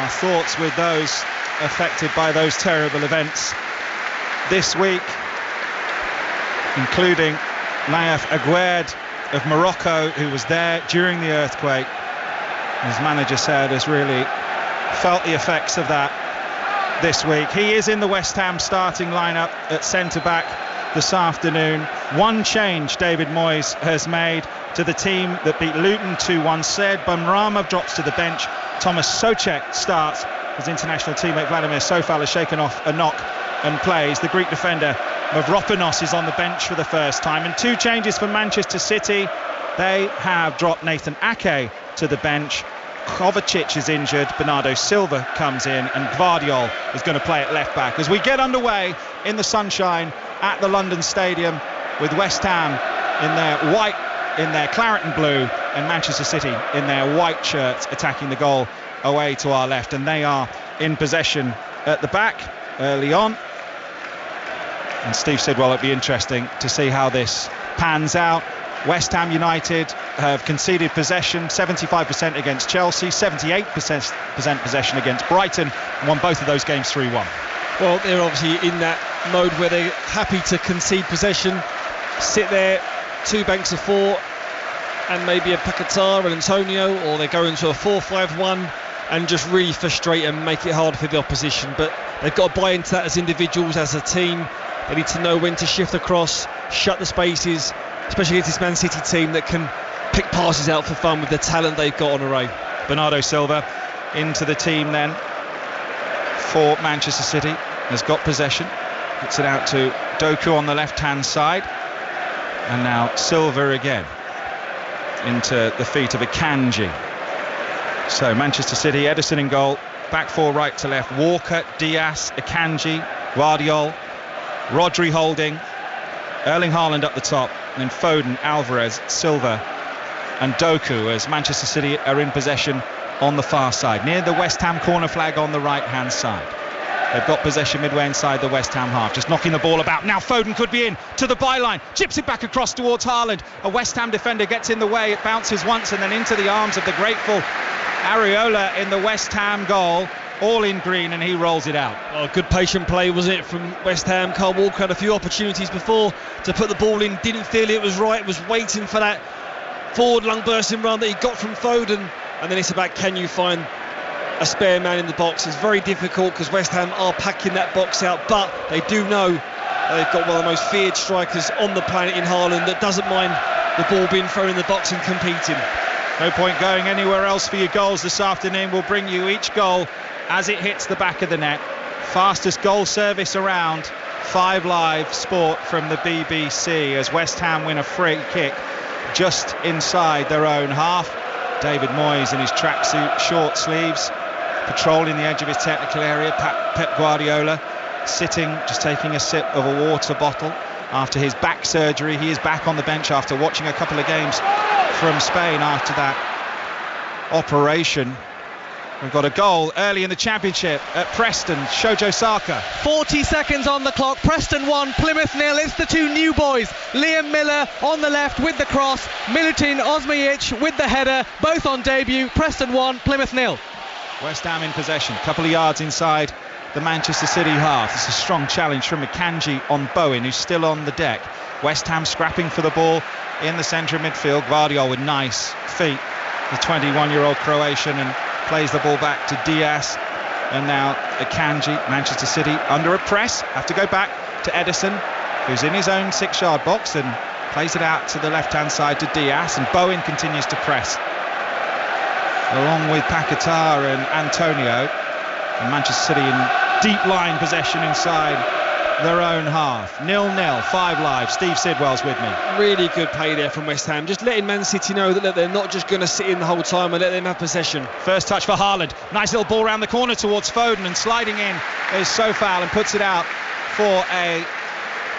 Our thoughts with those affected by those terrible events this week, including Naif Aguerd of Morocco, who was there during the earthquake. His manager said has really felt the effects of that this week. He is in the West Ham starting lineup at centre-back this afternoon. One change David Moyes has made to the team that beat Luton 2-1. Said Benrahma drops to the bench. Thomas Souček starts. His international teammate Vladimir Sofal has shaken off a knock and plays. The Greek defender Mavropanos is on the bench for the first time. And two changes for Manchester City. They have dropped Nathan Ake to the bench. Kovacic is injured, Bernardo Silva comes in, and Gvardiol is going to play at left back as we get underway in the sunshine at the London Stadium with West Ham in their white, in their claret and blue, and Manchester City in their white shirts attacking the goal away to our left, and they are in possession at the back early on. And Steve said, well, it'd be interesting to see how this pans out. West Ham United have conceded possession 75% against Chelsea, 78% possession against Brighton, and won both of those games 3-1. Well, they're obviously in that mode where they're happy to concede possession, sit there, two banks of four, and maybe a Paquetá and Antonio, or they go into a 4-5-1 and just really frustrate and make it hard for the opposition. But they've got to buy into that as individuals, as a team. They need to know when to shift across, shut the spaces, especially against this Man City team that can pick passes out for fun with the talent they've got on array. Bernardo Silva into the team then for Manchester City, has got possession, puts it out to Doku on the left-hand side, and now Silva again into the feet of Akanji. So Manchester City, Ederson in goal, back four right to left, Walker, Diaz, Akanji, Gvardiol, Rodri holding, Erling Haaland up the top, and then Foden, Alvarez, Silva and Doku as Manchester City are in possession on the far side, near the West Ham corner flag on the right-hand side. They've got possession midway inside the West Ham half, just knocking the ball about. Now Foden could be in to the byline, chips it back across towards Haaland. A West Ham defender gets in the way, it bounces once and then into the arms of the grateful Areola in the West Ham goal, all in green, and he rolls it out. Oh, good patient play, wasn't it, from West Ham? Kyle Walker had a few opportunities before to put the ball in, didn't feel it was right, was waiting for that forward lung bursting run that he got from Foden, and then it's about, can you find a spare man in the box? It's very difficult because West Ham are packing that box out, but they do know they've got one of the most feared strikers on the planet in Haaland that doesn't mind the ball being thrown in the box and competing. No point going anywhere else for your goals this afternoon. We'll bring you each goal as it hits the back of the net. Fastest goal service around, 5 Live Sport from the BBC as West Ham win a free kick just inside their own half. David Moyes in his tracksuit, short sleeves, patrolling the edge of his technical area. Pep Guardiola sitting, just taking a sip of a water bottle after his back surgery. He is back on the bench after watching a couple of games from Spain after that operation. We've got a goal early in the championship at Preston. Shojo Saka. 40 seconds on the clock. Preston 1, Plymouth 0. It's the two new boys. Liam Miller on the left with the cross. Milutin Osmajic with the header. Both on debut. Preston 1, Plymouth 0. West Ham in possession. A couple of yards inside the Manchester City half. It's a strong challenge from Akanji on Bowen, who's still on the deck. West Ham scrapping for the ball in the centre of midfield. Gvardiol with nice feet, the 21-year-old Croatian, and plays the ball back to Diaz. And now Akanji, Manchester City under a press, have to go back to Ederson, who's in his own 6-yard box, and plays it out to the left-hand side to Diaz, and Bowen continues to press along with Paquetá and Antonio, and Manchester City in deep line possession inside their own half. 0-0, 5 Live. Steve Sidwell's with me. Really good play there from West Ham, just letting Man City know that they're not just going to sit in the whole time and let them have possession. First touch for Haaland, nice little ball around the corner towards Foden, and sliding in is Sofal and puts it out for a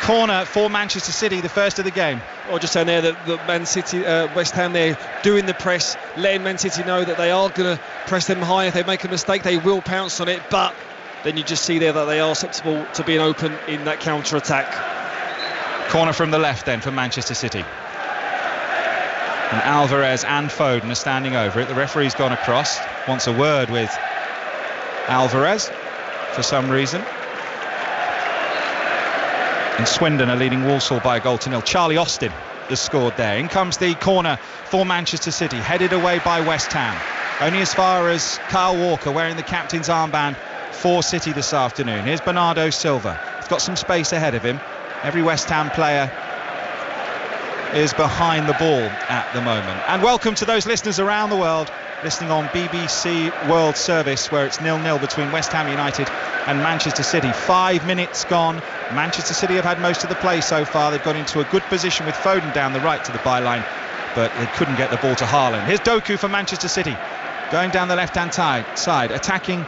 corner for Manchester City, the first of the game. Or just saying there that Man City, West Ham, they're doing the press, letting Man City know that they are going to press them high. If they make a mistake, they will pounce on it, but then you just see there that they are susceptible to being open in that counter-attack. Corner from the left then for Manchester City. And Alvarez and Foden are standing over it. The referee's gone across, wants a word with Alvarez for some reason. And Swindon are leading Walsall by a 1-0. Charlie Austin has scored there. In comes the corner for Manchester City, headed away by West Ham. Only as far as Kyle Walker wearing the captain's armband for City this afternoon. Here's Bernardo Silva. He's got some space ahead of him. Every West Ham player is behind the ball at the moment. And welcome to those listeners around the world listening on BBC World Service, where it's 0-0 between West Ham United and Manchester City. 5 minutes gone. Manchester City have had most of the play so far. They've got into a good position with Foden down the right to the byline, but they couldn't get the ball to Haaland. Here's Doku for Manchester City, going down the left-hand side, attacking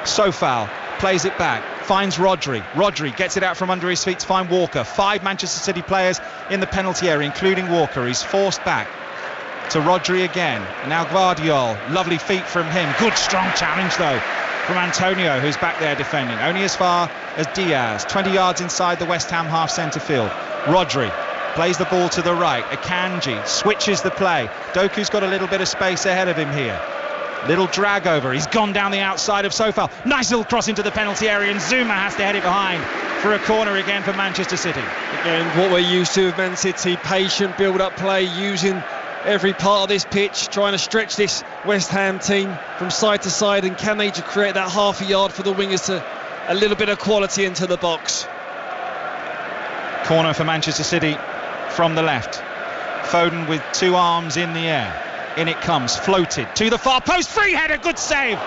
Sofal, plays it back, finds Rodri. Rodri gets it out from under his feet to find Walker. 5 Manchester City players in the penalty area, including Walker. He's forced back to Rodri again. And now Gvardiol, lovely feet from him. Good strong challenge though from Antonio, who's back there defending. Only as far as Diaz, 20 yards inside the West Ham half centre field. Rodri plays the ball to the right. Akanji switches the play. Doku's got a little bit of space ahead of him here. Little drag over. He's gone down the outside of Sofal. Nice little cross into the penalty area, and Zuma has to head it behind for a corner again for Manchester City. Again, what we're used to with Man City, patient build-up play, using every part of this pitch, trying to stretch this West Ham team from side to side, and can they just create that half a yard for the wingers to a little bit of quality into the box. Corner for Manchester City from the left. Foden with 2 arms in the air. In it comes, floated to the far post, free header, good save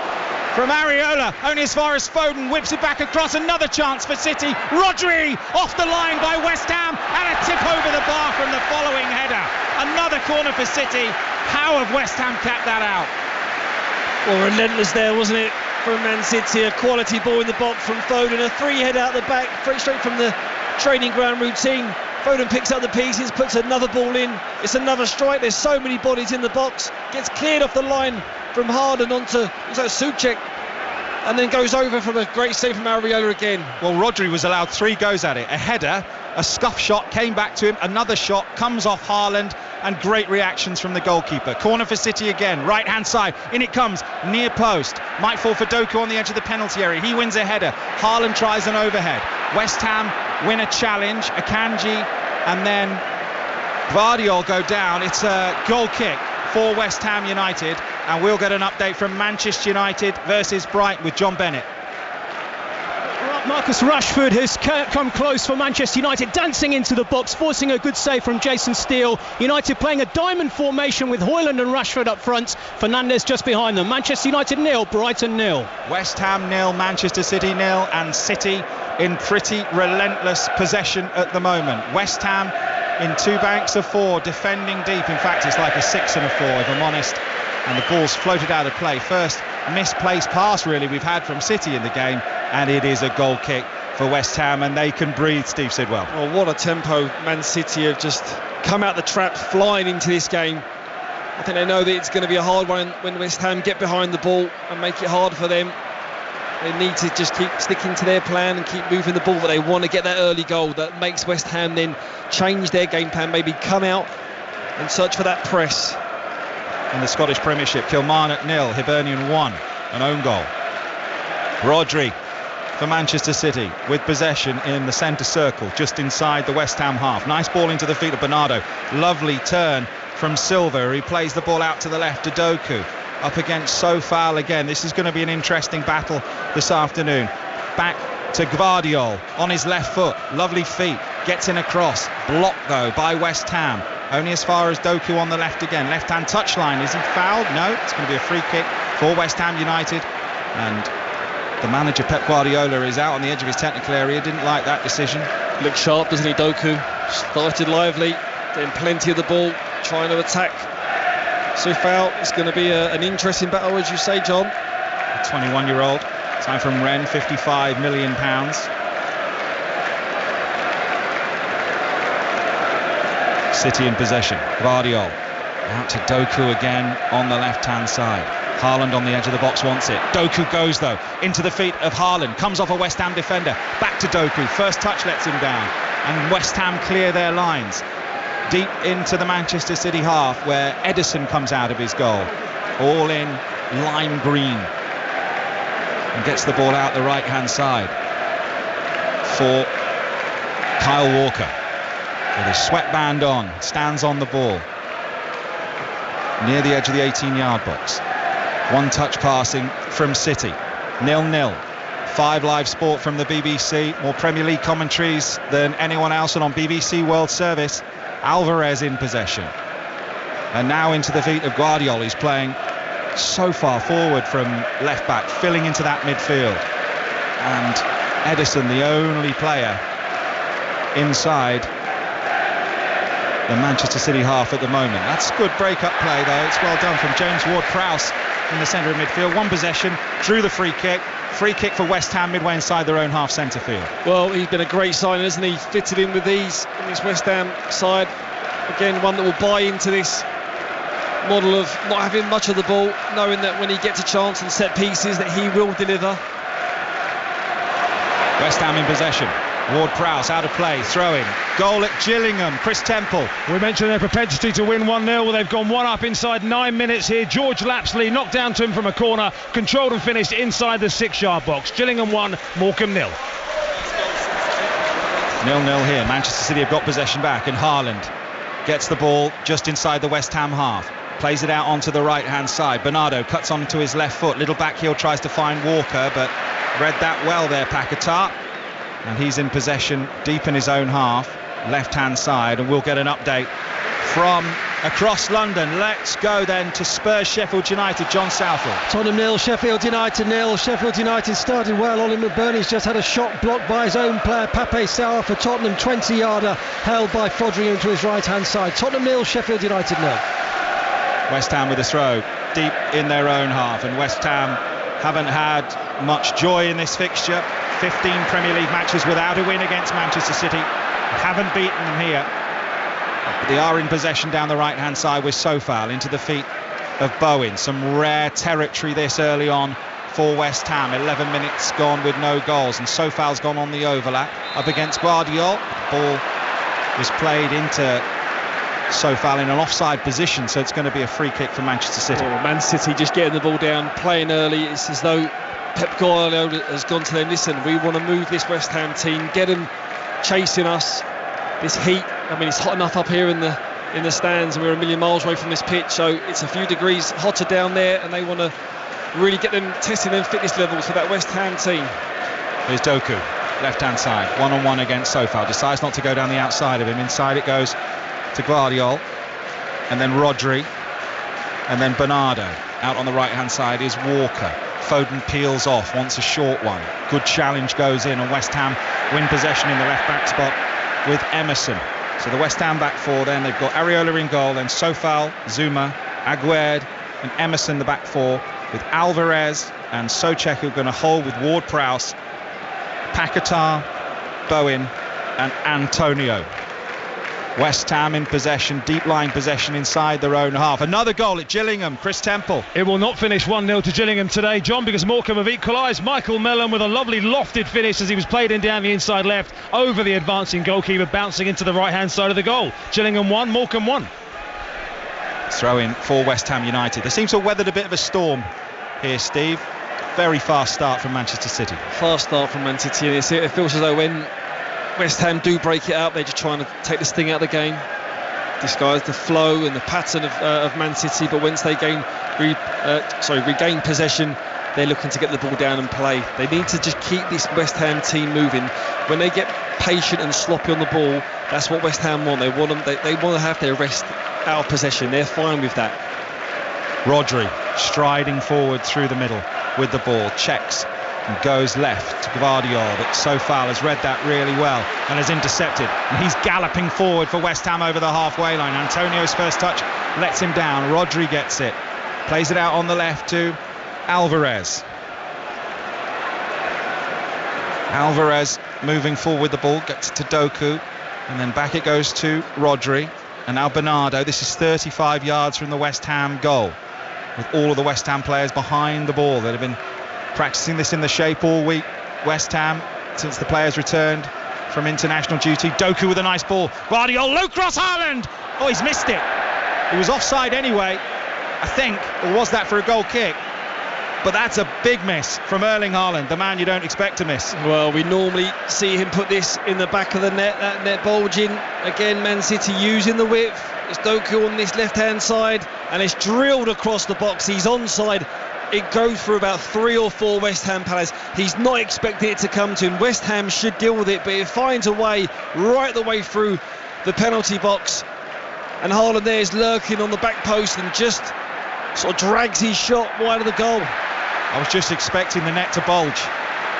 from Areola, only as far as Foden, whips it back across. Another chance for City. Rodri off the line by West Ham, and a tip over the bar from the following header. Another corner for City. How have West Ham capped that out? Well, relentless there, wasn't it, from Man City? A quality ball in the box from Foden, a 3-header out the back, straight from the training ground routine. Foden picks up the pieces, puts another ball in. It's another strike. There's so many bodies in the box. Gets cleared off the line from Haaland onto Souček, and then goes over from a great save from Areola again. Well, Rodri was allowed 3 goes at it. A header, a scuff shot, came back to him. Another shot comes off Haaland, and great reactions from the goalkeeper. Corner for City again, right hand side. In it comes, near post. Might fall for Doku on the edge of the penalty area. He wins a header. Haaland tries an overhead. West Ham win a challenge. Akanji and then Gvardiol go down. It's a goal kick for West Ham United, and we'll get an update from Manchester United versus Brighton with John Bennett. Marcus Rashford has come close for Manchester United, dancing into the box, forcing a good save from Jason Steele. United playing a diamond formation with Højlund and Rashford up front, Fernandes just behind them. Manchester United 0, Brighton 0. West Ham 0, Manchester City 0, and City in pretty relentless possession at the moment. West Ham in 2 banks of 4, defending deep. In fact, it's like a 6 and a 4 if I'm honest, and the ball's floated out of play. First misplaced pass really we've had from City in the game, and it is a goal kick for West Ham, and they can breathe, Steve Sidwell. Oh, what a tempo. Man City have just come out the trap flying into this game. I think they know that it's going to be a hard one when West Ham get behind the ball and make it hard for them. They need to just keep sticking to their plan and keep moving the ball, but they want to get that early goal that makes West Ham then change their game plan, maybe come out and search for that press. In the Scottish Premiership, Kilmarnock 0, Hibernian 1, an own goal. Rodri for Manchester City with possession in the centre circle, just inside the West Ham half. Nice ball into the feet of Bernardo. Lovely turn from Silva. He plays the ball out to the left to Doku. Up against Sofal again. This is going to be an interesting battle this afternoon. Back to Gvardiol on his left foot. Lovely feet. Gets in a cross. Blocked though by West Ham. Only as far as Doku on the left again. Left-hand touchline. Is he fouled? No. It's going to be a free kick for West Ham United. And the manager, Pep Guardiola, is out on the edge of his technical area. Didn't like that decision. Looks sharp, doesn't he, Doku? Started lively, getting plenty of the ball, trying to attack Sofal. It's going to be an interesting battle, as you say, John. A 21-year-old. Time from Rennes, £55 million. City in possession. Gvardiol out to Doku again on the left-hand side. Haaland on the edge of the box wants it. Doku goes though into the feet of Haaland, comes off a West Ham defender, back to Doku. First touch lets him down, and West Ham clear their lines deep into the Manchester City half, where Ederson comes out of his goal, all in lime green. and gets the ball out the right-hand side for Kyle Walker. With his sweatband on, stands on the ball near the edge of the 18-yard box. One touch passing from City. 0-0. 5 Live Sport from the BBC. More Premier League commentaries than anyone else, and on BBC World Service. Alvarez in possession. And now into the feet of Guardiola. He's playing so far forward from left back, filling into that midfield. And Ederson, the only player inside the Manchester City half at the moment. That's good break-up play though. It's well done from James Ward-Prowse in the centre of midfield. One possession, drew the free kick. Free kick for West Ham midway inside their own half centre field. Well, he's been a great signing, hasn't he? Fitted in with these in this West Ham side. Again, one that will buy into this model of not having much of the ball, knowing that when he gets a chance and set pieces that he will deliver. West Ham in possession. Ward-Prowse out of play, throw-in. Goal at Gillingham, Chris Temple. We mentioned their propensity to win 1-0. Well, they've gone one up inside 9 minutes here. George Lapsley knocked down to him from a corner, controlled and finished inside the 6-yard box. Gillingham 1, Morecambe 0. 0-0 here. Manchester City have got possession back, and Haaland gets the ball just inside the West Ham half. Plays it out onto the right-hand side. Bernardo cuts onto his left foot. Little back heel tries to find Walker, but read that well there, Paquetá. And he's in possession deep in his own half, left-hand side, and we'll get an update from across London. Let's go then to Spurs Sheffield United. John Southall. Tottenham 0, Sheffield United 0. Sheffield United started well. Ollie McBurney's just had a shot blocked by his own player, Pape Sarr, for Tottenham. 20-yarder held by Foderingham to his right-hand side. Tottenham 0, Sheffield United 0. West Ham with a throw deep in their own half, and West Ham haven't had much joy in this fixture. 15 Premier League matches without a win against Manchester City. Haven't beaten them here. But they are in possession down the right-hand side with Sofal into the feet of Bowen. Some rare territory this early on for West Ham. 11 minutes gone with no goals, and Sofal's gone on the overlap up against Guardiola. The ball was played into Sofal in an offside position, so it's going to be a free kick for Manchester City. Man City just getting the ball down, playing early. It's as though Pep Guardiola has gone to them, listen, we want to move this West Ham team, get them chasing us. This heat, I mean, it's hot enough up here in the stands, and we're a million miles away from this pitch, so it's a few degrees hotter down there, and they want to really get them testing their fitness levels for that West Ham team. Here's Doku, left-hand side, one-on-one against Sofal, decides not to go down the outside of him. Inside it goes to Guardiola, and then Rodri, and then Bernardo. Out on the right-hand side is Walker. Foden peels off, wants a short one. Good challenge goes in, and West Ham win possession in the left-back spot with Emerson. So the West Ham back four, then they've got Areola in goal, then Sofal, Zuma, Aguerd and Emerson the back four, with Alvarez and Souček who are going to hold with Ward-Prowse, Paquetá, Bowen and Antonio. West Ham in possession, deep line possession inside their own half. Another goal at Gillingham, Chris Temple. It will not finish 1-0 to Gillingham today, John, because Morecambe have equalised. Michael Mellon with a lovely lofted finish as he was played in down the inside left over the advancing goalkeeper, bouncing into the right hand side of the goal. Gillingham 1, Morecambe 1. Throw in for West Ham United. They seem to have weathered a bit of a storm here, Steve. Very fast start from Manchester City. Fast start from Man City. It feels as though when West Ham do break it up, they're just trying to take the sting out of the game, disguise the flow and the pattern of Man City, but once they regain possession, they're looking to get the ball down and play. They need to just keep this West Ham team moving. When they get patient and sloppy on the ball, that's what West Ham want. They want to have their rest out of possession. They're fine with that. Rodri striding forward through the middle with the ball, checks and goes left to Guardiola, but Sofal has read that really well and has intercepted, and he's galloping forward for West Ham over the halfway line. Antonio's first touch lets him down. Rodri gets it, plays it out on the left to Alvarez. Alvarez moving forward with the ball, gets to Doku, and then back it goes to Rodri, and now Bernardo. This is 35 yards from the West Ham goal, with all of the West Ham players behind the ball that have been practicing this in the shape all week. West Ham, since the players returned from international duty. Doku with a nice ball. Guardiola, low cross, Haaland! Oh, he's missed it. It was offside anyway, I think. Or was that for a goal kick? But that's a big miss from Erling Haaland, the man you don't expect to miss. Well, we normally see him put this in the back of the net, that net bulging. Again, Man City using the width. It's Doku on this left-hand side, and it's drilled across the box. He's onside. It goes for about 3 or 4 West Ham players. He's not expecting it to come to him. West Ham should deal with it, but it finds a way right the way through the penalty box. And Haaland there is lurking on the back post and just sort of drags his shot wide of the goal. I was just expecting the net to bulge.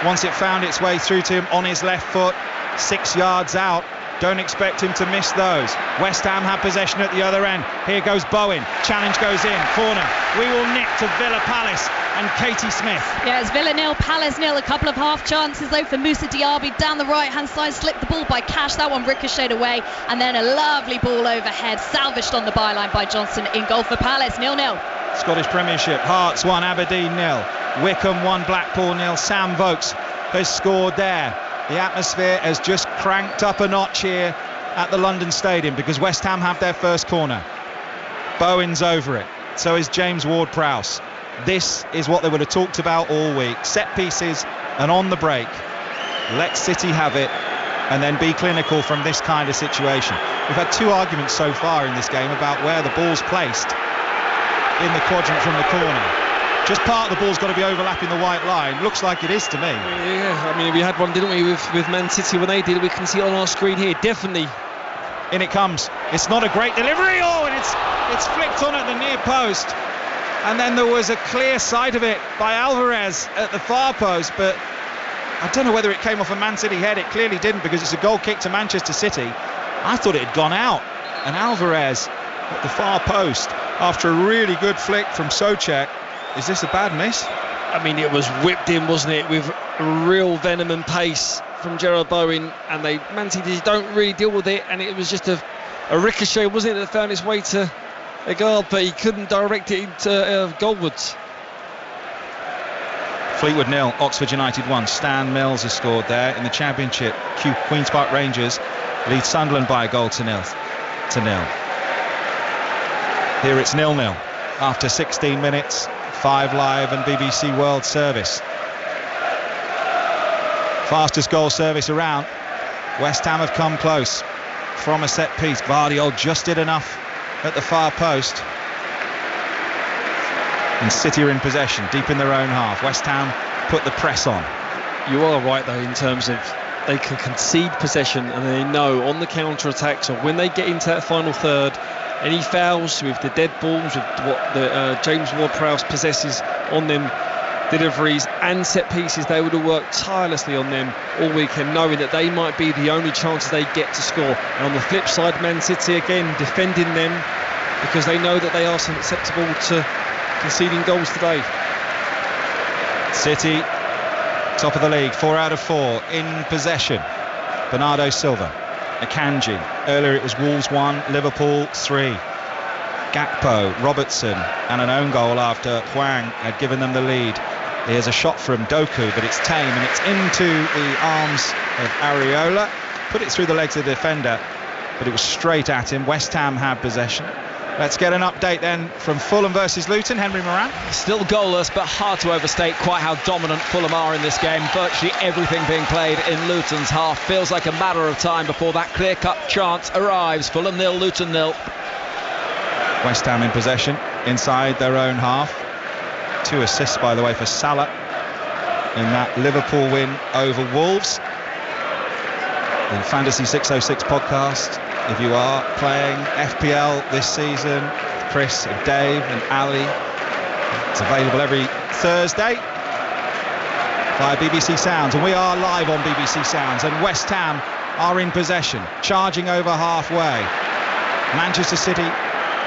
Once it found its way through to him on his left foot, 6 yards out, don't expect him to miss those. West Ham have possession at the other end. Here goes Bowen. Challenge goes in. Corner. We will nick to Villa Palace and Katie Smith. Yeah, it's Villa 0, Palace 0. A couple of half chances though for Moussa Diaby down the right hand side. Slipped the ball by Cash. That one ricocheted away. And then a lovely ball overhead. Salvaged on the byline by Johnson in goal for Palace. 0-0. Scottish Premiership. Hearts 1, Aberdeen 0. Wickham 1, Blackpool 0. Sam Vokes has scored there. The atmosphere has just cranked up a notch here at the London Stadium because West Ham have their first corner. Bowen's over it. So is James Ward-Prowse. This is what they would have talked about all week. Set pieces and on the break. Let City have it and then be clinical from this kind of situation. We've had 2 arguments so far in this game about where the ball's placed in the quadrant from the corner. Just part of the ball's got to be overlapping the white line. Looks like it is to me. Yeah, I mean, we had one, didn't we, with Man City when they did it. We can see it on our screen here. Definitely. In it comes. It's not a great delivery. Oh, and it's flicked on at the near post. And then there was a clear sight of it by Alvarez at the far post. But I don't know whether it came off a Man City head. It clearly didn't because it's a goal kick to Manchester City. I thought it had gone out. And Alvarez at the far post after a really good flick from Souček. Is this a bad miss? I mean, it was whipped in, wasn't it, with real venom and pace from Gerard Bowen, and Man City don't really deal with it, and it was just a ricochet, wasn't it, that found its way to Aguerd, but he couldn't direct it into goalwards. Fleetwood 0, Oxford United 1. Stan Mills has scored there in the Championship. Queen's Park Rangers lead Sunderland by a goal to nil. Here it's 0-0 after 16 minutes. 5 Live and BBC World Service. Fastest goal service around. West Ham have come close from a set piece. Gvardiol just did enough at the far post. And City are in possession, deep in their own half. West Ham put the press on. You are right though, in terms of they can concede possession and they know on the counter-attacks or when they get into that final third, any fouls with the dead balls, with what the James Ward-Prowse possesses on them, deliveries and set pieces, they would have worked tirelessly on them all weekend, knowing that they might be the only chances they get to score. And on the flip side, Man City again defending them because they know that they are susceptible to conceding goals today. City, top of the league, 4 out of 4 in possession. Bernardo Silva. Akanji. Earlier it was Wolves 1, Liverpool 3. Gakpo, Robertson and an own goal after Hwang had given them the lead. Here's a shot from Doku, but it's tame and it's into the arms of Areola. Put it through the legs of the defender, but it was straight at him. West Ham had possession. Let's get an update then from Fulham versus Luton. Henry Moran. Still goalless, but hard to overstate quite how dominant Fulham are in this game. Virtually everything being played in Luton's half. Feels like a matter of time before that clear-cut chance arrives. Fulham 0, Luton 0. West Ham in possession inside their own half. 2 assists, by the way, for Salah in that Liverpool win over Wolves. The Fantasy 606 podcast. If you are playing FPL this season, Chris and Dave and Ali, it's available every Thursday via BBC Sounds, and we are live on BBC Sounds. And West Ham are in possession, charging over halfway. Manchester City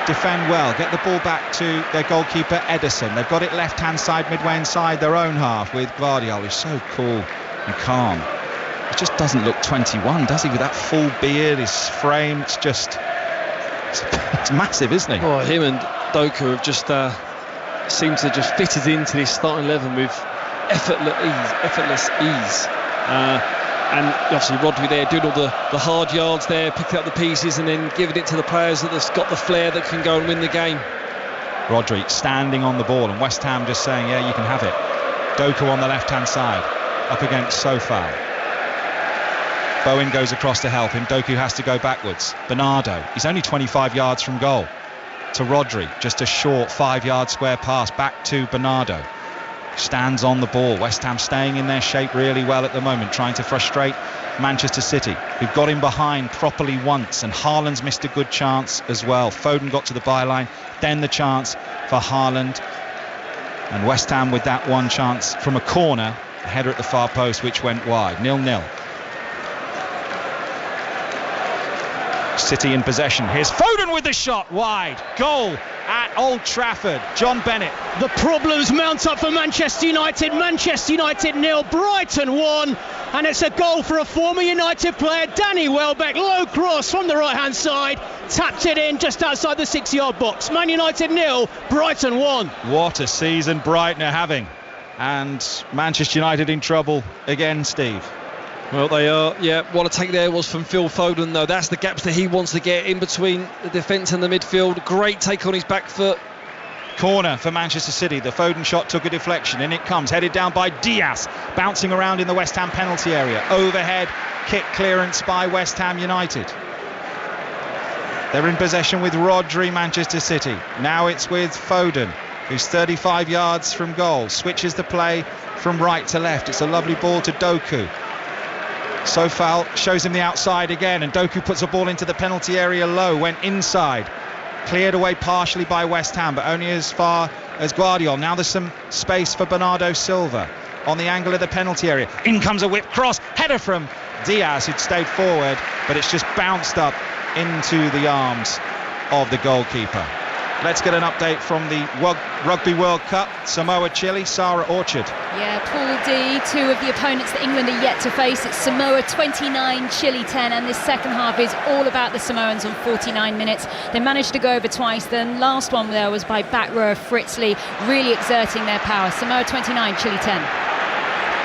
defend well, get the ball back to their goalkeeper Ederson. They've got it left-hand side, midway inside their own half with Gvardiol, who's so cool and calm. He just doesn't look 21, does he? With that full beard, his frame, it's massive, isn't he? Oh, him and Doku have just seemed to just fitted into this starting 11 with effortless ease. And obviously Rodri there doing all the hard yards there, picking up the pieces and then giving it to the players that have got the flair that can go and win the game. Rodri standing on the ball, and West Ham just saying, yeah, you can have it. Doku on the left-hand side, up against Sofal. Bowen goes across to help him. Doku has to go backwards. Bernardo, he's only 25 yards from goal. To Rodri, just a short 5-yard square pass back to Bernardo. Stands on the ball. West Ham staying in their shape really well at the moment, trying to frustrate Manchester City, who've got him behind properly once, and Haaland's missed a good chance as well. Foden got to the byline, then the chance for Haaland, and West Ham with that one chance from a corner, a header at the far post which went wide. 0-0. City in possession. Here's Foden with the shot, wide. Goal at Old Trafford. John Bennett. The problems mount up for Manchester United. Manchester United 0, Brighton 1, and it's a goal for a former United player, Danny Welbeck. Low cross from the right hand side, tapped it in just outside the 6-yard box. Man United 0, Brighton 1. What a season Brighton are having, and Manchester United in trouble again, Steve. Well, they are, yeah. What a take there was from Phil Foden, though. That's the gaps that he wants to get in between the defence and the midfield. Great take on his back foot. Corner for Manchester City. The Foden shot took a deflection. In it comes, headed down by Diaz, bouncing around in the West Ham penalty area. Overhead kick clearance by West Ham United. They're in possession with Rodri, Manchester City. Now it's with Foden, who's 35 yards from goal. Switches the play from right to left. It's a lovely ball to Doku. Sofal shows him the outside again, and Doku puts a ball into the penalty area low, went inside, cleared away partially by West Ham, but only as far as Guardiola. Now there's some space for Bernardo Silva on the angle of the penalty area. In comes a whip cross, header from Diaz, who'd stayed forward, but it's just bounced up into the arms of the goalkeeper. Let's get an update from the Rugby World Cup. Samoa, Chile, Sarah Orchard. Yeah, Pool D, 2 of the opponents that England are yet to face. It's Samoa 29, Chile 10, and this second half is all about the Samoans on 49 minutes. They managed to go over twice. The last one there was by back rower Fritz Lee, really exerting their power. Samoa 29, Chile 10.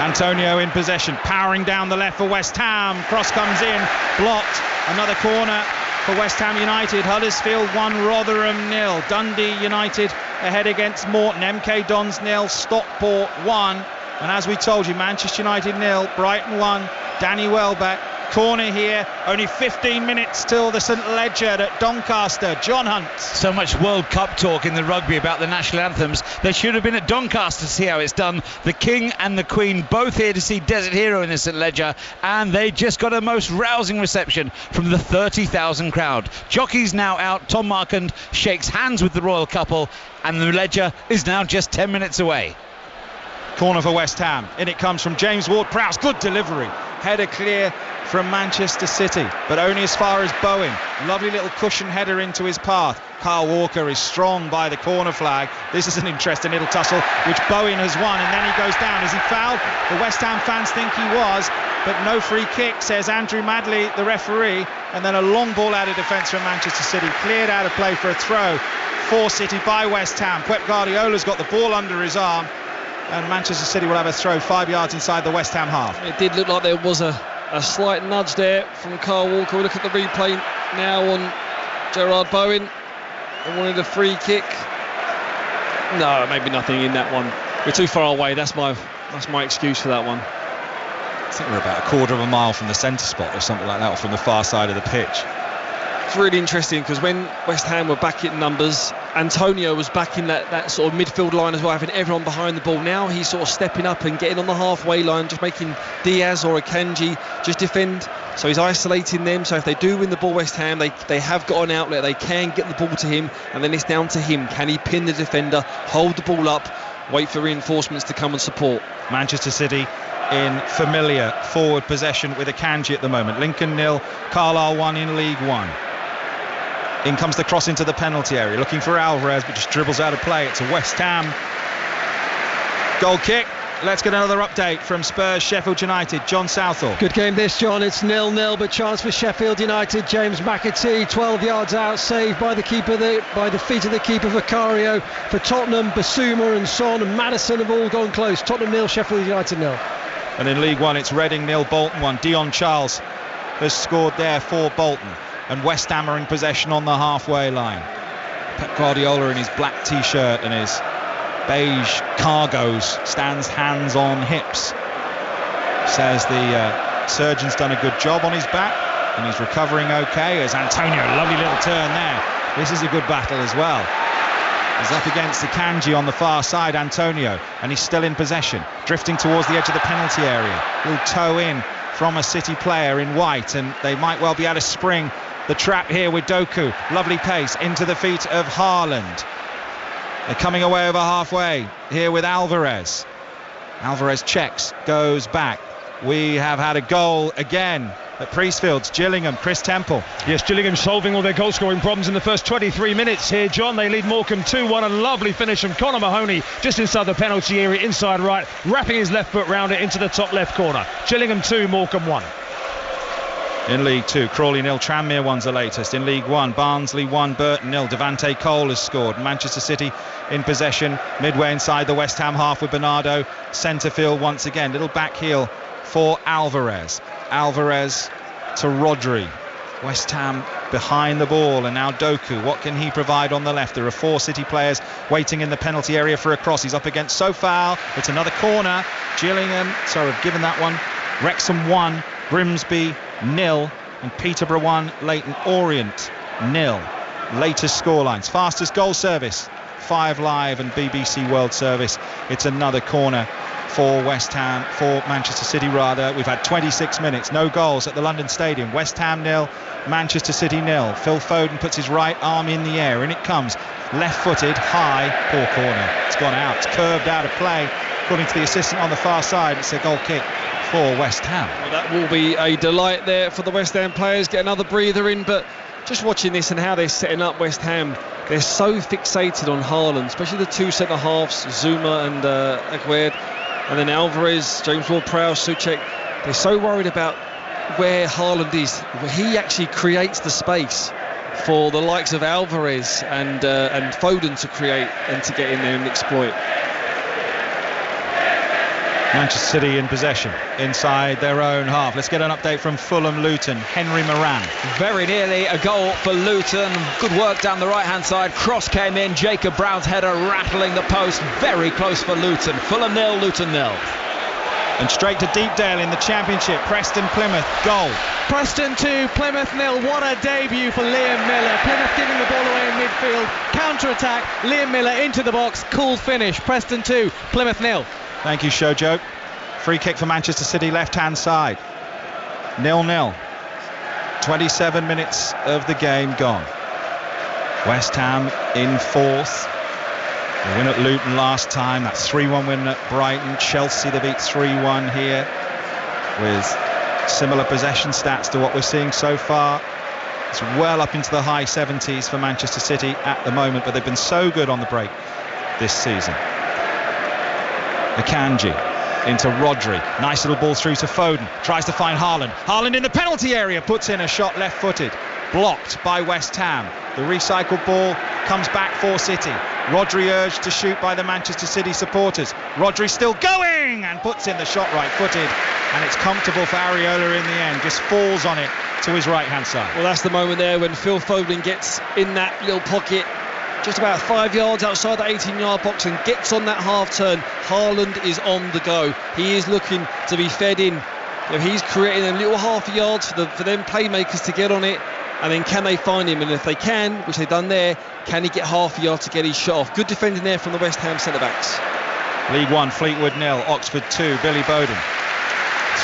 Antonio in possession, powering down the left for West Ham. Cross comes in, blocked. Another corner for West Ham United. Huddersfield 1, Rotherham 0. Dundee United ahead against Morton. MK Dons 0, Stockport 1. And as we told you, Manchester United 0, Brighton 1. Danny Welbeck. Corner here, only 15 minutes till the St Leger at Doncaster. John Hunt. So much World Cup talk in the rugby about the national anthems. They should have been at Doncaster to see how it's done. The King and the Queen both here to see Desert Hero in the St Leger, and they just got a most rousing reception from the 30,000 crowd. Jockey's now out. Tom Marquand shakes hands with the royal couple, and the Leger is now just 10 minutes away. Corner for West Ham. In it comes from James Ward-Prowse. Good delivery. Header clear from Manchester City, but only as far as Bowen. Lovely little cushion header into his path. Kyle Walker is strong by the corner flag. This is an interesting little tussle, which Bowen has won, and then he goes down. Is he fouled? The West Ham fans think he was, but no free kick, says Andrew Madley, the referee. And then a long ball out of defence from Manchester City, cleared out of play for a throw for City by West Ham. Pep Guardiola's got the ball under his arm, and Manchester City will have a throw 5 yards inside the West Ham half. It did look like there was a slight nudge there from Kyle Walker. We'll look at the replay now on Gerard Bowen. They wanted a free kick. No, maybe nothing in that one. We're too far away. That's my excuse for that one. I think we're about a quarter of a mile from the centre spot or something like that, or from the far side of the pitch. It's really interesting because when West Ham were back in numbers, Antonio was back in that sort of midfield line as well, having everyone behind the ball. Now he's sort of stepping up and getting on the halfway line, just making Diaz or Akanji just defend. So he's isolating them. So if they do win the ball, West Ham, they have got an outlet. They can get the ball to him, and then it's down to him. Can he pin the defender, hold the ball up, wait for reinforcements to come and support? Manchester City in familiar forward possession with Akanji at the moment. Lincoln 0, Carlisle 1 in League One. In comes the cross into the penalty area, looking for Alvarez, but just dribbles out of play. It's a West Ham goal kick. Let's get another update from Spurs Sheffield United. John Southall. Good game this, John. It's 0-0, but chance for Sheffield United. James McAtee 12 yards out, saved by the keeper, by the feet of the keeper Vicario. For Tottenham, Basuma and Son and Maddison have all gone close. Tottenham 0, Sheffield United 0. And in League One, it's Reading 0, Bolton 1. Dion Charles has scored there for Bolton. And West Ham are in possession on the halfway line. Pep Guardiola in his black t-shirt and his beige cargos stands hands on hips. Says the surgeon's done a good job on his back and he's recovering okay. As Antonio, lovely little turn there. This is a good battle as well. He's up against Akanji on the far side, Antonio, and he's still in possession, drifting towards the edge of the penalty area. He'll toe in from a City player in white, and they might well be able to spring the trap here with Doku. Lovely pace into the feet of Haaland. They're coming away over halfway here with Alvarez. Alvarez checks, goes back. We have had a goal again at Priestfields. Gillingham, Chris Temple. Yes, Gillingham solving all their goal scoring problems in the first 23 minutes here, John. They lead Morecambe 2-1. A lovely finish from Conor Mahoney just inside the penalty area, inside right, wrapping his left foot round it into the top left corner. Gillingham 2, Morecambe 1. In League 2, Crawley 0, Tranmere 1's the latest. In League 1, Barnsley 1, Burton 0. Devante Cole has scored. Manchester City in possession, midway inside the West Ham half with Bernardo. Centre field once again, little back heel for Alvarez. Alvarez to Rodri. West Ham behind the ball, and now Doku. What can he provide on the left? There are 4 City players waiting in the penalty area for a cross. He's up against Sofal. It's another corner. Gillingham, sorry, I've given that one. Wrexham 1, Grimsby 0, and Peterborough 1, Leyton Orient 0. Latest scorelines. Fastest goal service, 5 Live and BBC World Service. It's another corner for West Ham, for Manchester City rather. We've had 26 minutes, no goals at the London Stadium. West Ham 0, Manchester City 0. Phil Foden puts his right arm in the air, and it comes left-footed, high, poor corner. It's gone out, it's curved out of play. According to the assistant on the far side, it's a goal kick for West Ham. Well, that will be a delight there for the West Ham players, get another breather in. But just watching this and how they're setting up West Ham, they're so fixated on Haaland, especially the 2 centre halves, Zuma and Aguerd, and then Alvarez, James Ward-Prowse, Souček. They're so worried about where Haaland is, where he actually creates the space for the likes of Alvarez and Foden to create and to get in there and exploit. Manchester City in possession inside their own half. Let's get an update from Fulham Luton. Henry Moran. Very nearly a goal for Luton. Good work down the right hand side. Cross came in. Jacob Brown's header rattling the post. Very close for Luton. Fulham 0, Luton 0. And straight to Deepdale in the Championship. Preston Plymouth goal. Preston 2, Plymouth 0. What a debut for Liam Miller. Plymouth giving the ball away in midfield. Counter-attack. Liam Miller into the box. Cool finish. Preston 2, Plymouth 0. Thank you, Shojo. Free kick for Manchester City, left-hand side. 0-0. 27 minutes of the game gone. West Ham in 4th. The win at Luton last time. That 3-1 win at Brighton. Chelsea, they beat 3-1 here with similar possession stats to what we're seeing so far. It's well up into the high 70s for Manchester City at the moment, but they've been so good on the break this season. Akanji into Rodri. Nice little ball through to Foden. Tries to find Haaland. Haaland in the penalty area. Puts in a shot left-footed. Blocked by West Ham. The recycled ball comes back for City. Rodri urged to shoot by the Manchester City supporters. Rodri still going and puts in the shot right-footed. And it's comfortable for Areola in the end. Just falls on it to his right-hand side. Well, that's the moment there when Phil Foden gets in that little pocket, just about 5 yards outside the 18-yard box, and gets on that half turn. Haaland is on the go. He is looking to be fed in. He's creating them little half yards for them playmakers to get on it, and then can they find him? And if they can, which they've done there, can he get half a yard to get his shot off? Good defending there from the West Ham centre-backs. League 1, Fleetwood 0, Oxford 2, Billy Bowden.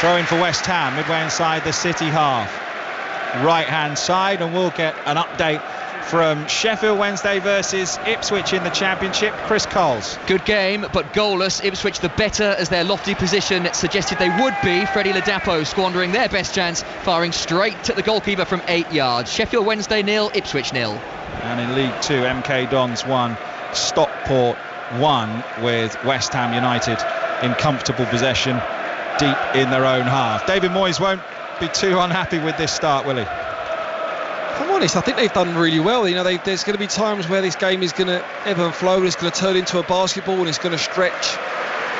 Throw in for West Ham, midway inside the City half. Right-hand side, and we'll get an update from Sheffield Wednesday versus Ipswich in the Championship. Chris Coles. Good game, but goalless. Ipswich the better as their lofty position suggested they would be. Freddie Ladapo squandering their best chance, firing straight at the goalkeeper from 8 yards. Sheffield Wednesday 0, Ipswich 0. And in League 2, MK Dons 1, Stockport 1, with West Ham United in comfortable possession deep in their own half. David Moyes won't be too unhappy with this start, will he? If I'm honest, I think they've done really well. There's going to be times where this game is going to ebb and flow, and it's going to turn into a basketball, and it's going to stretch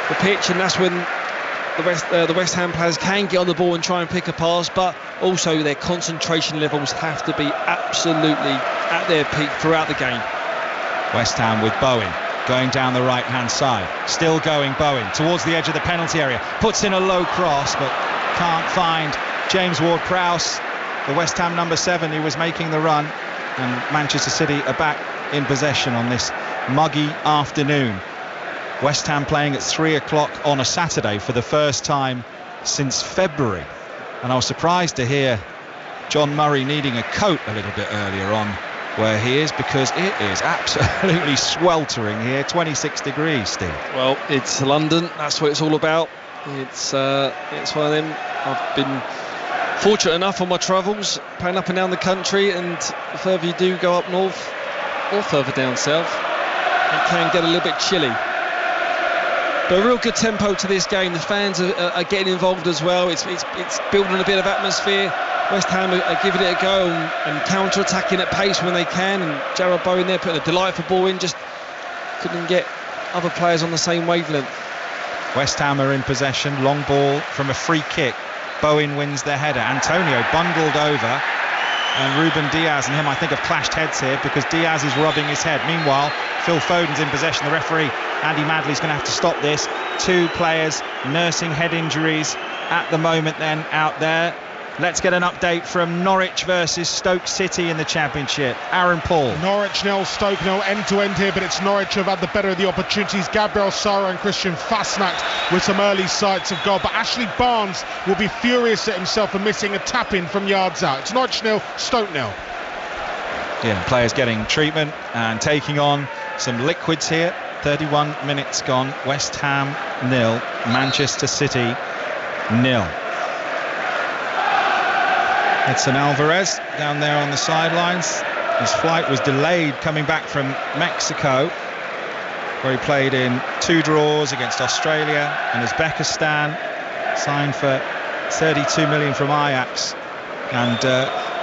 the pitch, and that's when the West Ham players can get on the ball and try and pick a pass, but also their concentration levels have to be absolutely at their peak throughout the game. West Ham with Bowen going down the right hand side, still going Bowen towards the edge of the penalty area, puts in a low cross but can't find James Ward-Prowse, the West Ham number 7 who was making the run, and Manchester City are back in possession on this muggy afternoon. West Ham playing at 3 o'clock on a Saturday for the first time since February, and I was surprised to hear John Murray needing a coat a little bit earlier on where he is, because it is absolutely sweltering here. 26 degrees, Steve. Well, it's London, that's what it's all about. It's one of them. I've been fortunate enough on my travels, playing up and down the country, and the further you do go up north or further down south, it can get a little bit chilly. But a real good tempo to this game. The fans are getting involved as well. It's building a bit of atmosphere. West Ham are giving it a go and counter-attacking at pace when they can, and Jarrod Bowen there putting a delightful ball in, just couldn't get other players on the same wavelength. West Ham are in possession, long ball from a free kick. Bowen wins the header. Antonio bundled over, and Ruben Diaz and him, I think, have clashed heads here because Diaz is rubbing his head. Meanwhile, Phil Foden's in possession. The referee, Andy Madley's going to have to stop this. 2 players nursing head injuries at the moment then out there. Let's get an update from Norwich versus Stoke City in the Championship. Aaron Paul. Norwich 0, Stoke 0, end-to-end here, but it's Norwich who have had the better of the opportunities. Gabriel Sara and Christian Fasnacht with some early sights of goal, but Ashley Barnes will be furious at himself for missing a tap-in from yards out. It's Norwich 0, Stoke 0. Yeah, players getting treatment and taking on some liquids here. 31 minutes gone. West Ham 0, Manchester City 0. Edson Alvarez down there on the sidelines. His flight was delayed coming back from Mexico, where he played in 2 draws against Australia and Uzbekistan, signed for 32 million from Ajax, and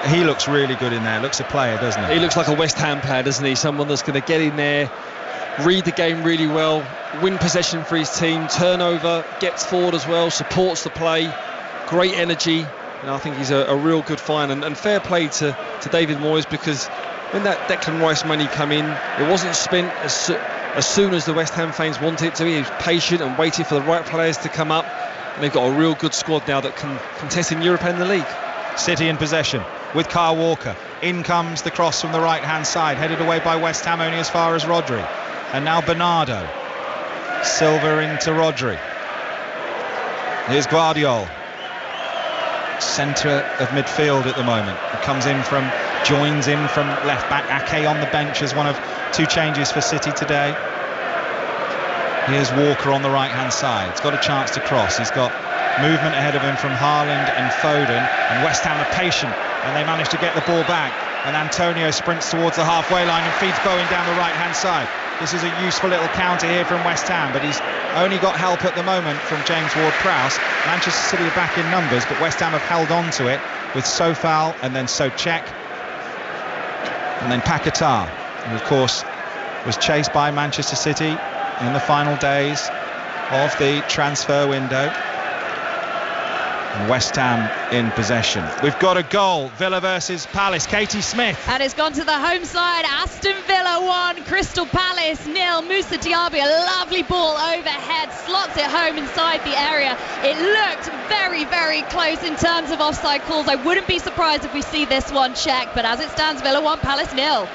he looks really good in there. Looks a player, doesn't he? He looks like a West Ham player, doesn't he? Someone that's going to get in there, read the game really well, win possession for his team, turnover, gets forward as well, supports the play, great energy. And I think he's a real good find, and fair play to David Moyes, because when that Declan Rice money come in, it wasn't spent as soon as the West Ham fans wanted it to be. He was patient and waiting for the right players to come up, and they've got a real good squad now that can contest in Europe and the league. City in possession with Kyle Walker. In comes the cross from the right hand side, headed away by West Ham only as far as Rodri, and now Bernardo Silva into Rodri. Here's Guardiola, centre of midfield at the moment. He joins in from left back. Ake on the bench as one of 2 changes for City today. Here's Walker on the right hand side. He's got a chance to cross. He's got movement ahead of him from Haaland and Foden, and West Ham are patient, and they manage to get the ball back, and Antonio sprints towards the halfway line and feeds Bowen down the right hand side. This is a useful little counter here from West Ham, but he's only got help at the moment from James Ward-Prowse. Manchester City are back in numbers, but West Ham have held on to it with Sofal and then Souček and then Paquetá, who of course was chased by Manchester City in the final days of the transfer window. And West Ham in possession. We've got a goal. Villa versus Palace. Katie Smith. And it's gone to the home side. Aston Villa 1, Crystal Palace 0. Moussa Diaby, a lovely ball overhead, slots it home inside the area. It looked very, very close in terms of offside calls. I wouldn't be surprised if we see this one checked, but as it stands, Villa 1, Palace 0.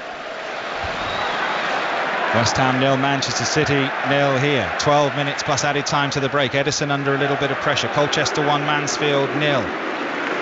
West Ham 0, Manchester City 0 here. 12 minutes plus added time to the break. Edison under a little bit of pressure. Colchester 1, Mansfield 0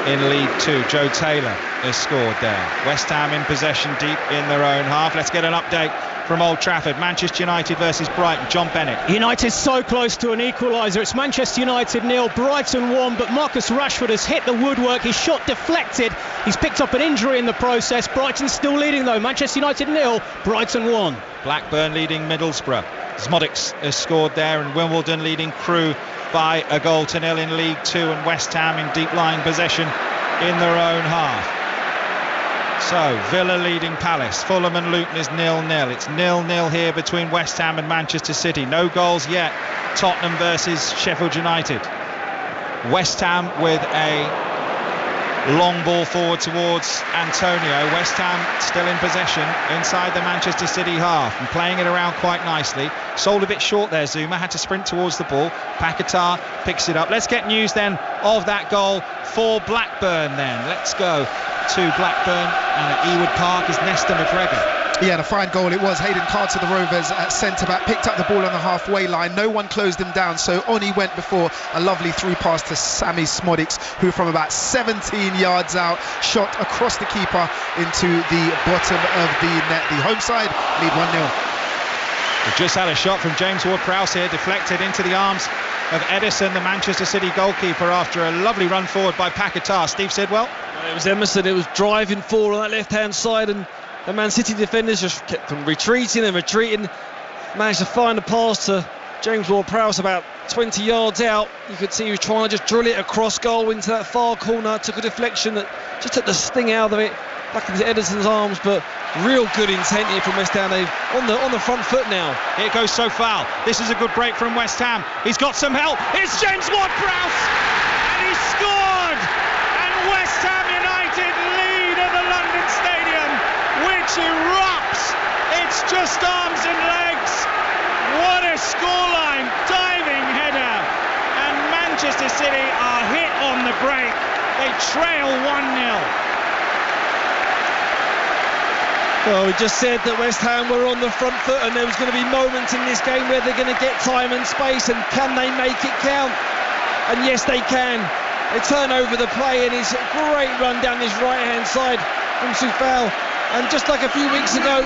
in League 2. Joe Taylor has scored there. West Ham in possession deep in their own half. Let's get an update from Old Trafford. Manchester United versus Brighton. John Bennett. United so close to an equaliser. It's Manchester United 0, Brighton 1, but Marcus Rashford has hit the woodwork. His shot deflected. He's picked up an injury in the process. Brighton still leading though. Manchester United 0, Brighton 1. Blackburn leading Middlesbrough. Zmodics has scored there, and Wimbledon leading Crewe by a goal to 0 in League 2, and West Ham in deep lying possession in their own half. So Villa leading Palace. Fulham and Luton is 0-0. It's 0-0 here between West Ham and Manchester City. No goals yet. Tottenham versus Sheffield United. West Ham with a Long ball forward towards Antonio. West Ham still in possession inside the Manchester City half and playing it around quite nicely. Sold a bit short there, Zuma, had to sprint towards the ball. Paquetá picks it up. Let's get news then of that goal for Blackburn then. Let's go to Blackburn, and at Ewood Park is Nesta McGregor. Yeah, and a fine goal it was. Hayden Carter, the Rovers at centre-back, picked up the ball on the halfway line. No one closed him down, so on he went before a lovely through pass to Sammy Smodics, who from about 17 yards out shot across the keeper into the bottom of the net. The home side lead 1-0. We've just had a shot from James Ward-Prowse here, deflected into the arms of Edison, the Manchester City goalkeeper, after a lovely run forward by Paquetá. Steve Sidwell? It was Emerson, it was driving forward on that left-hand side, and the Man City defenders just kept on retreating, managed to find a pass to James Ward-Prowse about 20 yards out. You could see he was trying to just drill it across goal into that far corner, took a deflection that just took the sting out of it, back into Edison's arms, but real good intent here from West Ham. On the front foot now. Here goes Sofal. This is a good break from West Ham. He's got some help. It's James Ward-Prowse, and he scored! And West Ham United lead at the London Stadium, which erupts. It's just arms and legs. What a scoreline. Diving header, and Manchester City are hit on the break. They trail 1-0. Well, we just said that West Ham were on the front foot, and there was going to be moments in this game where they're going to get time and space, and can they make it count? And yes, they can. They turn over the play, and it's a great run down this right-hand side from Sofal. And just like a few weeks ago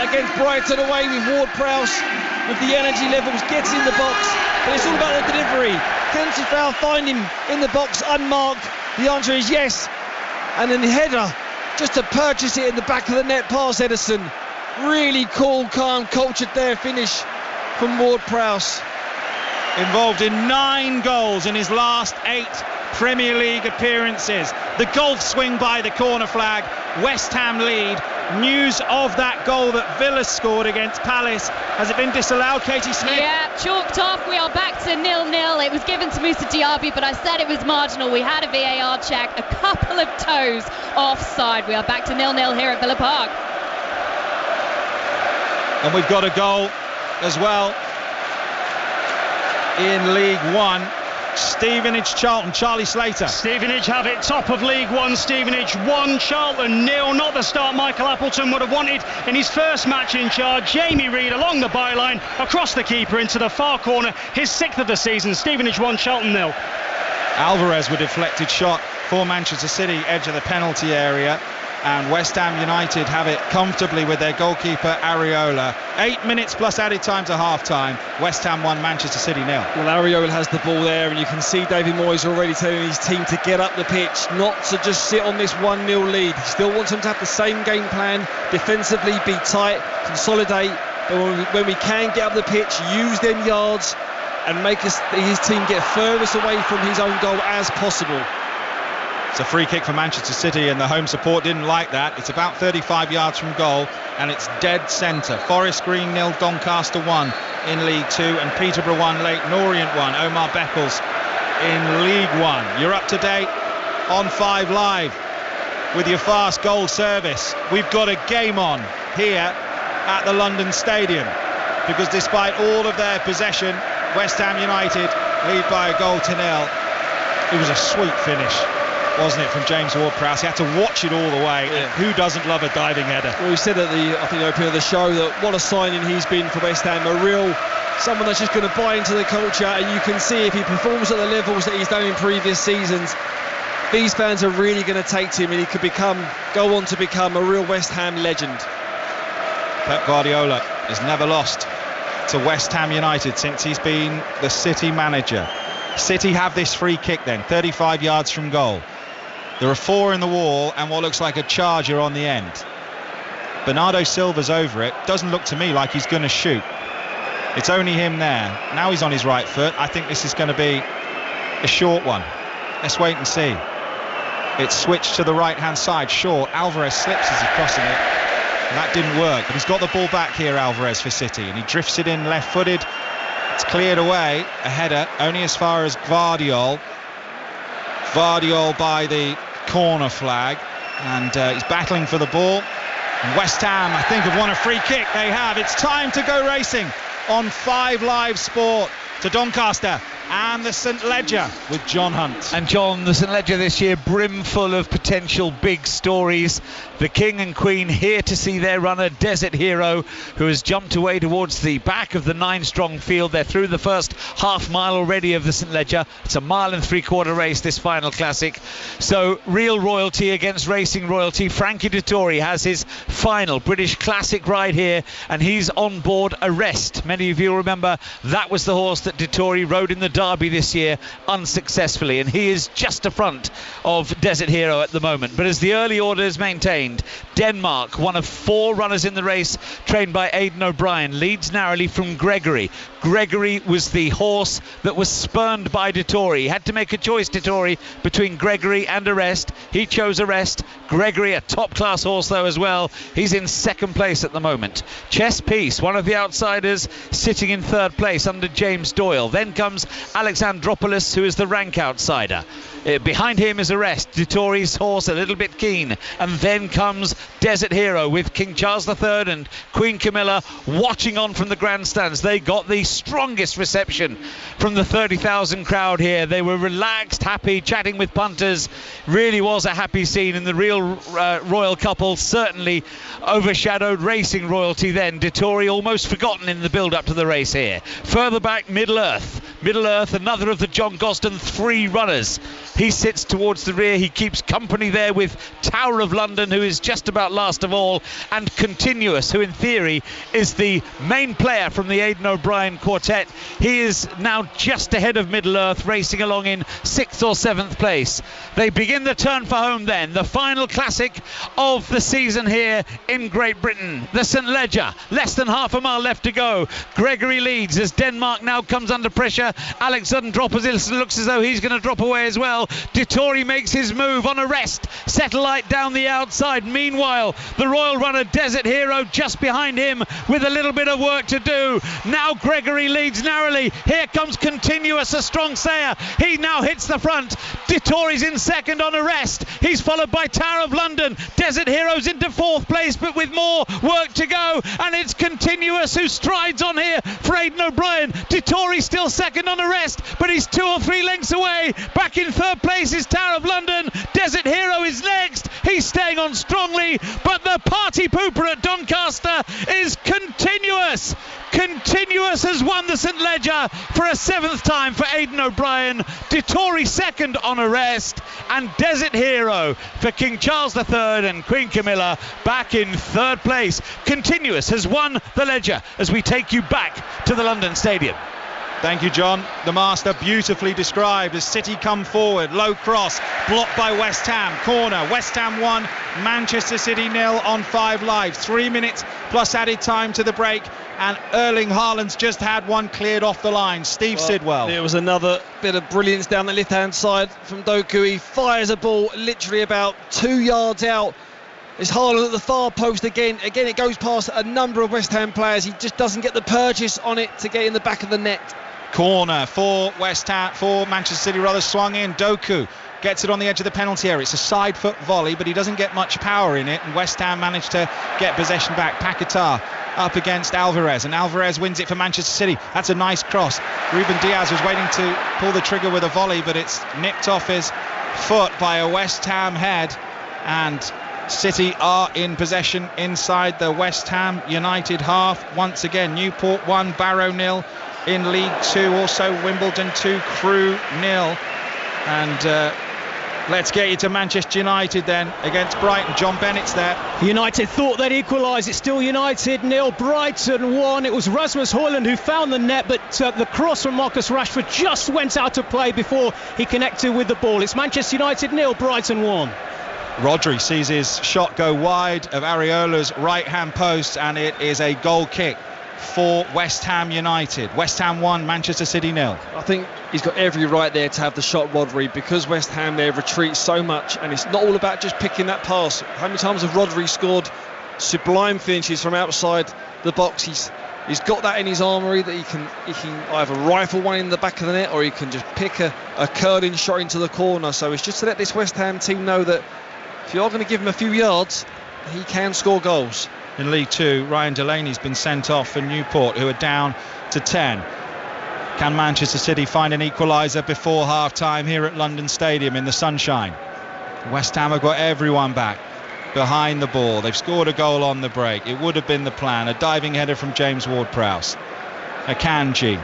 against Brighton away with Ward-Prowse, with the energy levels, gets in the box, but it's all about the delivery. Can Sofal find him in the box unmarked? The answer is yes. And then the header, just to purchase it in the back of the net past Edison. Really cool, calm, cultured there finish from Ward-Prowse. Involved in 9 goals in his last 8 Premier League appearances. The golf swing by the corner flag. West Ham lead. News of that goal that Villa scored against Palace. Has it been disallowed, Katie Smith? Yeah, chalked off. We are back to 0-0. It was given to Moussa Diaby, but I said it was marginal. We had a VAR check, a couple of toes offside. We are back to 0-0 here at Villa Park. And we've got a goal as well in League One. Stevenage Charlton, Charlie Slater. Stevenage have it top of League One. Stevenage 1, Charlton 0. Not the start Michael Appleton would have wanted in his first match in charge. Jamie Reid along the byline, across the keeper into the far corner. His 6th of the season. Stevenage 1, Charlton 0. Alvarez with a deflected shot for Manchester City, edge of the penalty area. And West Ham United have it comfortably with their goalkeeper Areola. 8 minutes plus added time to half-time. West Ham 1, Manchester City 0. Well, Areola has the ball there, and you can see David Moyes already telling his team to get up the pitch, not to just sit on this 1-0 lead. He still wants them to have the same game plan, defensively, be tight, consolidate, but when we can get up the pitch, use them yards and make his team get furthest away from his own goal as possible. It's a free kick for Manchester City, and the home support didn't like that. It's about 35 yards from goal, and it's dead centre. Forest Green 0, Doncaster 1 in League 2, and Peterborough 1, Leyton Orient 1. Omar Beckles in League 1. You're up to date on 5 Live with your fast goal service. We've got a game on here at the London Stadium, because despite all of their possession, West Ham United lead by a goal to 0. It was a sweet finish, wasn't it, from James Ward-Prowse? He had to watch it all the way. Yeah. Who doesn't love a diving header? Well, we said at the opening of the show that what a signing he's been for West Ham. Someone that's just going to buy into the culture, and you can see if he performs at the levels that he's done in previous seasons, these fans are really going to take to him, and he could go on to become a real West Ham legend. Pep Guardiola has never lost to West Ham United since he's been the City manager. City have this free kick then, 35 yards from goal. There are 4 in the wall and what looks like a charger on the end. Bernardo Silva's over it. Doesn't look to me like he's going to shoot. It's only him there. Now he's on his right foot. I think this is going to be a short one. Let's wait and see. It's switched to the right-hand side. Short. Alvarez slips as he's crossing it. And that didn't work. But he's got the ball back here, Alvarez, for City. And he drifts it in left-footed. It's cleared away. A header only as far as Gvardiol. Gvardiol by the corner flag, and he's battling for the ball. And West Ham, I think, have won a free kick. They have. It's time to go racing on 5 Live Sport to Doncaster and the St Ledger with John Hunt. And John, the St Ledger this year brimful of potential big stories. The King and Queen here to see their runner Desert Hero, who has jumped away towards the back of the 9-strong field. They're through the first half mile already of the St Ledger. It's a 1.75 mile race, this final classic. So real royalty against racing royalty. Frankie Dettori has his final British Classic ride here, and he's on board Arrest. Many of you remember that was the horse that Dettori rode in the Derby this year unsuccessfully, and he is just a front of Desert Hero at the moment. But as the early order is maintained, Denmark, one of 4 runners in the race, trained by Aidan O'Brien, leads narrowly from Gregory. Gregory was the horse that was spurned by Dettori. He had to make a choice, Dettori, between Gregory and Arrest. He chose Arrest. Gregory, a top-class horse though as well. He's in 2nd place at the moment. Chess Piece, one of the outsiders, sitting in 3rd place under James Doyle. Then comes Alexandropoulos, who is the rank outsider. Behind him is Arrest, Dettori's horse, a little bit keen. And then comes Desert Hero with King Charles III and Queen Camilla watching on from the grandstands. They got the strongest reception from the 30,000 crowd here. They were relaxed, happy, chatting with punters. Really was a happy scene, and the real royal couple certainly overshadowed racing royalty then. Dettori almost forgotten in the build-up to the race here. Further back, Middle Earth. Middle Earth, another of the John Gosden 3 runners. He sits towards the rear. He keeps company there with Tower of London, who is just about last of all, and Continuous, who in theory is the main player from the Aidan O'Brien quartet. He is now just ahead of Middle Earth, racing along in 6th or 7th place. They begin the turn for home then, the final classic of the season here in Great Britain. The St Ledger, less than half a mile left to go. Gregory leads as Denmark now comes under pressure. Alexandropoulos looks as though he's going to drop away as well. Dettori makes his move on Arrest. Satellite down the outside. Meanwhile, the royal runner Desert Hero just behind him with a little bit of work to do. Now Gregory leads narrowly. Here comes Continuous, a strong sayer. He now hits the front. Dettori's in 2nd on Arrest. He's followed by Tower of London. Desert Hero's into 4th place, but with more work to go. And it's Continuous who strides on here for Aidan O'Brien. Dettori still 2nd on Arrest, but he's 2 or 3 lengths away. Back in 3rd place is Tower of London. Desert Hero is next. He's staying on strongly, but the party pooper at Doncaster is Continuous. Continuous has won the St Ledger for a 7th time for Aidan O'Brien. Dettori 2nd on Arrest, and Desert Hero for King Charles III and Queen Camilla back in 3rd place. Continuous has won the Ledger as we take you back to the London Stadium. Thank you, John. The master beautifully described as City come forward. Low cross, blocked by West Ham. Corner, West Ham 1, Manchester City 0 on 5 Live. 3 minutes plus added time to the break. And Erling Haaland's just had one cleared off the line. Steve Sidwell. There was another bit of brilliance down the left-hand side from Doku. He fires a ball literally about 2 yards out. It's Haaland at the far post again. Again, it goes past a number of West Ham players. He just doesn't get the purchase on it to get in the back of the net. Corner for West Ham, for Manchester City, rather swung in. Doku gets it on the edge of the penalty area. It's a side foot volley, but he doesn't get much power in it, and West Ham managed to get possession back. Paquetá up against Alvarez, and Alvarez wins it for Manchester City. That's a nice cross. Ruben Diaz was waiting to pull the trigger with a volley, but it's nipped off his foot by a West Ham head, and City are in possession inside the West Ham United half. Once again, Newport 1, Barrow 0 in League 2. Also Wimbledon 2, Crewe 0. And let's get you to Manchester United then against Brighton. John Bennett's there. United thought they'd equalise. It's still United 0, Brighton 1. It was Rasmus Højlund who found the net, but the cross from Marcus Rashford just went out of play before he connected with the ball. It's Manchester United 0, Brighton 1. Rodri sees his shot go wide of Areola's right-hand post, and it is a goal kick for West Ham United. West Ham 1, Manchester City 0. I think he's got every right there to have the shot, Rodri, because West Ham there retreat so much, and it's not all about just picking that pass. How many times have Rodri scored sublime finishes from outside the box? He's He's got that in his armoury that he can either rifle one in the back of the net, or he can just pick a curling shot into the corner. So it's just to let this West Ham team know that if you're going to give him a few yards, he can score goals. In League Two, Ryan Delaney's been sent off for Newport, who are down to 10. Can Manchester City find an equaliser before half-time here at London Stadium in the sunshine? West Ham have got everyone back behind the ball. They've scored a goal on the break. It would have been the plan. A diving header from James Ward-Prowse. Akanji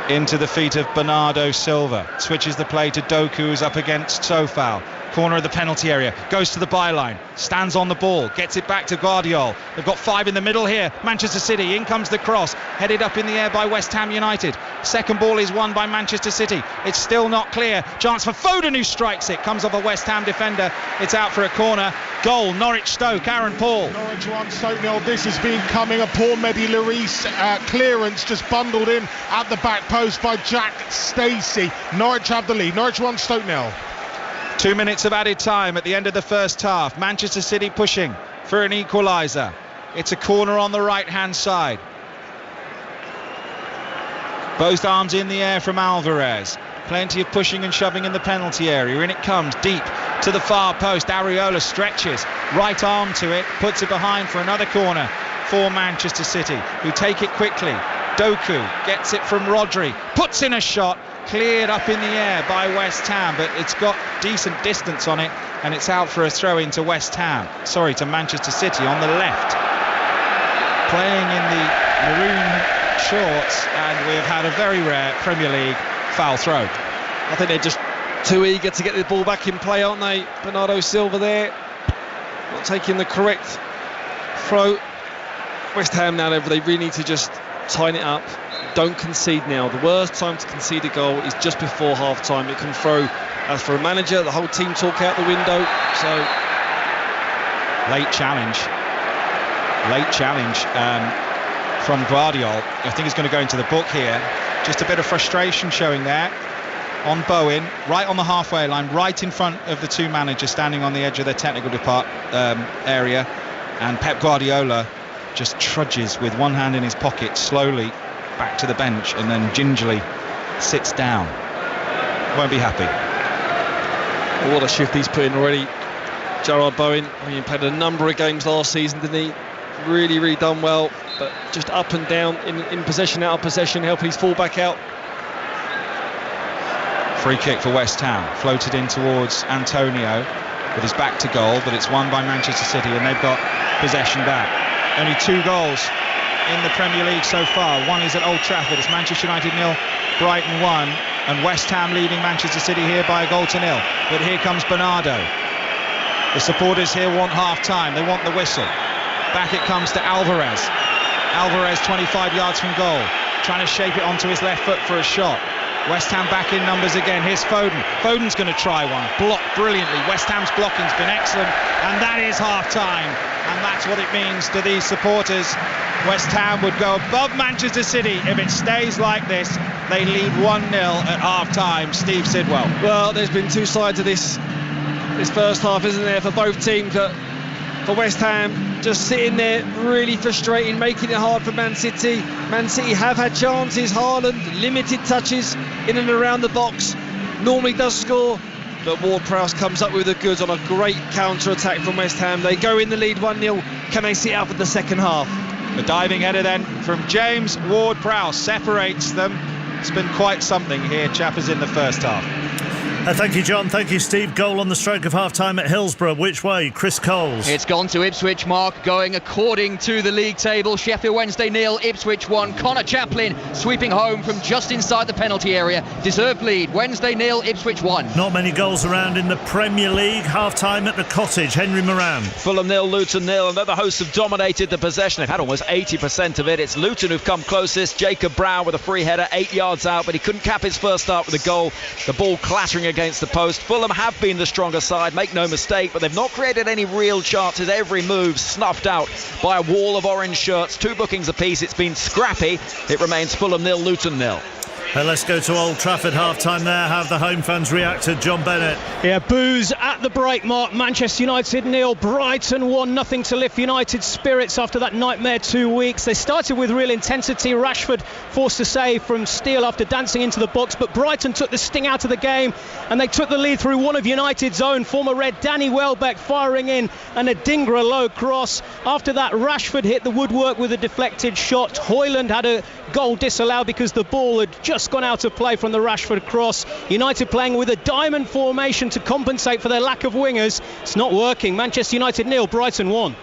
into the feet of Bernardo Silva. Switches the play to Doku, who's up against Sofal. Corner of the penalty area, goes to the byline, stands on the ball, gets it back to Guardiola. They've got 5 in the middle here. Manchester City, in comes the cross, headed up in the air by West Ham United. Second ball is won by Manchester City. It's still not clear. Chance for Foden, who strikes it. Comes off a West Ham defender. It's out for a corner. Goal, Norwich Stoke, Aaron Paul. Norwich 1, Stoke 0. This has been coming. A poor Mehdi Lloris clearance just bundled in at the back post by Jack Stacey. Norwich have the lead. Norwich 1, Stoke 0. 2 minutes of added time at the end of the first half. Manchester City pushing for an equaliser. It's a corner on the right hand side. Both arms in the air from Alvarez. Plenty of pushing and shoving in the penalty area. In it comes, deep to the far post. Areola stretches, right arm to it, puts it behind for another corner for Manchester City, who take it quickly. Doku gets it from Rodri, puts in a shot, cleared up in the air by West Ham, but it's got decent distance on it, and it's out for a throw-in to to Manchester City on the left. Playing in the maroon shorts, and we've had a very rare Premier League foul throw. I think they're just too eager to get the ball back in play, aren't they? Bernardo Silva there, not taking the correct throw. West Ham now, they really need to just tighten it up. Don't concede now. The worst time to concede a goal is just before half-time. It can throw, as for a manager, the whole team talk out the window. So, late challenge from Guardiola. I think he's going to go into the book here. Just a bit of frustration showing there on Bowen, right on the halfway line, right in front of the two managers standing on the edge of their technical area, and Pep Guardiola just trudges with one hand in his pocket slowly back to the bench and then gingerly sits down. Won't be happy. What a shift he's put in already, Jarrod Bowen. I mean, he played a number of games last season, didn't he? Really done well, but just up and down in possession, out of possession, helping his full-back out. Free kick for West Ham, floated in towards Antonio with his back to goal, but it's won by Manchester City, and they've got possession back. Only 2 goals in the Premier League so far. One is at Old Trafford. It's Manchester United 0, Brighton 1, and West Ham leading Manchester City here by a goal to 0. But here comes Bernardo. The supporters here want half-time. They want the whistle. Back it comes to Alvarez. Alvarez 25 yards from goal, trying to shape it onto his left foot for a shot. West Ham back in numbers again. Here's Foden. Foden's going to try one. Blocked brilliantly. West Ham's blocking's been excellent, and that is half-time. And that's what it means to these supporters. West Ham would go above Manchester City if it stays like this. They lead 1-0 at half-time. Steve Sidwell. Well, there's been two sides of this first half, isn't there, for both teams. For West Ham, just sitting there, really frustrating, making it hard for Man City. Man City have had chances. Haaland, limited touches in and around the box. Normally does score, but Ward-Prowse comes up with the goods on a great counter-attack from West Ham. They go in the lead 1-0. Can they sit out for the second half? The diving header then from James Ward-Prowse separates them. It's been quite something here, chappers, in the first half. Thank you, John. Thank you, Steve. Goal on the stroke of half-time at Hillsborough. Which way? Chris Coles. It's gone to Ipswich, Mark, going according to the league table. Sheffield Wednesday 0, Ipswich 1. Connor Chaplin sweeping home from just inside the penalty area. Deserved lead. Wednesday 0, Ipswich 1. Not many goals around in the Premier League. Half-time at the Cottage. Henry Moran. Fulham 0, Luton 0, and the hosts have dominated the possession. They've had almost 80% of it. It's Luton who've come closest. Jacob Brown with a free header 8 yards out, but he couldn't cap his first start with a goal. The ball clattering against the post. Fulham have been the stronger side, make no mistake, but they've not created any real chances. Every move snuffed out by a wall of orange shirts. 2 bookings apiece. It's been scrappy. It remains Fulham 0, Luton 0. Let's go to Old Trafford, half-time there. How have the home fans reacted? John Bennett. Yeah, boos at the break, Mark. Manchester United 0, Brighton 1, nothing to lift United's spirits after that nightmare 2 weeks. They started with real intensity. Rashford forced a save from Steele after dancing into the box, but Brighton took the sting out of the game and they took the lead through one of United's own, former Red Danny Welbeck firing in and a Dingra low cross. After that, Rashford hit the woodwork with a deflected shot. Højlund had a goal disallowed because the ball had just gone out of play from the Rashford cross. United playing with a diamond formation to compensate for their lack of wingers. It's not working. Manchester United 0, Brighton 1.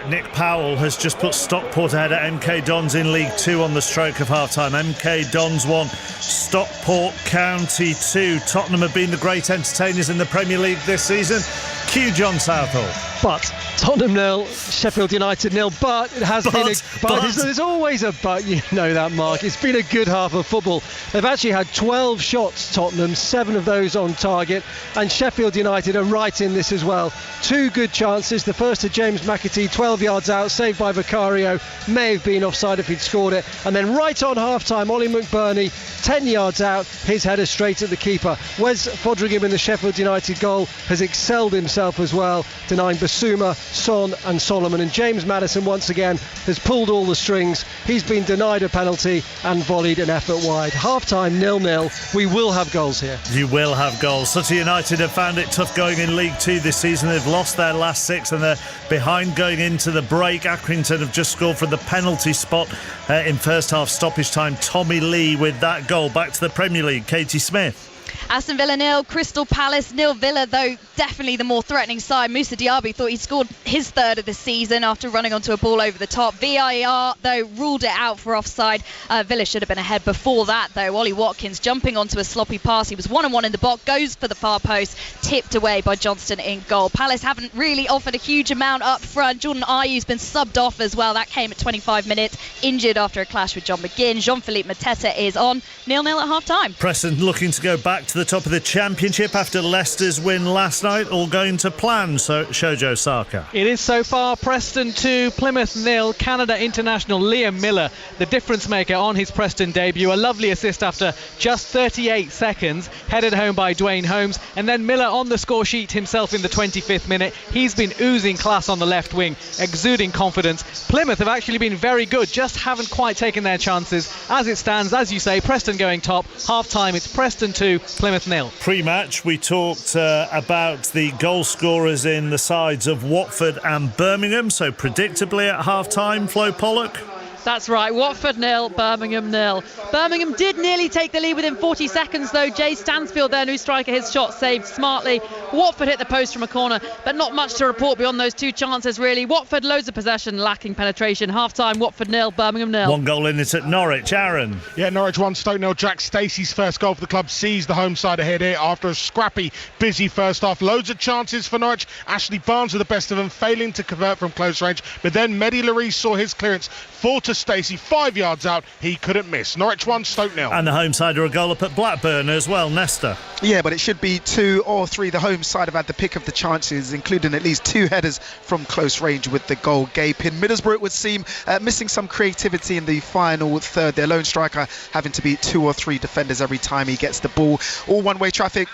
Nick Powell has just put Stockport ahead at MK Dons in League 2 on the stroke of half-time. MK Dons 1, Stockport County 2. Tottenham have been the great entertainers in the Premier League this season. Cue John Southall. But Tottenham 0, Sheffield United 0. But it has been there's always a but. You know that, Mark. It's been a good half of football. They've actually had 12 shots, Tottenham, 7 of those on target, and Sheffield United are right in this as well. 2 good chances. The first to James McAtee, 12 yards out, saved by Vicario. May have been offside if he'd scored it. And then right on half-time, Ollie McBurney, 10 yards out, his header straight at the keeper. Wes Foderingham in the Sheffield United goal has excelled himself as well, denying Basuma, Son and Solomon. And James Maddison once again has pulled all the strings. He's been denied a penalty and volleyed an effort wide. Half-time 0-0. We will have goals here. You will have goals. Sutton United have found it tough going in League 2 this season. They've lost their last 6 and they're behind going into the break. Accrington have just scored from the penalty spot in first half stoppage time. Tommy Lee with that goal. Back to the Premier League, Katie Smith. Aston Villa 0, Crystal Palace 0. Villa, though, definitely the more threatening side. Moussa Diaby thought he'd scored his third of the season after running onto a ball over the top. VAR, though, ruled it out for offside. Villa should have been ahead before that, though. Ollie Watkins jumping onto a sloppy pass. He was 1-on-1 in the box, goes for the far post, tipped away by Johnston in goal. Palace haven't really offered a huge amount up front. Jordan Ayew's been subbed off as well. That came at 25 minutes, injured after a clash with John McGinn. Jean-Philippe Mateta is on 0-0 at half-time. Preston looking to go back to the top of the Championship after Leicester's win last night, all going to plan. So Shojo Saka. It is so far. Preston 2, Plymouth 0. Canada international Liam Miller, the difference maker on his Preston debut. A lovely assist after just 38 seconds, headed home by Dwayne Holmes, and then Miller on the score sheet himself in the 25th minute. He's been oozing class on the left wing, exuding confidence. Plymouth have actually been very good, just haven't quite taken their chances. As it stands, as you say, Preston going top. Half time, it's Preston 2, Plymouth 0. Pre-match, we talked about the goal scorers in the sides of Watford and Birmingham. So predictably at half-time, Flo Pollock. That's right, Watford 0, Birmingham 0. Birmingham did nearly take the lead within 40 seconds though. Jay Stansfield, their new striker, his shot saved smartly. Watford hit the post from a corner, but not much to report beyond those 2 chances really. Watford loads of possession, lacking penetration. Half-time, Watford 0, Birmingham 0. 1 goal in it at Norwich. Aaron. Yeah, Norwich 1, Stoke 0. Jack Stacey's first goal for the club sees the home side ahead here after a scrappy, busy first half. Loads of chances for Norwich. Ashley Barnes with the best of them, failing to convert from close range. But then Mehdi Larisse saw his clearance fall to Stacey, 5 yards out. He couldn't miss. Norwich 1, Stoke 0. And the home side are a goal up at Blackburn as well. Nesta. Yeah, but it should be 2 or 3. The home side have had the pick of the chances, including at least 2 headers from close range with the goal gaping. Middlesbrough, it would seem, missing some creativity in the final third. Their lone striker having to beat 2 or 3 defenders every time he gets the ball. All one-way traffic.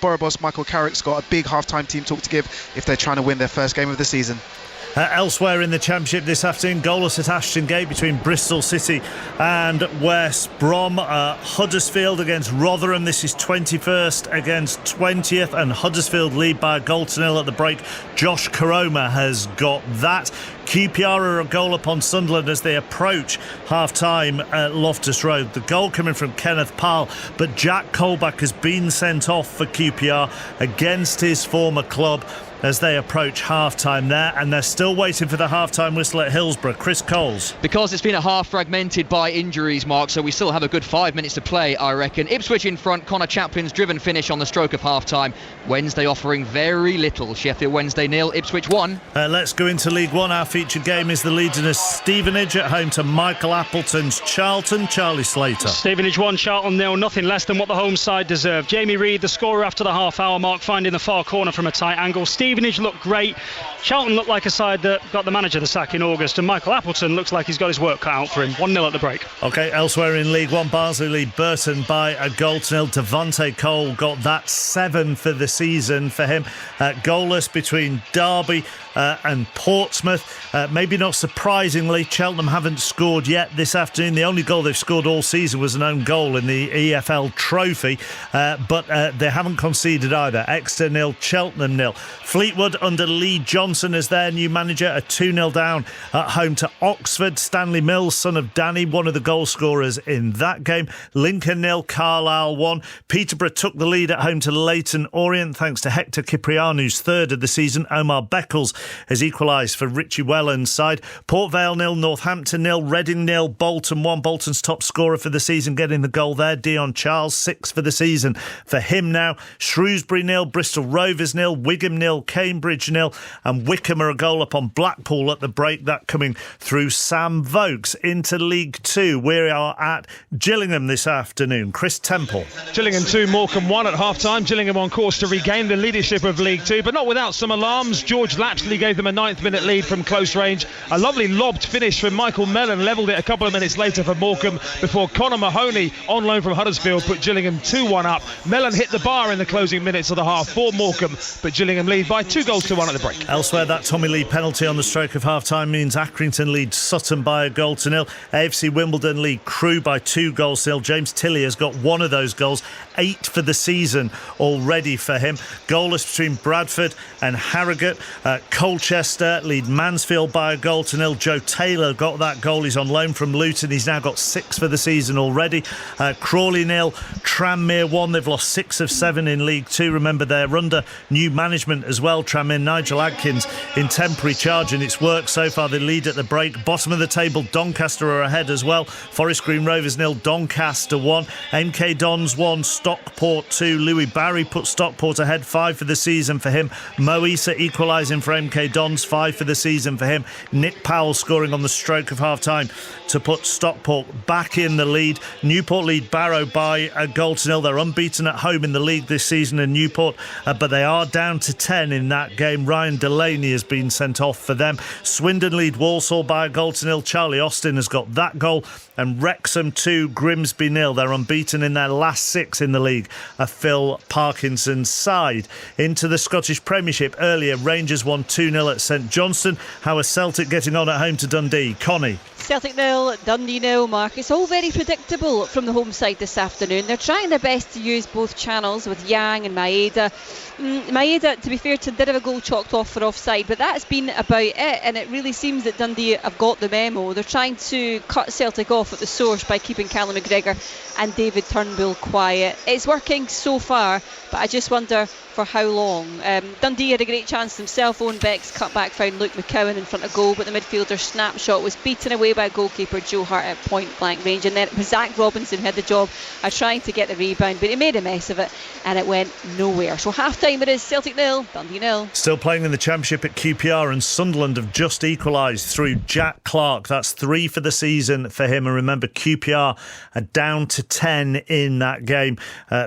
Borough boss Michael Carrick's got a big half-time team talk to give if they're trying to win their first game of the season. Elsewhere in the Championship this afternoon, goalless at Ashton Gate between Bristol City and West Brom. Huddersfield against Rotherham. This is 21st against 20th, and Huddersfield lead by a goal to 0 at the break. Josh Koroma has got that. QPR are a goal up on Sunderland as they approach half-time at Loftus Road. The goal coming from Kenneth Parle, but Jack Colback has been sent off for QPR against his former club as they approach half-time there, and they're still waiting for the half-time whistle at Hillsborough. Chris Coles. Because it's been a half fragmented by injuries, Mark, so we still have a good 5 minutes to play, I reckon. Ipswich in front, Connor Chaplin's driven finish on the stroke of half-time. Wednesday offering very little. Sheffield Wednesday 0, Ipswich 1. Let's go into League 1. Our featured game is the Legionnaires Stevenage at home to Michael Appleton's Charlton. Charlie Slater. Stevenage 1, Charlton 0, nothing less than what the home side deserved. Jamie Reid, the scorer after the half-hour mark, finding the far corner from a tight angle. Stevenage looked great. Charlton looked like a side that got the manager the sack in August, and Michael Appleton looks like he's got his work cut out for him. 1-0 at the break. OK, elsewhere in League One, Barnsley lead Burton by a goal to nil. Devontae Cole got that 7 for the season for him. Goalless between Derby and Portsmouth. Maybe not surprisingly, Cheltenham haven't scored yet this afternoon. The only goal they've scored all season was an own goal in the EFL Trophy, but they haven't conceded either. Exeter 0, Cheltenham 0. Fleetwood under Lee Johnson as their new manager, a 2-0 down at home to Oxford. Stanley Mills, son of Danny, one of the goal scorers in that game. Lincoln 0, Carlisle 1. Peterborough took the lead at home to Leyton Orient thanks to Hector Ciprianu's third of the season. Omar Beckles has equalised for Richie Wellens' side. Port Vale 0, Northampton 0, Reading 0, Bolton 1. Bolton's top scorer for the season getting the goal there. Dion Charles, 6 for the season for him now. Shrewsbury 0, Bristol Rovers 0, Wigan 0, Cambridge 0, and Wickham are a goal up on Blackpool at the break. That coming through Sam Vokes. Into League 2, we are at Gillingham this afternoon. Chris Temple. Gillingham 2, Morecambe 1 at half-time. Gillingham on course to regain the leadership of League 2, but not without some alarms. George Lapsley gave them a 9th-minute lead from close range. A lovely lobbed finish from Michael Mellon levelled it a couple of minutes later for Morecambe before Conor Mahoney, on loan from Huddersfield, put Gillingham 2-1 up. Mellon hit the bar in the closing minutes of the half for Morecambe, but Gillingham lead by 2-1 at the break. Elsewhere, that Tommy Lee penalty on the stroke of half-time means Accrington leads Sutton by a goal to nil. AFC Wimbledon lead Crewe by 2-0. James Tilley has got one of those goals, 8 for the season already for him. Goalless between Bradford and Harrogate. Colchester lead Mansfield by a goal to nil. Joe Taylor got that goal. He's on loan from Luton. He's now got 6 for the season already. Crawley 0, Tranmere 1. They've lost 6 of 7 in League 2. Remember, they're under new management as well. Tranmere, Nigel Adkins in temporary charge, and it's worked so far. They lead at the break. Bottom of the table, Doncaster are ahead as well. Forest Green Rovers 0, Doncaster 1. MK Dons 1, Stockport 2. Louis Barry put Stockport ahead, 5 for the season for him. Mo Issa equalising for MK Dons, 5 for the season for him. Nick Powell scoring on the stroke of half-time to put Stockport back in the lead. Newport lead Barrow by a goal to nil. They're unbeaten at home in the league this season in Newport, but they are down to 10 in that game. Ryan Delaney has been sent off for them. Swindon lead Walsall by a goal to nil. Charlie Austin has got that goal. And Wrexham 2, Grimsby 0. They're unbeaten in their last 6 in the league. A Phil Parkinson's side. Into the Scottish Premiership earlier, Rangers won 2-0 at St Johnstone. How are Celtic getting on at home to Dundee? Connie. Celtic 0, Dundee 0, Mark. It's all very predictable from the home side this afternoon. They're trying their best to use both channels with Yang and Maeda. Maeda, to be fair, did have a goal chalked off for offside, but that's been about it, and it really seems that Dundee have got the memo. They're trying to cut Celtic off at the source by keeping Callum McGregor and David Turnbull quiet. It's working so far, but I just wonder for how long. Dundee had a great chance themselves. Owen Beck's cutback found Luke McCowan in front of goal, but the midfielder's snapshot was beaten away by goalkeeper Joe Hart at point blank range, and then it was Zach Robinson who had the job of trying to get the rebound, but he made a mess of it and it went nowhere. So half time it is Celtic 0, Dundee 0. Still playing in the Championship at QPR, and Sunderland have just equalised through Jack Clark. That's 3 for the season for him, and remember QPR are down to 10 in that game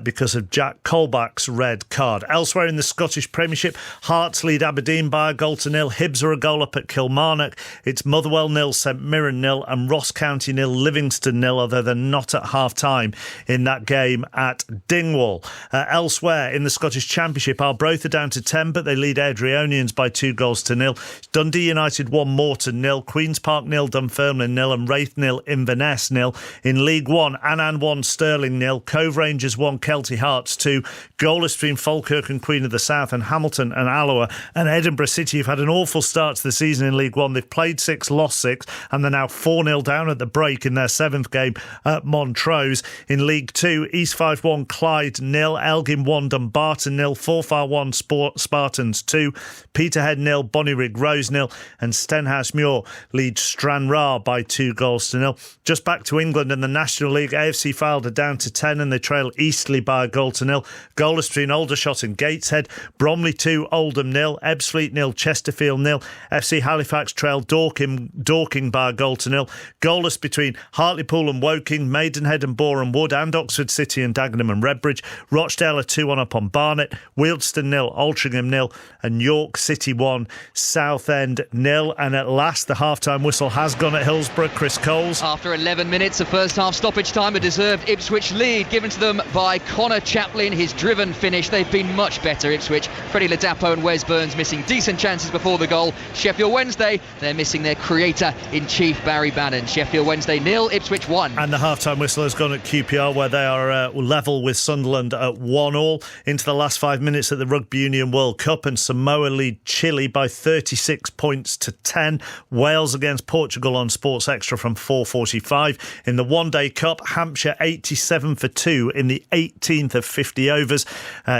because of Jack Colback's red card. Elsewhere in the Scottish Premiership, Hearts lead Aberdeen by a goal to nil. Hibs are a goal up at Kilmarnock. It's Motherwell 0, St Mirren 0, and Ross County 0, Livingston 0, although they're not at half-time in that game at Dingwall. Elsewhere in the Scottish Championship, Arbroath are down to 10, but they lead Airdrieonians by 2-0. Dundee United 1, Morton 0, Queen's Park 0, Dunfermline 0, and Wraith 0, Inverness 0. In League 1, Annan 1, Stirling 0, Cove Rangers 1, Kelty Hearts 2. Goalless between Falkirk and Queen of the South, and Hamilton and Alloa. And Edinburgh City have had an awful start to the season in League 1. They've played 6, lost 6, and they're now 4-0 down at the break in their 7th game at Montrose. In League 2, East Fife 1, Clyde 0, Elgin 1, Dumbarton 0, Forfar 1, Spartans 2, Peterhead 0, Bonnyrigg Rose 0, and Stenhouse Muir leads Stranraer by 2-0. Just back to England and the National League, AFC Fylde are down to 10 and they trail Eastleigh by a goal to nil. Goalless between Aldershot and Gateshead. Bromley 2, Oldham 0, Ebbsfleet 0, Chesterfield 0. FC Halifax trail Dorking by a goal to nil. Goalless between Hartlepool and Woking, Maidenhead and Boreham Wood, and Oxford City and Dagenham and Redbridge. Rochdale are 2-1 up on Barnet. Wheelston Wealdstone 0, Altrincham 0 and York City 1, Southend 0. And at last the half-time whistle has gone at Hillsborough. Chris Coles. After 11 minutes of first half stoppage time, a deserved Ipswich lead given to them by Connor Chaplin. His driven finish. They've been much better, Ipswich. Freddie Ladapo and Wes Burns missing decent chances before the goal. Sheffield Wednesday, they're missing their creator-in-chief Barry Bannon. Sheffield Wednesday 0, Ipswich 1. And the half-time whistle has gone at QPR, where they are level with Sunderland at 1-1. Into the last 5 minutes at the Rugby Union World Cup, and Samoa lead Chile by 36 points to 10. Wales against Portugal on Sports Extra from 4:45. In the One-Day Cup, Hampshire 87 for 2 in the 18th of 50 overs,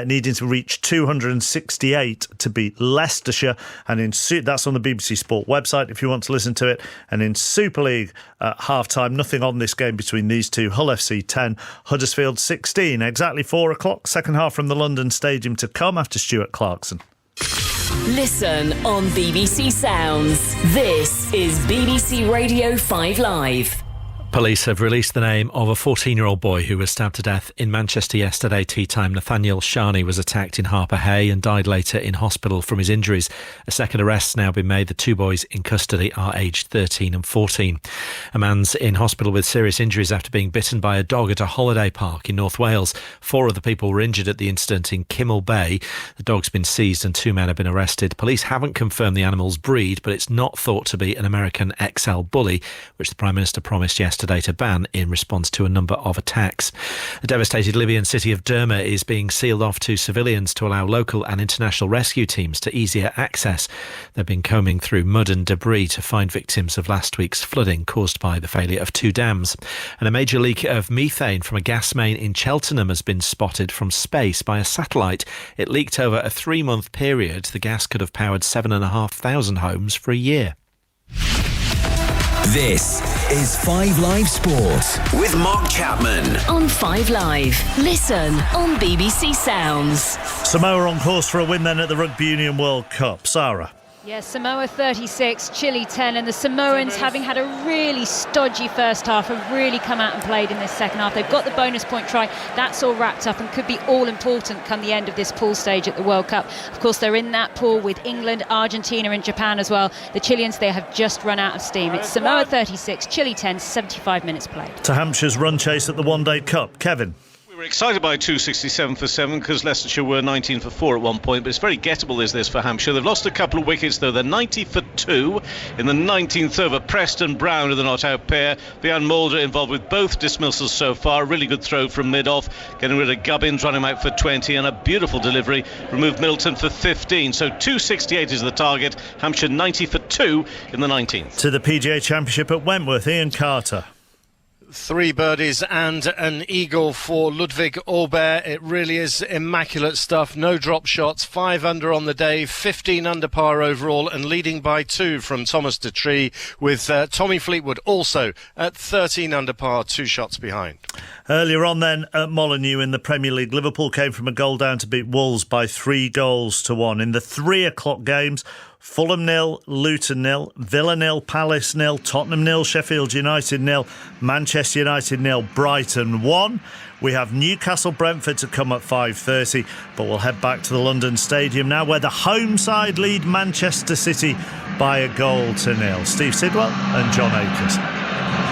needing to reach 268 to beat Leicestershire. And that's on the BBC Sport website if you want to listen to it. And in Super League at half-time, nothing on this game between these two. Hull FC 10, Huddersfield 16. Exactly 4 o'clock, second half from the London Stadium to come after Stuart Clarkson. Listen on BBC Sounds. This is BBC Radio 5 Live. Police have released the name of a 14-year-old boy who was stabbed to death in Manchester yesterday tea time. Nathaniel Shani was attacked in Harper Hay and died later in hospital from his injuries. A second arrest has now been made. The two boys in custody are aged 13 and 14. A man's in hospital with serious injuries after being bitten by a dog at a holiday park in North Wales. 4 other people were injured at the incident in Kimmel Bay. The dog's been seized and 2 men have been arrested. Police haven't confirmed the animal's breed, but it's not thought to be an American XL bully, which the Prime Minister promised yesterday to ban in response to a number of attacks. The devastated Libyan city of Derma is being sealed off to civilians to allow local and international rescue teams to easier access. They've been combing through mud and debris to find victims of last week's flooding caused by the failure of 2 dams. And a major leak of methane from a gas main in Cheltenham has been spotted from space by a satellite. It leaked over a 3-month period. The gas could have powered 7,500 homes for a year. This is 5 Live Sports with Mark Chapman. On 5 Live. Listen on BBC Sounds. Samoa on course for a win then at the Rugby Union World Cup. Sarah. Yes, Samoa 36, Chile 10, and the Samoans, having had a really stodgy first half, have really come out and played in this second half. They've got the bonus point try. That's all wrapped up and could be all important come the end of this pool stage at the World Cup. Of course, they're in that pool with England, Argentina and Japan as well. The Chileans, they have just run out of steam. It's Samoa 36, Chile 10, 75 minutes played. To Hampshire's run chase at the One-Day Cup. Kevin. We're excited by 267 for 7 because Leicestershire were 19 for 4 at one point, but it's very gettable is this for Hampshire. They've lost a couple of wickets though. They're 90 for 2 in the 19th over. Preston Brown are the not out pair. Vian Mulder involved with both dismissals so far. Really good throw from mid-off, getting rid of Gubbins, running him out for 20, and a beautiful delivery, removed Middleton for 15. So 268 is the target. Hampshire 90 for 2 in the 19th. To the PGA Championship at Wentworth, Ian Carter. 3 birdies and an eagle for Ludwig Aubert. It really is immaculate stuff. No drop shots, 5 under on the day, 15 under par overall, and leading by 2 from Thomas Detree, with Tommy Fleetwood also at 13 under par, 2 shots behind. Earlier on then at Molineux in the Premier League, Liverpool came from a goal down to beat Wolves by 3-1. In the 3 o'clock games, Fulham 0, Luton 0, Villa 0, Palace 0, Tottenham 0, Sheffield United 0, Manchester United 0, Brighton 1. We have Newcastle Brentford to come at 5:30, but we'll head back to the London Stadium now, where the home side lead Manchester City by 1-0. Steve Sidwell and John Akers.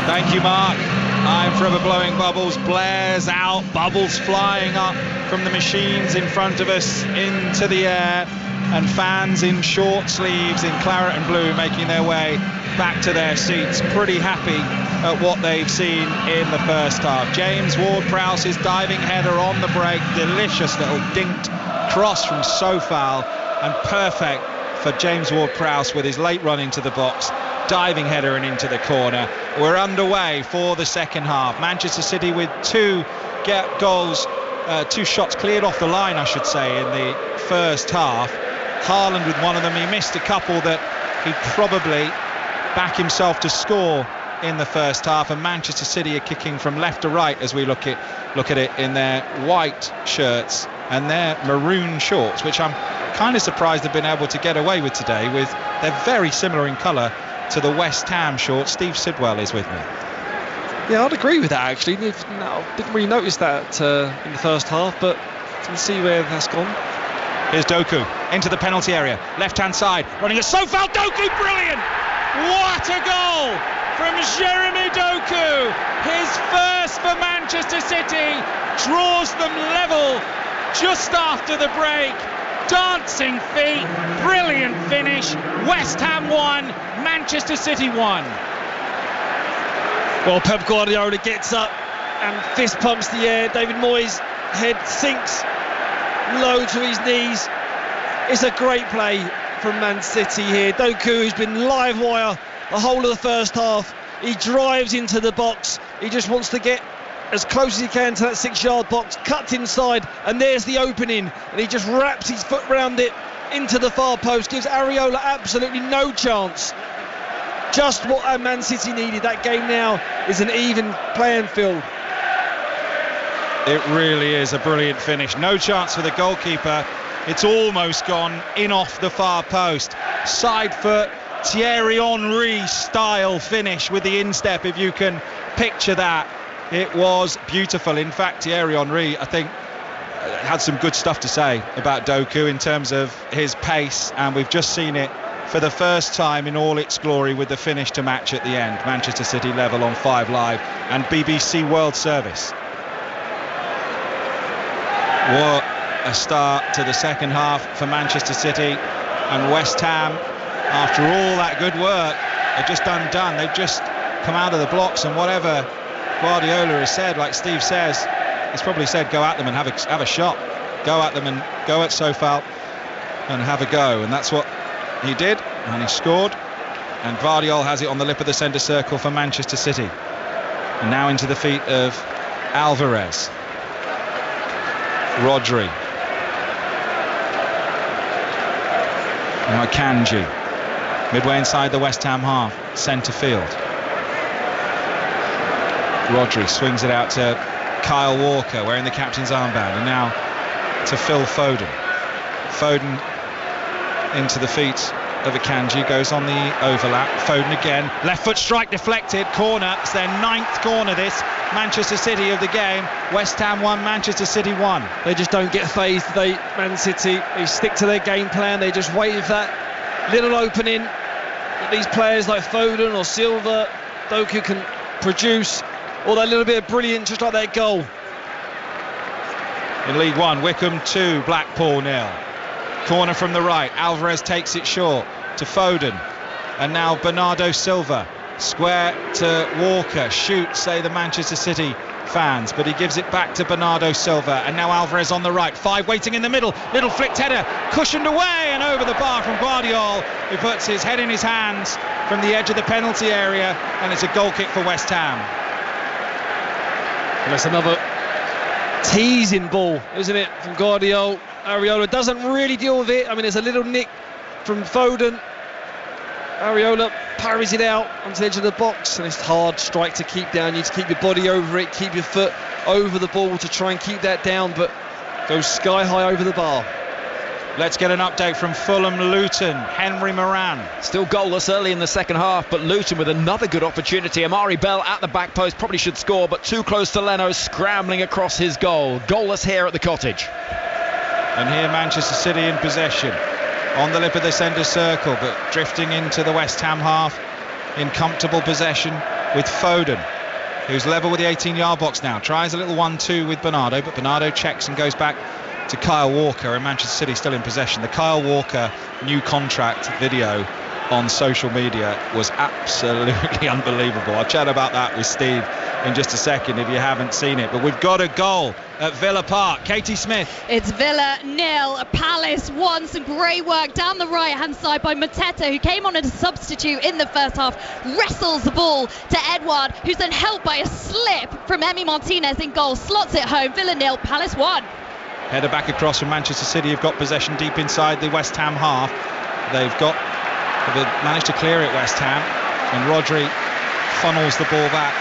Thank you, Mark. I'm forever blowing bubbles. Blares out, bubbles flying up from the machines in front of us into the air, and fans in short sleeves in claret and blue making their way back to their seats, pretty happy at what they've seen in the first half. James Ward-Prowse's diving header on the break, delicious little dinked cross from Sofal, and perfect for James Ward-Prowse with his late run into the box, diving header and into the corner. We're underway for the second half. Manchester City with 2 goals, 2 shots cleared off the line, I should say, in the first half. Haaland with one of them. He missed a couple that he'd probably back himself to score in the first half, and Manchester City are kicking from left to right as we look at it in their white shirts and their maroon shorts, which I'm kind of surprised they've been able to get away with today. With they're very similar in colour to the West Ham shorts. Steve Sidwell is with me. Yeah, I'd agree with that actually. Didn't really notice that in the first half, but you can see where that's gone. Here's Doku into the penalty area, left-hand side, running a Sofal. Doku, brilliant! What a goal from Jeremy Doku! His first for Manchester City, draws them level just after the break. Dancing feet, brilliant finish. West Ham 1, Manchester City 1. Well, Pep Guardiola gets up and fist pumps the air. David Moyes' head sinks low to his knees. It's a great play from Man City here. Doku, who's been live wire the whole of the first half, he drives into the box. He just wants to get as close as he can to that 6-yard box, cuts inside, and there's the opening, and he just wraps his foot round it into the far post, gives Areola absolutely no chance. Just what Man City needed. That game now is an even playing field. It really is a brilliant finish. No chance for the goalkeeper. It's almost gone in off the far post. Side foot, Thierry Henry style finish with the instep, if you can picture that. It was beautiful. In fact, Thierry Henry, I think, had some good stuff to say about Doku in terms of his pace, and we've just seen it for the first time in all its glory with the finish to match at the end. Manchester City level on 5 Live and BBC World Service. What a start to the second half for Manchester City, and West Ham, after all that good work, are just undone. They've just come out of the blocks, and whatever Guardiola has said, like Steve says, he's probably said go at them and have a shot. Go at them and go at Sofal and have a go, and that's what he did, and he scored. And Gvardiol has it on the lip of the centre circle for Manchester City, and now into the feet of Alvarez. Rodri. Now Akanji, midway inside the West Ham half, centre field. Rodri swings it out to Kyle Walker, wearing the captain's armband, and now to Phil Foden. Foden into the feet of Akanji, goes on the overlap. Foden again, left foot strike deflected, corner. It's their 9th corner, this. Manchester City of the game. West Ham 1, Manchester City 1. They just don't get phased, Man City. They stick to their game plan. They just wait for that little opening that these players like Foden or Silva, Doku can produce, or that little bit of brilliance, just like that goal. In League One, Wycombe 2, Blackpool 0. Corner from the right, Alvarez takes it short to Foden, and now Bernardo Silva, square to Walker, shoot, say the Manchester City fans, but he gives it back to Bernardo Silva, and now Alvarez on the right, 5 waiting in the middle, little flicked header, cushioned away and over the bar from Gvardiol, who puts his head in his hands from the edge of the penalty area, and it's a goal kick for West Ham. And it's another teasing ball, isn't it, from Gvardiol. Areola doesn't really deal with it. I mean, there's a little nick from Foden. Areola parries it out onto the edge of the box, and it's a hard strike to keep down. You need to keep your body over it, keep your foot over the ball to try and keep that down, but goes sky high over the bar. Let's get an update from Fulham Luton. Henry Moran. Still goalless early in the second half, but Luton with another good opportunity. Amari Bell at the back post, probably should score, but too close to Leno, scrambling across his goal. Goalless here at the Cottage. And here Manchester City in possession, on the lip of the centre circle, but drifting into the West Ham half in comfortable possession with Foden, who's level with the 18-yard box now. Tries a little 1-2 with Bernardo, but Bernardo checks and goes back to Kyle Walker, and Manchester City still in possession. The Kyle Walker new contract video on social media was absolutely unbelievable. I'll chat about that with Steve in just a second if you haven't seen it. But we've got a goal at Villa Park. Katie Smith. It's Villa 0, Palace 1. Some great work down the right hand side by Mateta, who came on as a substitute in the first half, wrestles the ball to Edouard, who's then helped by a slip from Emi Martinez in goal, slots it home. Villa 0, Palace 1. Header back across from Manchester City, who've got possession deep inside the West Ham half. They've managed to clear it, West Ham, and Rodri funnels the ball back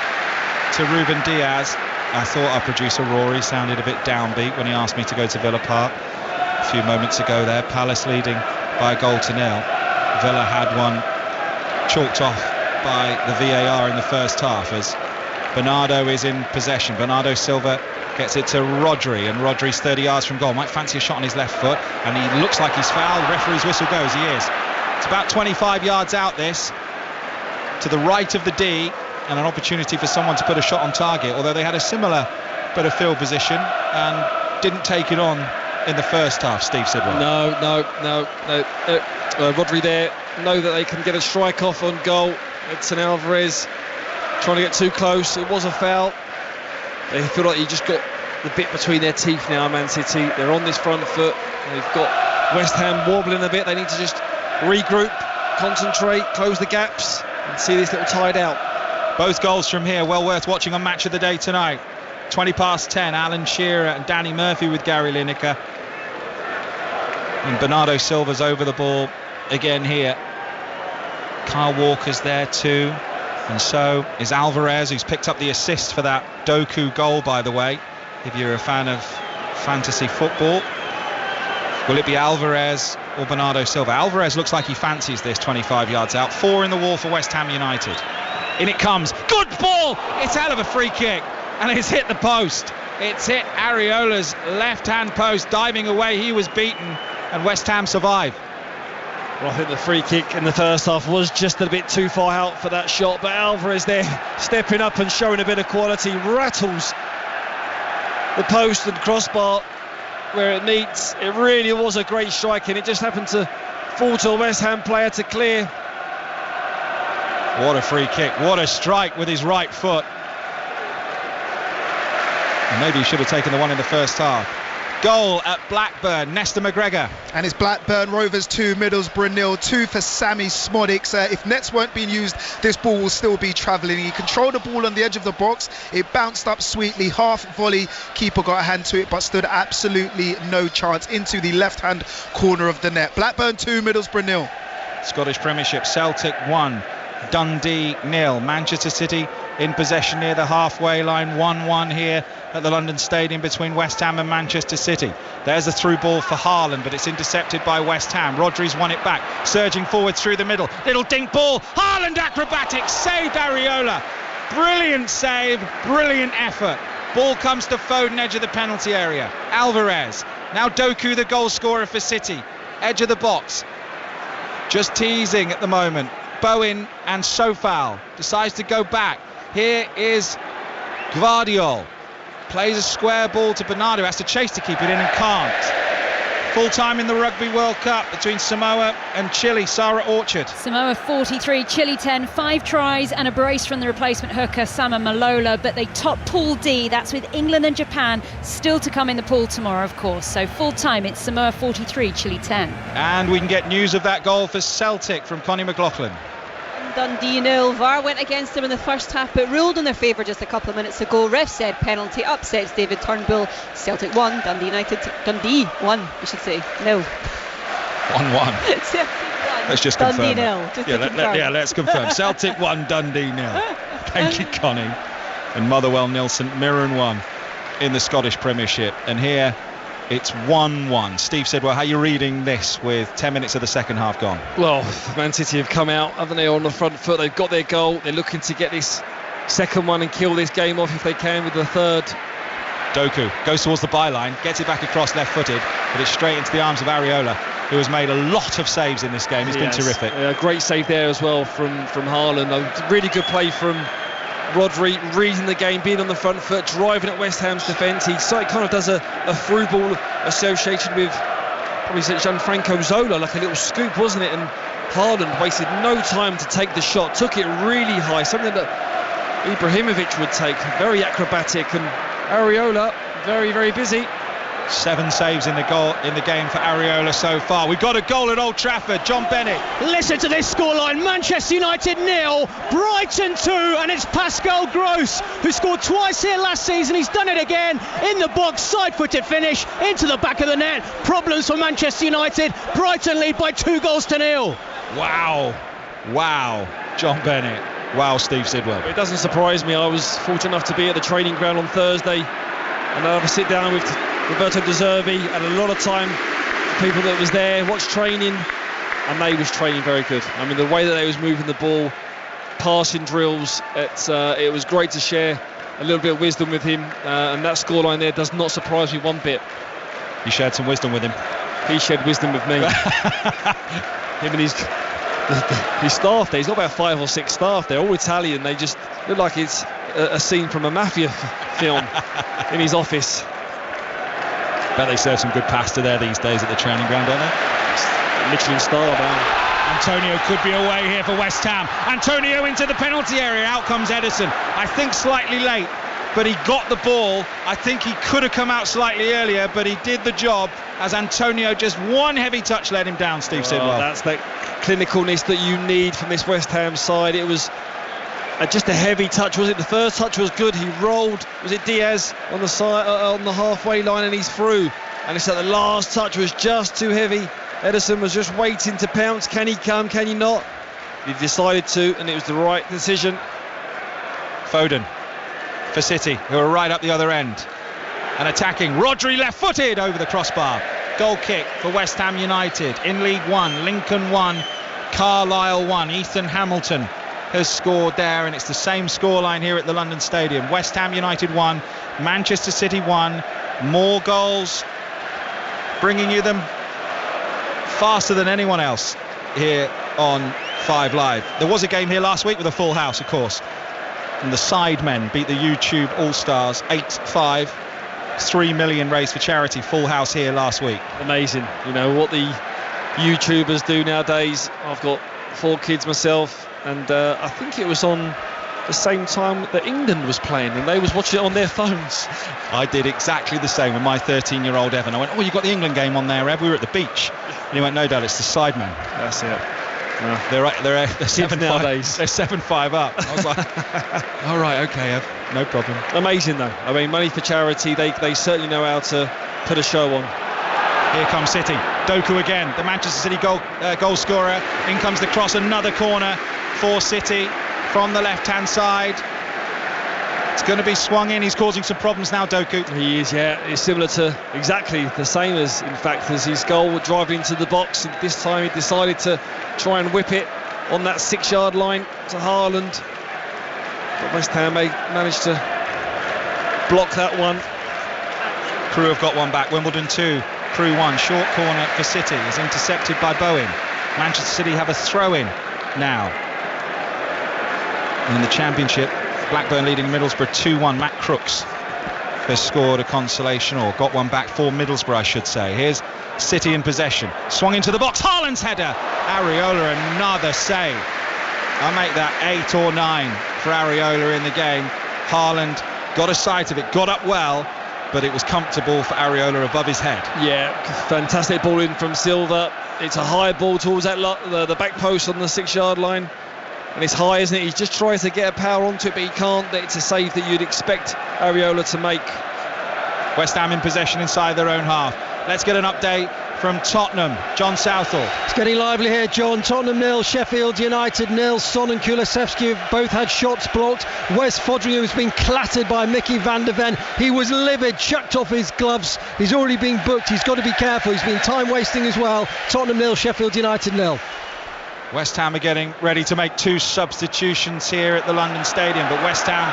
to Ruben Diaz. I thought our producer Rory sounded a bit downbeat when he asked me to go to Villa Park a few moments ago there. Palace leading by a goal to 0. Villa had one chalked off by the VAR in the first half as Bernardo is in possession. Bernardo Silva gets it to Rodri, and Rodri's 30 yards from goal. Might fancy a shot on his left foot, and he looks like he's fouled. Referee's whistle goes. He is. It's about 25 yards out this, to the right of the D, and an opportunity for someone to put a shot on target, although they had a similar bit of field position and didn't take it on in the first half. Steve Sidwell. No. Rodri there know that they can get a strike off on goal. Edson Alvarez trying to get too close. It was a foul. They feel like you just got the bit between their teeth now, Man City. They're on this front foot. They've got West Ham wobbling a bit. They need to just regroup, concentrate, close the gaps, and see this little tide out. Both goals from here, well worth watching on Match of the Day tonight. 20 past 10, Alan Shearer and Danny Murphy with Gary Lineker. And Bernardo Silva's over the ball again here. Kyle Walker's there too. And so is Alvarez, who's picked up the assist for that Doku goal, by the way, if you're a fan of fantasy football. Will it be Alvarez or Bernardo Silva? Alvarez looks like he fancies this 25 yards out. 4 in the wall for West Ham United. In it comes. Good ball! It's out of a free kick. And it's hit the post. It's hit Areola's left-hand post. Diving away, he was beaten. And West Ham survive. Well, I think the free kick in the first half was just a bit too far out for that shot, but Alvarez there stepping up and showing a bit of quality, rattles the post and crossbar where it meets. It really was a great strike, and it just happened to fall to a West Ham player to clear. What a free kick, what a strike with his right foot. And maybe he should have taken the one in the first half. Goal at Blackburn, Nesta McGregor. And it's Blackburn Rovers 2, Middlesbrough 0. 2 for Sammy Smodics. If nets weren't being used, this ball will still be travelling. He controlled the ball on the edge of the box. It bounced up sweetly, half volley. Keeper got a hand to it, but stood absolutely no chance into the left-hand corner of the net. Blackburn 2, Middlesbrough 0. Scottish Premiership, Celtic 1, Dundee 0. Manchester City in possession near the halfway line. 1-1 here at the London Stadium between West Ham and Manchester City. There's a through ball for Haaland, but it's intercepted by West Ham. Rodri's won it back, surging forward through the middle. Little dink ball. Haaland acrobatics, saved Areola. Brilliant save, brilliant effort. Ball comes to Foden, edge of the penalty area. Alvarez, now Doku, the goal scorer for City. Edge of the box. Just teasing at the moment. Bowen and Sofal decides to go back. Here is Gvardiol. Plays a square ball to Bernardo, has to chase to keep it in and can't. Full time in the Rugby World Cup between Samoa and Chile. Sarah Orchard. Samoa 43, Chile 10, 5 tries and a brace from the replacement hooker Sama Malola, but they top Pool D. That's with England and Japan still to come in the pool tomorrow, of course. So full time, it's Samoa 43, Chile 10. And we can get news of that goal for Celtic from Connie McLaughlin. Dundee 0. VAR went against them in the first half but ruled in their favour just a couple of minutes ago. Ref said penalty, upsets David Turnbull. Celtic 1, Dundee 1, I should say. 0. 1-1. Let's just Dundee confirm. 0. Let's confirm. Celtic 1, Dundee 0. Thank you, Connie. And Motherwell 0, St Mirren 1 in the Scottish Premiership. And here it's 1-1. Steve Sidwell, how are you reading this with 10 minutes of the second half gone? Well, Man City have come out, haven't they, on the front foot. They've got their goal. They're looking to get this second one and kill this game off if they can with the third. Doku goes towards the byline, gets it back across left-footed, but it's straight into the arms of Areola, who has made a lot of saves in this game. He's been terrific. Great save there as well from Haaland. A really good play from Rodri, reading the game, being on the front foot, driving at West Ham's defence. He kind of does a through ball associated with probably Gianfranco Zola, like a little scoop, wasn't it? And Haaland wasted no time to take the shot, took it really high, something that Ibrahimovic would take. Very acrobatic, and Areola very, very busy. 7 saves in the game for Areola so far. We've got a goal at Old Trafford. John Bennett. Listen to this scoreline. Manchester United 0, Brighton 2, and it's Pascal Gross who scored twice here last season. He's done it again in the box, side-footed finish into the back of the net. Problems for Manchester United. Brighton lead by 2-0. Wow, John Bennett. Wow, Steve Sidwell. It doesn't surprise me. I was fortunate enough to be at the training ground on Thursday, and I had a sit down with Roberto De Zerbi, had a lot of time for people that was there, watched training, and they was training very good. I mean, the way that they was moving the ball, passing drills. It was great to share a little bit of wisdom with him, and that scoreline there does not surprise me one bit. You shared some wisdom with him. He shared wisdom with me. Him and his staff there. He's got about 5 or 6 staff. They're all Italian. They just look like it's a scene from a mafia film in his office. Bet they serve some good pasta there these days at the training ground, don't they? Michelin star, man. Antonio could be away here for West Ham. Antonio into the penalty area. Out comes Ederson. I think slightly late, but he got the ball. I think he could have come out slightly earlier, but he did the job as Antonio, just one heavy touch, let him down, Steve Sidwell. That's that clinicalness that you need from this West Ham side. It was just a heavy touch, was it? The first touch was good. He rolled, was it Diaz on the side, on the halfway line, and he's through. And it's like the last touch was just too heavy. Ederson was just waiting to pounce. Can he come? Can he not? He decided to, and it was the right decision. Foden for City, who are right up the other end and attacking. Rodri left-footed over the crossbar. Goal kick for West Ham United in League One. Lincoln 1, Carlisle 1. Ethan Hamilton has scored there, and it's the same scoreline here at the London Stadium. West Ham United 1, Manchester City 1. More goals, bringing you them faster than anyone else here on 5 Live. There was a game here last week with a full house, of course, and the Sidemen beat the YouTube All-Stars 8-5. 3 million raised for charity. Full house here last week. Amazing. You know what the YouTubers do nowadays. I've got 4 kids myself, and I think it was on the same time that England was playing, and they was watching it on their phones. I did exactly the same with my 13-year-old Evan. I went, "Oh, you got the England game on there, Ev? We were at the beach." And he went, "No, Dad, it's the Sidemen." That's it. No. They're 7-5. They're 7-5 up. I was like, all right, okay, Ev, no problem. Amazing though. I mean, money for charity. They certainly know how to put a show on. Here comes City. Doku again, the Manchester City goal scorer. In comes the cross, another corner for City from the left-hand side. It's going to be swung in. He's causing some problems now, Doku. He is, yeah. It's similar to exactly the same as, in fact, as his goal driving into the box. This time he decided to try and whip it on that 6-yard line to Haaland. But West Ham managed to block that one. Crew have got one back. Wimbledon 2, Crew 1. Short corner for City is intercepted by Bowen. Manchester City have a throw-in now. In the Championship, Blackburn leading Middlesbrough 2-1. Matt Crooks has scored a consolation, or got one back for Middlesbrough, I should say. Here's City in possession. Swung into the box. Haaland's header. Areola, another save. I'll make that 8 or 9 for Areola in the game. Haaland got a sight of it, got up well, but it was comfortable for Areola above his head. Yeah, fantastic ball in from Silva. It's a high ball towards that the back post on the 6-yard line. And it's high, isn't it? He just tries to get a power onto it, but he can't. It's a save that you'd expect Areola to make. West Ham in possession inside their own half. Let's get an update from Tottenham. John Southall. It's getting lively here, John. Tottenham 0, Sheffield United 0. Son and Kulusevski have both had shots blocked. Wes Foderingham has been clattered by Mickey van der Ven. He was livid, chucked off his gloves. He's already been booked. He's got to be careful. He's been time wasting as well. Tottenham 0, Sheffield United 0. West Ham are getting ready to make 2 substitutions here at the London Stadium, but West Ham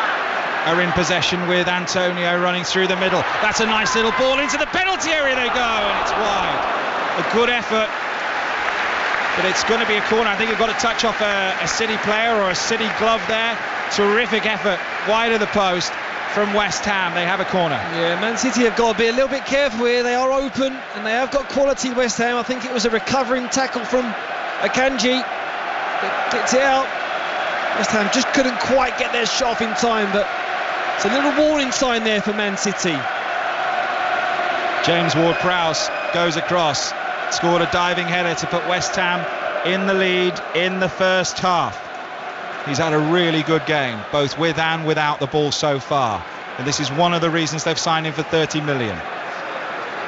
are in possession with Antonio running through the middle. That's a nice little ball into the penalty area. They go, and it's wide. A good effort, but it's going to be a corner. I think you've got to touch off a City player or a City glove there. Terrific effort, wide of the post from West Ham. They have a corner. Yeah, Man City have got to be a little bit careful here. They are open and they have got quality, West Ham. I think it was a recovering tackle from Akanji that gets it out. West Ham just couldn't quite get their shot off in time, but it's a little warning sign there for Man City. James Ward-Prowse goes across, scored a diving header to put West Ham in the lead in the first half. He's had a really good game, both with and without the ball so far, and this is one of the reasons they've signed him for 30 million.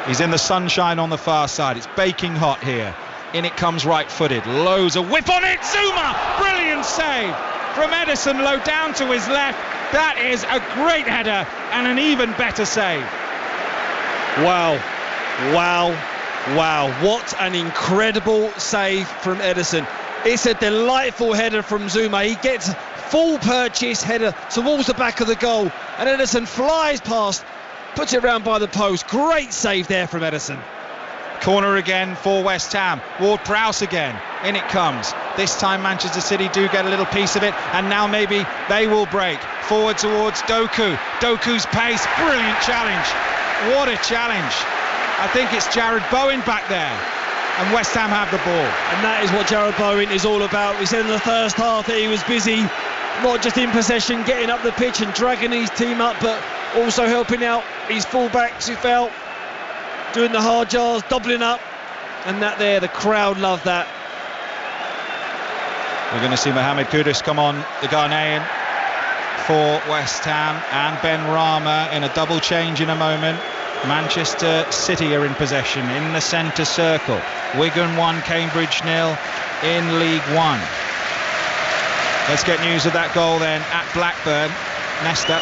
He's in the sunshine on the far side. It's baking hot here. In it comes right-footed. Lowe's a whip on it. Zuma! Brilliant save from Ederson, low down to his left. That is a great header and an even better save. Wow. What an incredible save from Ederson. It's a delightful header from Zuma. He gets full purchase header towards the back of the goal, and Ederson flies past, puts it round by the post. Great save there from Ederson. Corner again for West Ham. Ward-Prowse again. In it comes. This time Manchester City do get a little piece of it, and now maybe they will break. Forward towards Doku. Doku's pace. Brilliant challenge. What a challenge. I think it's Jared Bowen back there. And West Ham have the ball. And that is what Jared Bowen is all about. We said in the first half that he was busy, not just in possession, getting up the pitch and dragging his team up, but also helping out his fullbacks who fell, doing the hard jars, doubling up. And that there, the crowd love that. We're going to see Mohamed Kudus come on, the Ghanaian, for West Ham, and Ben Rama in a double change in a moment. Manchester City are in possession in the centre circle. Wigan 1, Cambridge 0 in League One. Let's get news of that goal then at Blackburn. Nesta.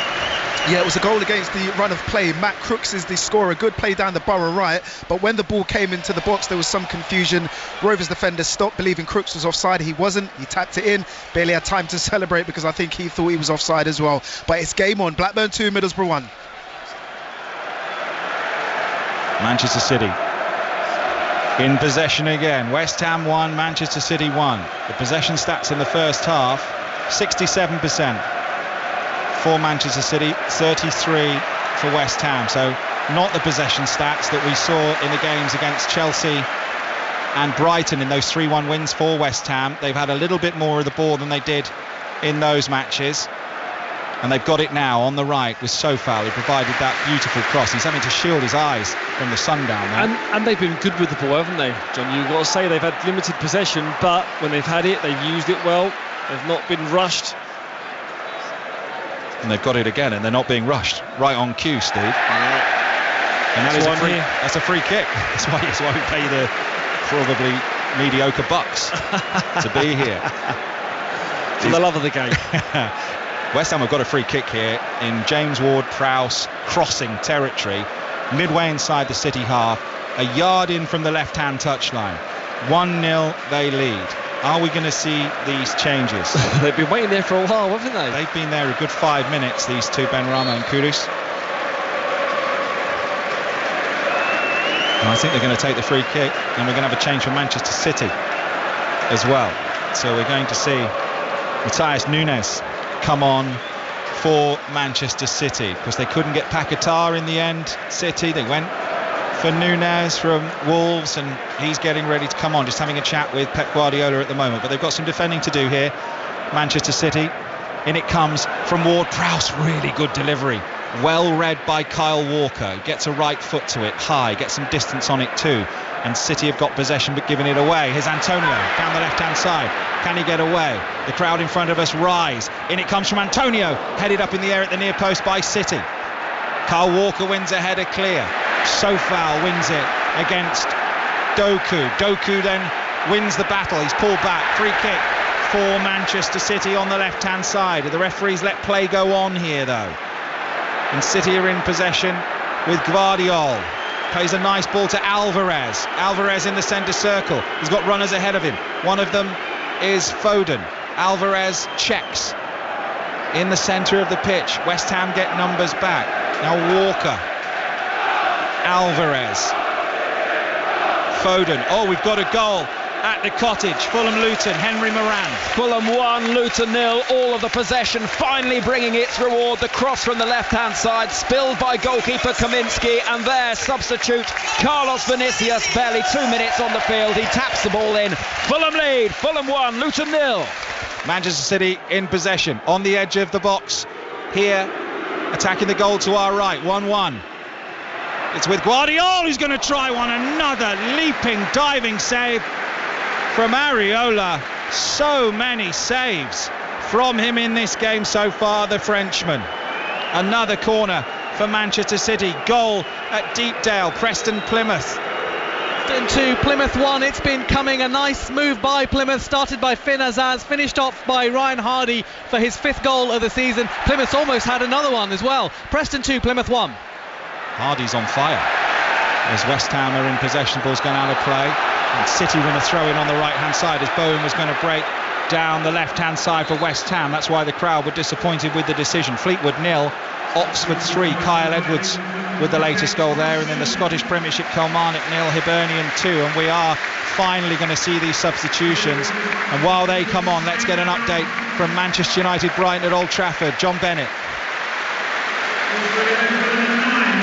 Yeah, it was a goal against the run of play. Matt Crooks is the scorer. Good play down the Borough right, but when the ball came into the box, there was some confusion. Rovers defender stopped, believing Crooks was offside. He wasn't. He tapped it in. Barely had time to celebrate because I think he thought he was offside as well. But it's game on. Blackburn 2, Middlesbrough 1. Manchester City in possession again. West Ham 1, Manchester City 1. The possession stats in the first half: 67% for Manchester City, 33 for West Ham. So not the possession stats that we saw in the games against Chelsea and Brighton in those 3-1 wins for West Ham. They've had a little bit more of the ball than they did in those matches. And they've got it now on the right with Sofal, who provided that beautiful cross. He's having to shield his eyes from the sun down there. And they've been good with the ball, haven't they, John? You've got to say they've had limited possession, but when they've had it, they've used it well. They've not been rushed. And they've got it again, and they're not being rushed. Right on cue, Steve. And that is that's a free kick. That's why we pay the probably mediocre bucks to be here. For the love of the game. West Ham have got a free kick here in James Ward-Prowse crossing territory, midway inside the City half, a yard in from the left-hand touchline. 1-0 they lead. Are we going to see these changes? They've been waiting there for a while, haven't they? They've been there a good 5 minutes, these two, Ben Rama and Kudus. And I think they're going to take the free kick, and we're going to have a change for Manchester City as well. So we're going to see Matthias Nunes come on for Manchester City, because they couldn't get Paquetá in the end. City, they went for Nunes from Wolves, and he's getting ready to come on, just having a chat with Pep Guardiola at the moment. But they've got some defending to do here, Manchester City. In it comes from Ward-Prowse. Really good delivery, well read by Kyle Walker. Gets a right foot to it, high, gets some distance on it too. And City have got possession but giving it away. Here's Antonio down the left-hand side. Can he get away? The crowd in front of us rise. In it comes from Antonio, headed up in the air at the near post by City. Kyle Walker wins a header clear. Sofal wins it against Doku. Doku then wins the battle. He's pulled back. Free kick for Manchester City on the left-hand side. The referees let play go on here though. And City are in possession with Gvardiol. Plays a nice ball to Alvarez. Alvarez in the centre circle. He's got runners ahead of him. One of them is Foden. Alvarez checks in the centre of the pitch. West Ham get numbers back. Now Walker. Alvarez. Foden. Oh, we've got a goal at the Cottage. Fulham-Luton. Henry Moran. Fulham 1, Luton 0. All of the possession finally bringing its reward. The cross from the left-hand side, spilled by goalkeeper Kaminski, and there substitute Carlos Vinicius. Barely 2 minutes on the field. He taps the ball in. Fulham lead. Fulham 1, Luton 0. Manchester City in possession on the edge of the box here, attacking the goal to our right. 1-1. It's with Gvardiol, who's going to try one. Another leaping, diving save from Areola. So many saves from him in this game so far, the Frenchman. Another corner for Manchester City. Goal at Deepdale. Preston Plymouth. 2, Plymouth 1. It's been coming. A nice move by Plymouth, started by Finn Azaz, finished off by Ryan Hardy for his 5th goal of the season. Plymouth almost had another one as well. Preston 2, Plymouth 1. Hardy's on fire. As West Ham are in possession, ball's going out of play. And City win a throw-in on the right-hand side as Bowen was going to break down the left-hand side for West Ham. That's why the crowd were disappointed with the decision. Fleetwood 0, Oxford 3. Kyle Edwards with the latest goal there. And then the Scottish Premiership, Kilmarnock 0, Hibernian 2. And we are finally going to see these substitutions. And while they come on, let's get an update from Manchester United Brighton at Old Trafford. John Bennett.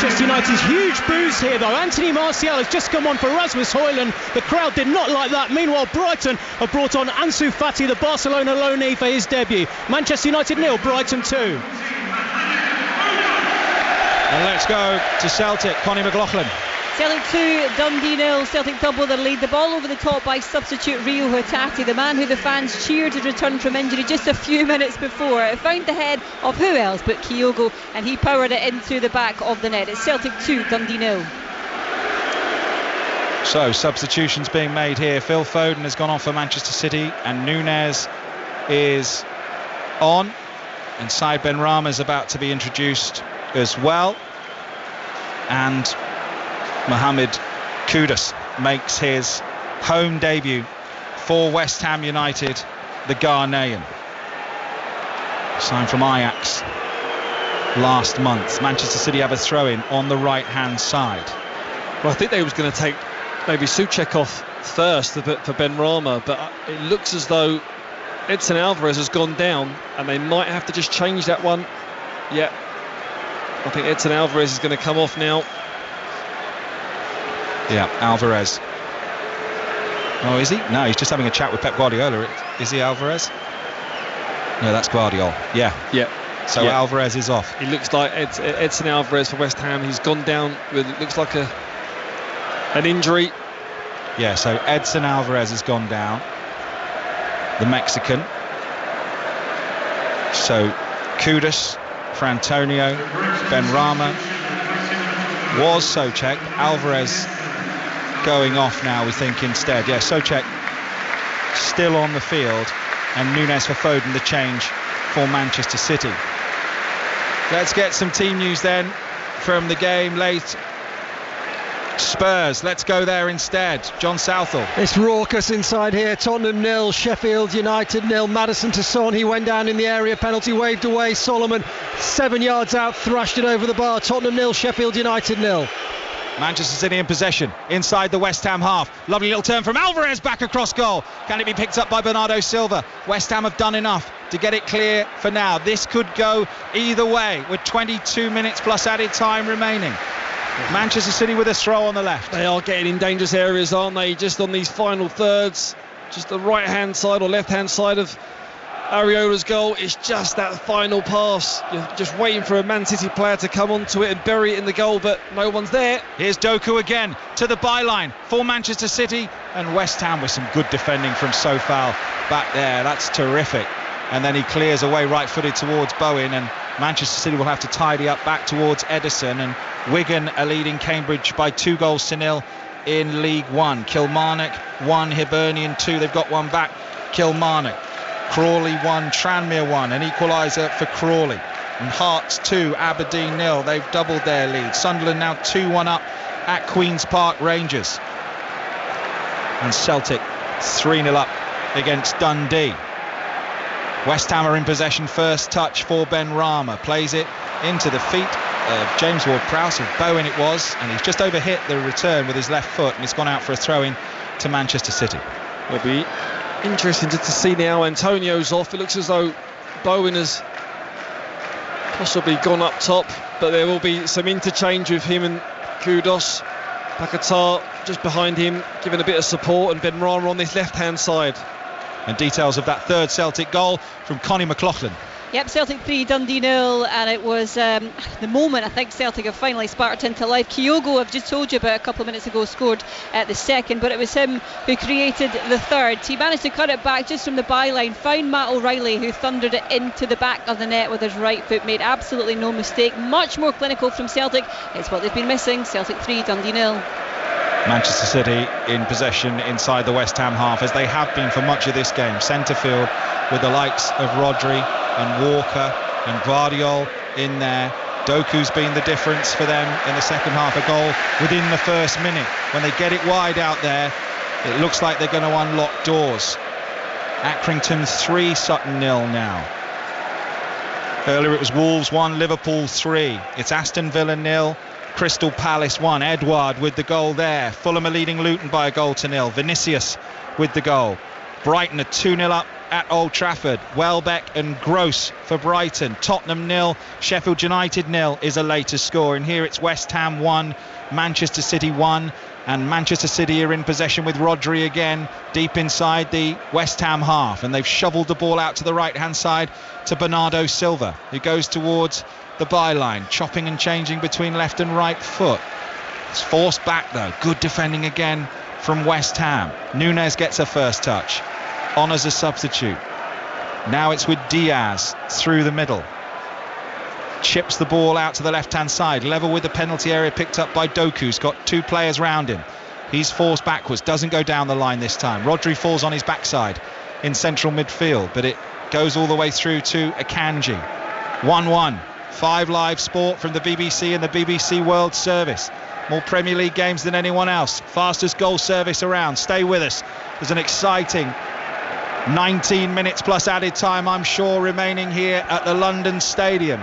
Manchester United's huge boost here though. Anthony Martial has just come on for Rasmus Højlund. The crowd did not like that. Meanwhile, Brighton have brought on Ansu Fati, the Barcelona loanee, for his debut. Manchester United 0, Brighton 2. And let's go to Celtic. Connie McLaughlin. Celtic 2, Dundee 0. Celtic double their lead. The ball over the top by substitute Rio Hatate, the man who the fans cheered to return from injury just a few minutes before. It found the head of who else but Kyogo, and he powered it into the back of the net. It's Celtic 2, Dundee 0. So substitutions being made here. Phil Foden has gone on for Manchester City, and Nunez is on, and Said Benrahma is about to be introduced as well, and Mohamed Kudus makes his home debut for West Ham United, the Ghanaian. Signed from Ajax last month. Manchester City have a throw-in on the right-hand side. Well, I think they was going to take maybe Souček off first for Benrahma, but it looks as though Edson Alvarez has gone down, and they might have to just change that one. Yeah, I think Edson Alvarez is going to come off now. Yeah, Alvarez. Oh, is he? No, he's just having a chat with Pep Guardiola. Is he Alvarez? No, that's Guardiola. Yeah. So yeah. Alvarez is off. He looks like Edson Alvarez for West Ham. He's gone down with, it looks like an injury. Yeah, so Edson Alvarez has gone down, the Mexican. So Kudus for Antonio, Benrahma was Souček. Alvarez going off now, we think, instead. Yeah, Souček still on the field, and Nunez for Foden, the change for Manchester City. Let's get some team news then from the game late. Spurs, let's go there instead. John Southall. It's raucous inside here. Tottenham 0, Sheffield United 0. Maddison to Son, he went down in the area, penalty waved away. Solomon 7 yards out, thrashed it over the bar. Tottenham 0, Sheffield United 0. Manchester City in possession inside the West Ham half. Lovely little turn from Alvarez back across goal. Can it be picked up by Bernardo Silva? West Ham have done enough to get it clear for now. This could go either way with 22 minutes plus added time remaining. Manchester City with a throw on the left. They are getting in dangerous areas, aren't they? Just on these final thirds, just the right hand side or left hand side of Areola's goal. It's just that final pass. You're just waiting for a Man City player to come onto it and bury it in the goal, but no one's there. Here's Doku again to the byline for Manchester City, and West Ham with some good defending from Sofal back there. That's terrific. And then he clears away right-footed towards Bowen, and Manchester City will have to tidy up back towards Edison, and Wigan are leading Cambridge by 2-0 in League One. Kilmarnock 1, Hibernian 2. They've got one back. Kilmarnock. Crawley 1, Tranmere 1. An equaliser for Crawley. And Hearts 2, Aberdeen 0. They've doubled their lead. Sunderland now 2-1 up at Queen's Park Rangers. And Celtic 3-0 up against Dundee. West Ham are in possession. First touch for Benrahma. Plays it into the feet of James Ward-Prowse, of Bowen it was, and he's just overhit the return with his left foot, and it's gone out for a throw-in to Manchester City. It'll be interesting to see now. Antonio's off. It looks as though Bowen has possibly gone up top, but there will be some interchange with him and Kudus. Paquetá just behind him, giving a bit of support, and Benrahma on this left-hand side. And details of that third Celtic goal from Connie McLaughlin. Yep, Celtic 3, Dundee 0, and it was the moment I think Celtic have finally sparked into life. Kyogo, I've just told you about a couple of minutes ago, scored at the second, but it was him who created the third. He managed to cut it back just from the byline, found Matt O'Reilly, who thundered it into the back of the net with his right foot, made absolutely no mistake. Much more clinical from Celtic. It's what they've been missing. Celtic 3, Dundee 0. Manchester City in possession inside the West Ham half, as they have been for much of this game. Centre field with the likes of Rodri and Walker and Guardiola in there. Doku's been the difference for them in the second half. A goal within the first minute. When they get it wide out there, it looks like they're going to unlock doors. Accrington 3, Sutton 0 now. Earlier it was Wolves 1, Liverpool 3. It's Aston Villa 0, Crystal Palace 1. Edouard with the goal there. Fulham are leading Luton by a goal to 0. Vinicius with the goal. Brighton are 2-0 up at Old Trafford. Welbeck and Gross for Brighton. Tottenham 0, Sheffield United 0 is a later score. And here it's West Ham 1, Manchester City 1. And Manchester City are in possession with Rodri again, deep inside the West Ham half. And they've shoveled the ball out to the right-hand side to Bernardo Silva, who goes towards the byline, chopping and changing between left and right foot. It's forced back though. Good defending again from West Ham. Nunez gets a first touch. On as a substitute. Now it's with Diaz through the middle. Chips the ball out to the left-hand side, level with the penalty area, picked up by Doku, who's got two players round him. He's forced backwards, doesn't go down the line this time. Rodri falls on his backside in central midfield, but it goes all the way through to Akanji. 1-1, 5 Live Sport from the BBC and the BBC World Service. More Premier League games than anyone else. Fastest goal service around. Stay with us. There's an exciting 19 minutes plus added time, I'm sure, remaining here at the London Stadium.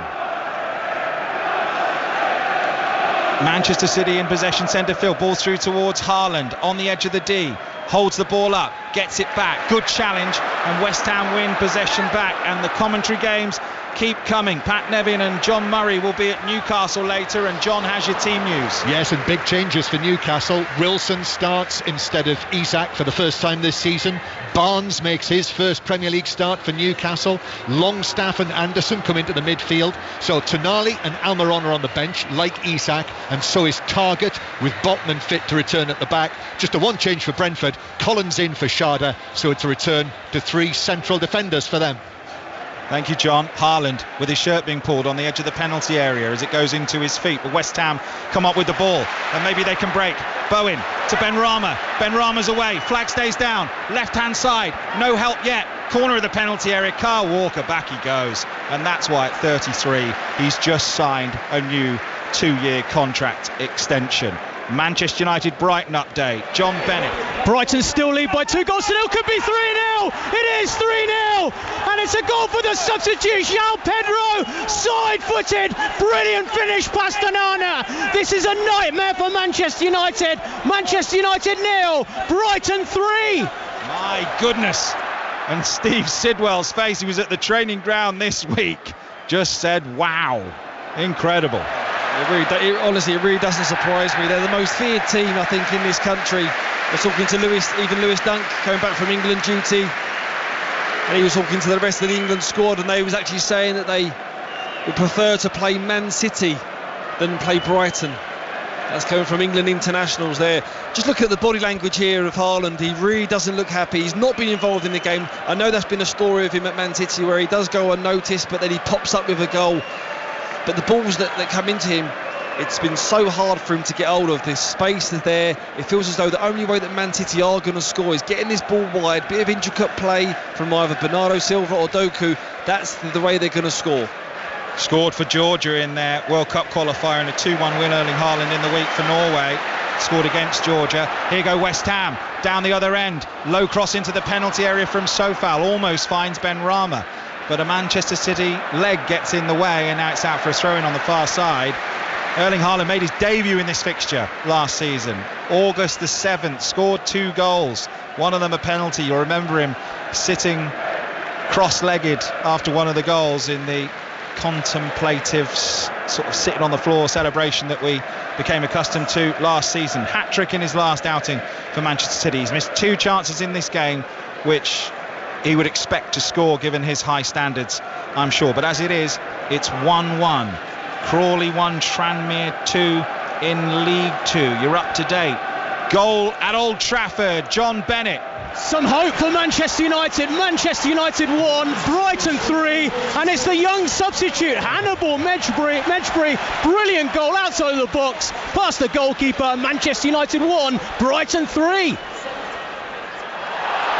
Manchester City in possession, centre field, ball through towards Haaland on the edge of the D, holds the ball up, gets it back, good challenge, and West Ham win possession back. And the commentary games keep coming. Pat Nevin and John Murray will be at Newcastle later, and John has your team news. Yes, and big changes for Newcastle. Wilson starts instead of Isak for the first time this season. Barnes makes his first Premier League start for Newcastle. Longstaff and Anderson come into the midfield. So Tonali and Almiron are on the bench, like Isak, and so is Targett, with Botman fit to return at the back. Just a one change for Brentford. Collins in for Sharda, so it's a return to 3 central defenders for them. Thank you, John. Haaland with his shirt being pulled on the edge of the penalty area as it goes into his feet. But West Ham come up with the ball, and maybe they can break. Bowen to Benrahma. Benrahma's away. Flag stays down. Left-hand side. No help yet. Corner of the penalty area. Kyle Walker, back he goes. And that's why at 33, he's just signed a new 2-year contract extension. Manchester United Brighton update. John Bennett. Brighton still lead by 2 goals to 0. Could be 3-0. It is 3-0. And it's a goal for the substitute, João Pedro. Side-footed. Brilliant finish past Onana. This is a nightmare for Manchester United. Manchester United 0. Brighton 3. My goodness. And Steve Sidwell's face, he was at the training ground this week, just said, wow. Incredible. Honestly, it really doesn't surprise me. They're the most feared team, I think, in this country. I was talking to Lewis Dunk, coming back from England duty, and he was talking to the rest of the England squad, and they was actually saying that they would prefer to play Man City than play Brighton. That's coming from England internationals there. Just look at the body language here of Haaland. He really doesn't look happy. He's not been involved in the game. I know that's been a story of him at Man City where he does go unnoticed, but then he pops up with a goal. But the balls that come into him, it's been so hard for him to get hold of. This space is there. It feels as though the only way that Man City are going to score is getting this ball wide, bit of intricate play from either Bernardo Silva or Doku. That's the way they're going to score. Scored for Georgia in their World Cup qualifier in a 2-1 win, Erling Haaland in the week for Norway. Scored against Georgia. Here go West Ham down the other end. Low cross into the penalty area from Sofal. Almost finds Benrahma. But a Manchester City leg gets in the way, and now it's out for a throw-in on the far side. Erling Haaland made his debut in this fixture last season. August the 7th, scored 2 goals. One of them a penalty. You'll remember him sitting cross-legged after one of the goals in the contemplative sort of sitting on the floor celebration that we became accustomed to last season. Hat-trick in his last outing for Manchester City. He's missed 2 chances in this game, which he would expect to score given his high standards, I'm sure. But as it is, it's 1-1. Crawley 1, Tranmere 2 in League 2. You're up to date. Goal at Old Trafford. John Bennett. Some hope for Manchester United. Manchester United 1, Brighton 3, and it's the young substitute Hannibal Mejbri. Brilliant goal outside of the box, past the goalkeeper. Manchester United 1, Brighton 3.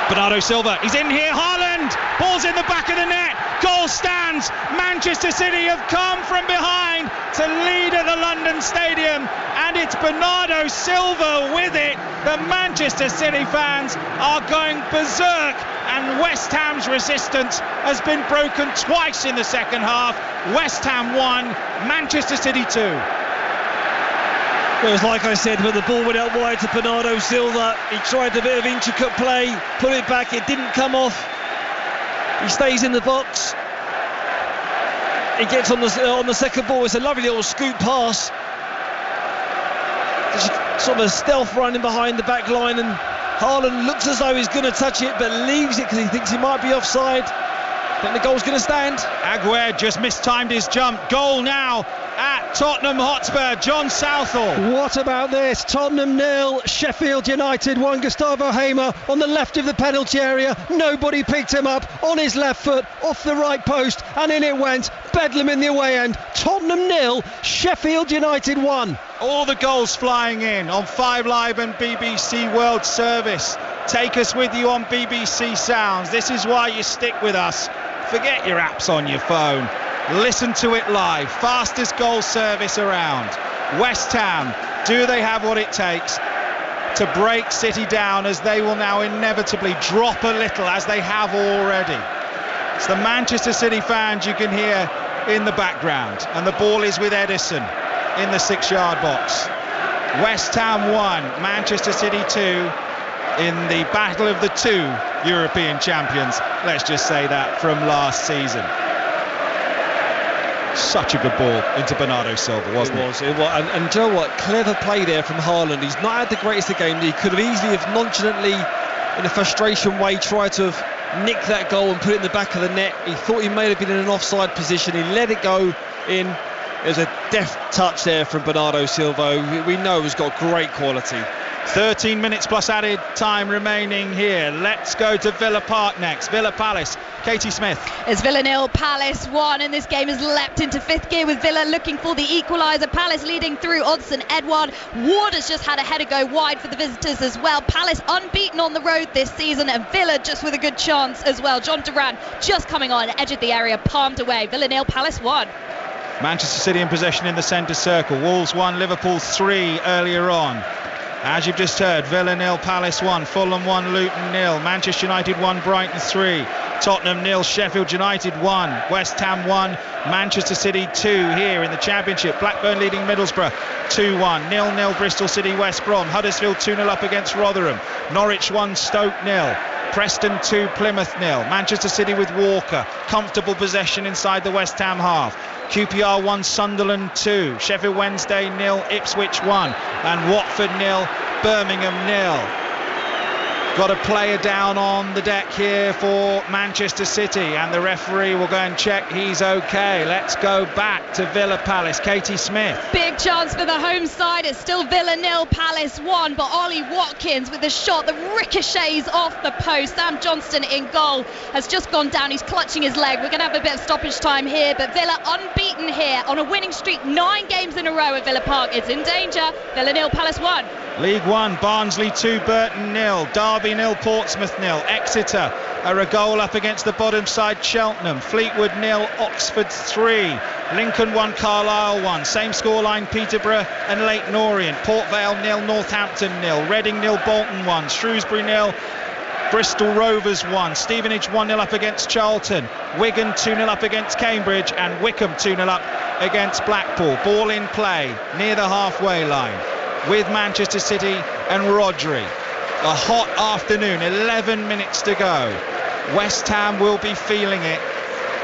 Bernardo Silva, he's in here, Haaland, ball's in the back of the net, goal stands, Manchester City have come from behind to lead at the London Stadium, and it's Bernardo Silva with it. The Manchester City fans are going berserk, and West Ham's resistance has been broken twice in the second half. West Ham 1, Manchester City 2. Well, it was like I said, when the ball went out wide to Bernardo Silva, he tried a bit of intricate play, put it back, it didn't come off. He stays in the box. He gets on the second ball. It's a lovely little scoop pass. Just sort of a stealth running behind the back line, and Haaland looks as though he's going to touch it, but leaves it because he thinks he might be offside. I think the goal's going to stand. Aguerd just mistimed his jump. Goal now at Tottenham Hotspur. John Southall. What about this? Tottenham 0, Sheffield United 1. Gustavo Hamer on the left of the penalty area. Nobody picked him up on his left foot, off the right post, and in it went. Bedlam in the away end. Tottenham 0, Sheffield United 1. All the goals flying in on 5 Live and BBC World Service. Take us with you on BBC Sounds. This is why you stick with us. Forget your apps on your phone. Listen to it live. Fastest goal service around. West Ham, do they have what it takes to break City down, as they will now inevitably drop a little, as they have already? It's the Manchester City fans you can hear in the background, and the ball is with Edison in the 6-yard box. West Ham 1, Manchester City 2 in the battle of the 2 European champions, let's just say that, from last season. Such a good ball into Bernardo Silva, wasn't it? It was. And do you know what? Clever play there from Haaland. He's not had the greatest of games. He could have easily, nonchalantly, in a frustration way, tried to have nicked that goal and put it in the back of the net. He thought he may have been in an offside position. He let it go in. There's a deft touch there from Bernardo Silva, we know has got great quality. 13 minutes plus added time remaining here. Let's go to Villa Park next. Villa Palace. Katie Smith. It's Villa 0, Palace 1, and this game has leapt into 5th gear with Villa looking for the equaliser. Palace leading through Odsonne Edouard. Ward has just had a header go wide for the visitors as well. Palace unbeaten on the road this season, and Villa just with a good chance as well. John Duran just coming on, edge of the area, palmed away. Villa 0, Palace 1. Manchester City in possession in the centre circle. Wolves 1, Liverpool 3 earlier on. As you've just heard, Villa 0, Palace 1, Fulham 1, Luton 0, Manchester United 1, Brighton 3, Tottenham 0, Sheffield United 1, West Ham 1, Manchester City 2 here in the Championship. Blackburn leading Middlesbrough 2-1, 0-0 Bristol City West Brom, Huddersfield 2-0 up against Rotherham, Norwich 1, Stoke 0, Preston 2, Plymouth 0, Manchester City with Walker, comfortable possession inside the West Ham half. QPR 1, Sunderland 2, Sheffield Wednesday 0, Ipswich 1, and Watford 0, Birmingham 0. Got a player down on the deck here for Manchester City, and the referee will go and check he's okay. Let's go back to Villa Palace. Katie Smith. Big chance for the home side. It's still Villa 0, Palace 1, but Ollie Watkins with the shot that ricochets off the post. Sam Johnston in goal has just gone down. He's clutching his leg. We're going to have a bit of stoppage time here, but Villa unbeaten here on a winning streak. 9 games in a row at Villa Park. It's in danger. Villa 0, Palace 1. League 1, Barnsley 2, Burton 0, Derby 0, Portsmouth 0, Exeter are a goal up against the bottom side Cheltenham, Fleetwood 0, Oxford 3, Lincoln 1, Carlisle 1, same scoreline Peterborough and Leyton Orient, Port Vale 0, Northampton 0, Reading 0, Bolton 1, Shrewsbury 0, Bristol Rovers 1, Stevenage 1-0 up against Charlton, Wigan 2-0 up against Cambridge, and Wickham 2-0 up against Blackpool. Ball in play near the halfway line with Manchester City and Rodri. A hot afternoon, 11 minutes to go. West Ham will be feeling it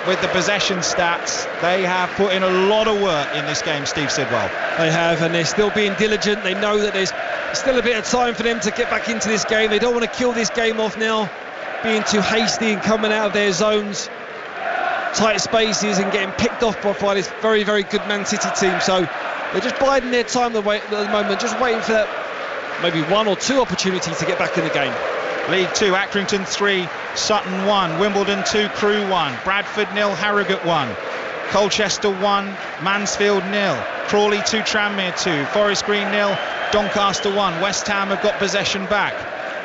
with the possession stats. They have put in a lot of work in this game, Steve Sidwell. They have, and they're still being diligent. They know that there's still a bit of time for them to get back into this game. They don't want to kill this game off now, being too hasty and coming out of their zones, tight spaces, and getting picked off by this very, very good Man City team. So they're just biding their time at the moment, just waiting for that maybe 1 or 2 opportunities to get back in the game. League 2, Accrington 3, Sutton 1, Wimbledon 2, Crewe 1, Bradford 0, Harrogate 1, Colchester 1, Mansfield 0, Crawley 2, Tranmere 2, Forest Green 0, Doncaster 1. West Ham have got possession back.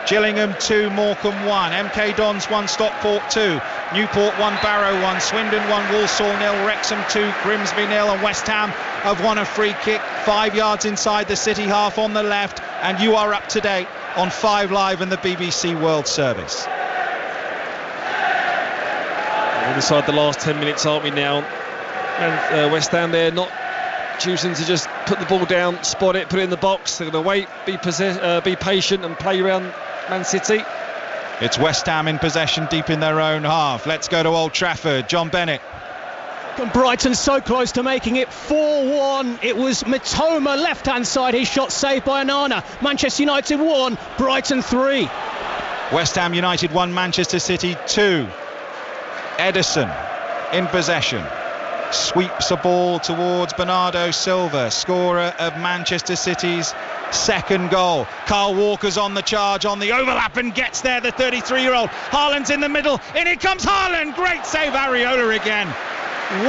Gillingham 2, Morecambe 1, MK Dons 1, Stockport 2, Newport 1, Barrow 1, Swindon 1, Walsall 0, Wrexham 2, Grimsby 0, and West Ham have won a free kick 5 yards inside the City half on the left. And you are up to date on 5 Live and the BBC World Service. We're inside the last 10 minutes, aren't we now? And West Ham there not choosing to just put the ball down, spot it, put it in the box. They're going to wait, be patient and play around Man City. It's West Ham in possession deep in their own half. Let's go to Old Trafford. John Bennett. And Brighton so close to making it 4-1. It was Mitoma left-hand side. His shot saved by Onana. Manchester United 1, Brighton 3. West Ham United 1, Manchester City 2. Ederson in possession. Sweeps a ball towards Bernardo Silva, scorer of Manchester City's second goal. Kyle Walker's on the charge, on the overlap, and gets there, the 33-year-old. Haaland's in the middle. In it comes Haaland. Great save, Areola again.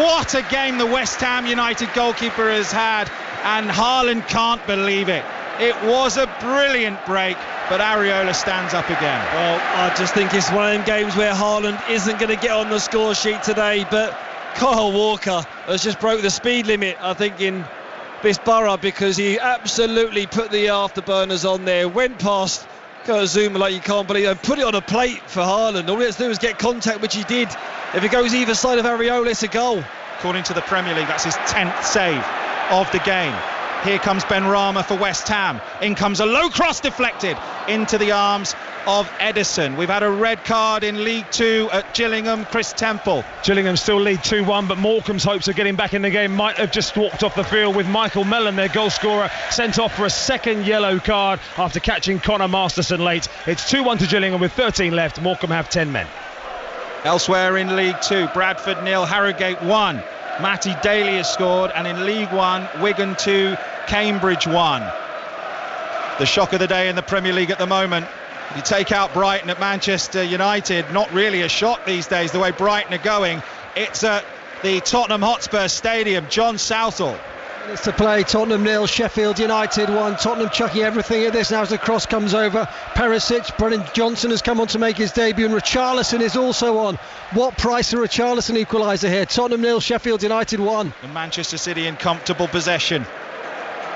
What a game the West Ham United goalkeeper has had, and Haaland can't believe it. It was a brilliant break, but Areola stands up again. Well, I just think it's one of them games where Haaland isn't going to get on the score sheet today, but Kyle Walker has just broke the speed limit, I think, in this borough, because he absolutely put the afterburners on there, went past Zuma like you can't believe it, and put it on a plate for Haaland. All he has to do is get contact, which he did. If it goes either side of Areola, it's a goal. According to the Premier League, that's his 10th save of the game. Here comes Benrahma for West Ham. In comes a low cross, deflected into the arms of Ederson. We've had a red card in League 2 at Gillingham. Chris Temple. Gillingham still lead 2-1, but Morecambe's hopes of getting back in the game might have just walked off the field, with Michael Mellon, their goal scorer, sent off for a second yellow card after catching Connor Masterson late. It's 2-1 to Gillingham with 13 left. Morecambe have 10 men. Elsewhere in League 2, Bradford 0, Harrogate 1. Matty Daly has scored, and in League 1, Wigan 2, Cambridge 1. The shock of the day in the Premier League at the moment. You take out Brighton at Manchester United, not really a shock these days the way Brighton are going. It's at the Tottenham Hotspur Stadium. John Southall. It's to play. Tottenham 0, Sheffield United 1. Tottenham chucking everything at this now as the cross comes over. Perisic, Brennan Johnson has come on to make his debut, and Richarlison is also on. What price for Richarlison equaliser here? Tottenham 0, Sheffield United 1. And Manchester City in comfortable possession.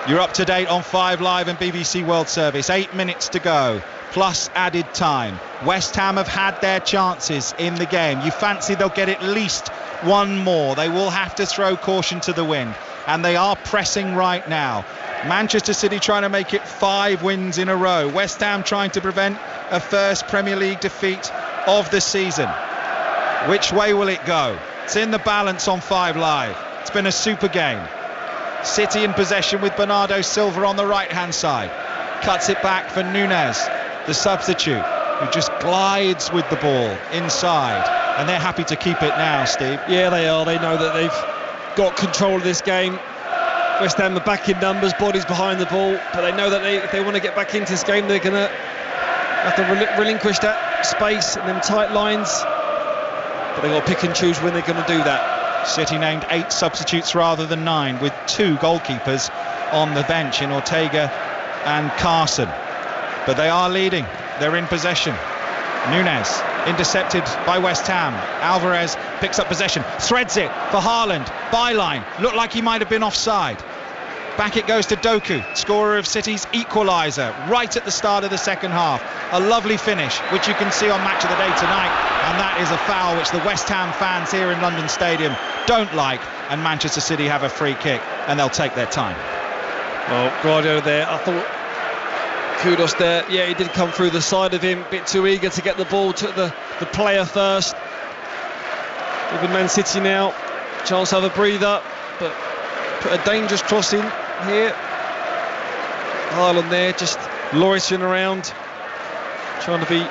You're up to date on 5 Live and BBC World Service. 8 minutes to go, plus added time. West Ham have had their chances in the game. You fancy they'll get at least one more. They will have to throw caution to the wind, and they are pressing right now. Manchester City trying to make it 5 wins in a row. West Ham trying to prevent a first Premier League defeat of the season. Which way will it go? It's in the balance on 5 Live. It's been a super game. City in possession with Bernardo Silva on the right hand side. Cuts it back for Nunez, the substitute, who just glides with the ball inside, and they're happy to keep it now, Steve. Yeah, they are. They know that they've got control of this game. West Ham are back in numbers, bodies behind the ball, but they know that if they want to get back into this game, they're going to have to relinquish that space and them tight lines, but they've got to pick and choose when they're going to do that. City named 8 substitutes rather than 9, with 2 goalkeepers on the bench in Ortega and Carson. But they are leading. They're in possession. Nunez intercepted by West Ham. Alvarez picks up possession, threads it for Haaland. Byline, looked like he might have been offside. Back it goes to Doku, scorer of City's equaliser, right at the start of the second half. A lovely finish, which you can see on Match of the Day tonight, and that is a foul which the West Ham fans here in London Stadium don't like, and Manchester City have a free kick, and they'll take their time. Well, Guardiola there, I thought kudos there. Yeah, he did come through the side of him, a bit too eager to get the ball, took the player first. Even Man City now, chance to have a breather, but put a dangerous cross in here. Haaland there, just loitering around, trying to be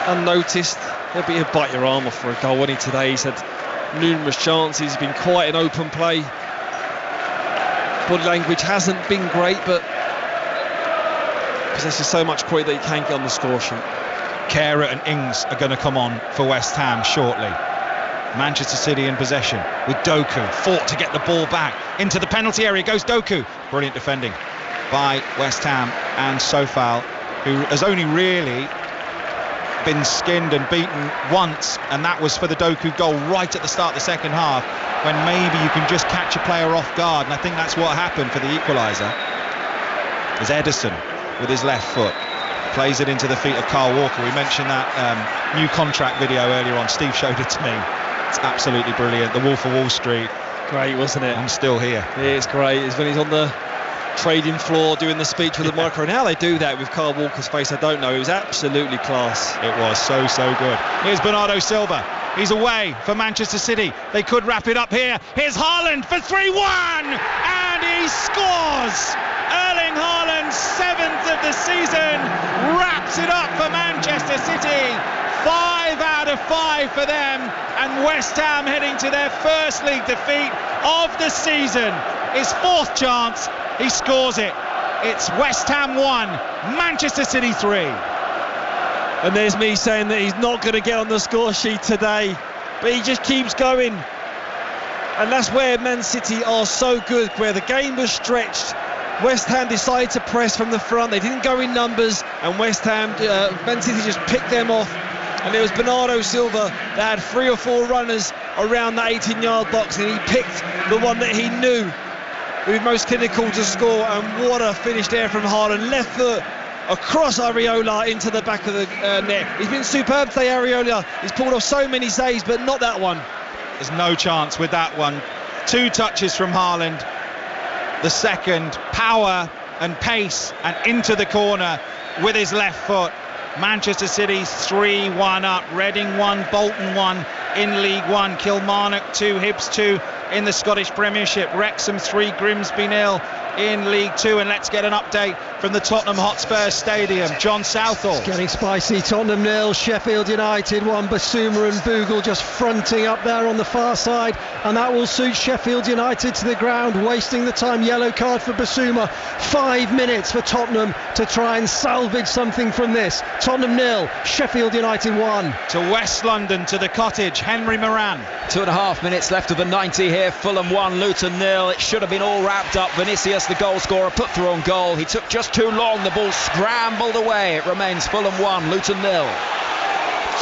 unnoticed. He'll bite your arm off for a goal, won't he, today? He's had numerous chances, he's been quite an open play. Body language hasn't been great, but possesses so much quality that he can get on the score sheet. Kehrer and Ings are going to come on for West Ham shortly. Manchester City in possession with Doku, fought to get the ball back into the penalty area. Goes Doku. Brilliant defending by West Ham and Sofal, who has only really been skinned and beaten once, and that was for the Doku goal right at the start of the second half, when maybe you can just catch a player off guard, and I think that's what happened for the equaliser. As Ederson with his left foot plays it into the feet of Carl Walker. We mentioned that new contract video earlier on. Steve showed it to me. It's absolutely brilliant. The Wolf of Wall Street. Great, wasn't it? I'm still here. It's great. It's when he's on the trading floor doing the speech with the microphone. How they do that with Carl Walker's face, I don't know. It was absolutely class. It was so good. Here's Bernardo Silva. He's away for Manchester City. They could wrap it up here. Here's Haaland for 3-1, and he scores. Erling Haaland, 7th of the season, wraps it up for Manchester City. 5 out of 5 for them, and West Ham heading to their first league defeat of the season. His 4th chance, he scores it. It's West Ham 1, Manchester City 3. And there's me saying that he's not going to get on the score sheet today, but he just keeps going. And that's where Man City are so good, where the game was stretched. West Ham decided to press from the front. They didn't go in numbers, and Man City just picked them off. And it was Bernardo Silva that had 3 or 4 runners around that 18-yard box, and he picked the one that he knew would be most clinical to score. And what a finish there from Haaland. Left foot across Areola into the back of the net. He's been superb today, Areola. He's pulled off so many saves, but not that one. There's no chance with that one. 2 touches from Haaland. The second, power and pace, and into the corner with his left foot. Manchester City 3-1 up. Reading 1, Bolton 1 in League 1. Kilmarnock 2, Hibs 2 in the Scottish Premiership. Wrexham 3, Grimsby 0 in League 2. And let's get an update from the Tottenham Hotspur Stadium. John Southall. It's getting spicy. Tottenham 0, Sheffield United 1. Basuma and Bogle just fronting up there on the far side, and that will suit Sheffield United to the ground, wasting the time. Yellow card for Basuma. 5 minutes for Tottenham to try and salvage something from this. Tottenham 0, Sheffield United 1. To West London, to the Cottage, Henry Moran. 2.5 minutes left of the 90 here. Fulham 1, Luton 0. It should have been all wrapped up. Vinicius, the goal scorer, put through on goal. He took just too long. The ball scrambled away. It remains Fulham 1, Luton 0.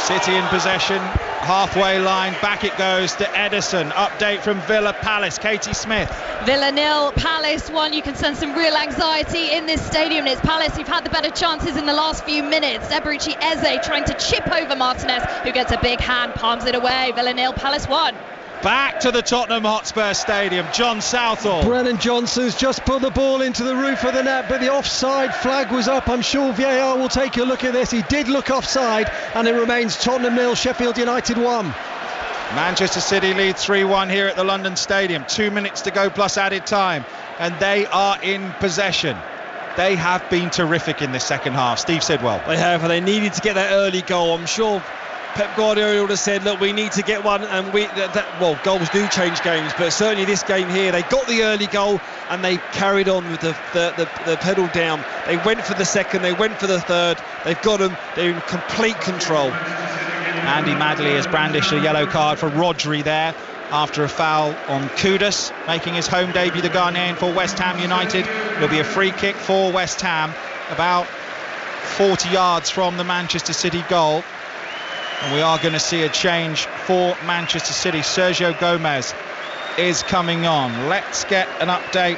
City in possession, halfway line, back it goes to Ederson. Update from Villa Palace, Katie Smith. Villa 0, Palace 1. You can sense some real anxiety in this stadium. It's Palace who've had the better chances in the last few minutes. Eberechi Eze trying to chip over Martinez, who gets a big hand, palms it away. Villa 0, Palace 1. Back to the Tottenham Hotspur Stadium, John Southall. Brennan Johnson's just put the ball into the roof of the net, but the offside flag was up. I'm sure VAR will take a look at this. He did look offside, and it remains Tottenham 0, Sheffield United 1. Manchester City lead 3-1 here at the London Stadium. 2 minutes to go plus added time, and they are in possession. They have been terrific in this second half. Steve Sidwell. They have, and they needed to get that early goal. I'm sure Pep Guardiola would have said, look, we need to get one, and goals do change games, but certainly this game here, they got the early goal and they carried on with the pedal down. They went for the second, they went for the third, they've got them, they're in complete control. Andy Madley has brandished a yellow card for Rodri there after a foul on Kudus, making his home debut, the Ghanaian, for West Ham United. It'll be a free kick for West Ham, about 40 yards from the Manchester City goal. And we are going to see a change for Manchester City. Sergio Gomez is coming on. Let's get an update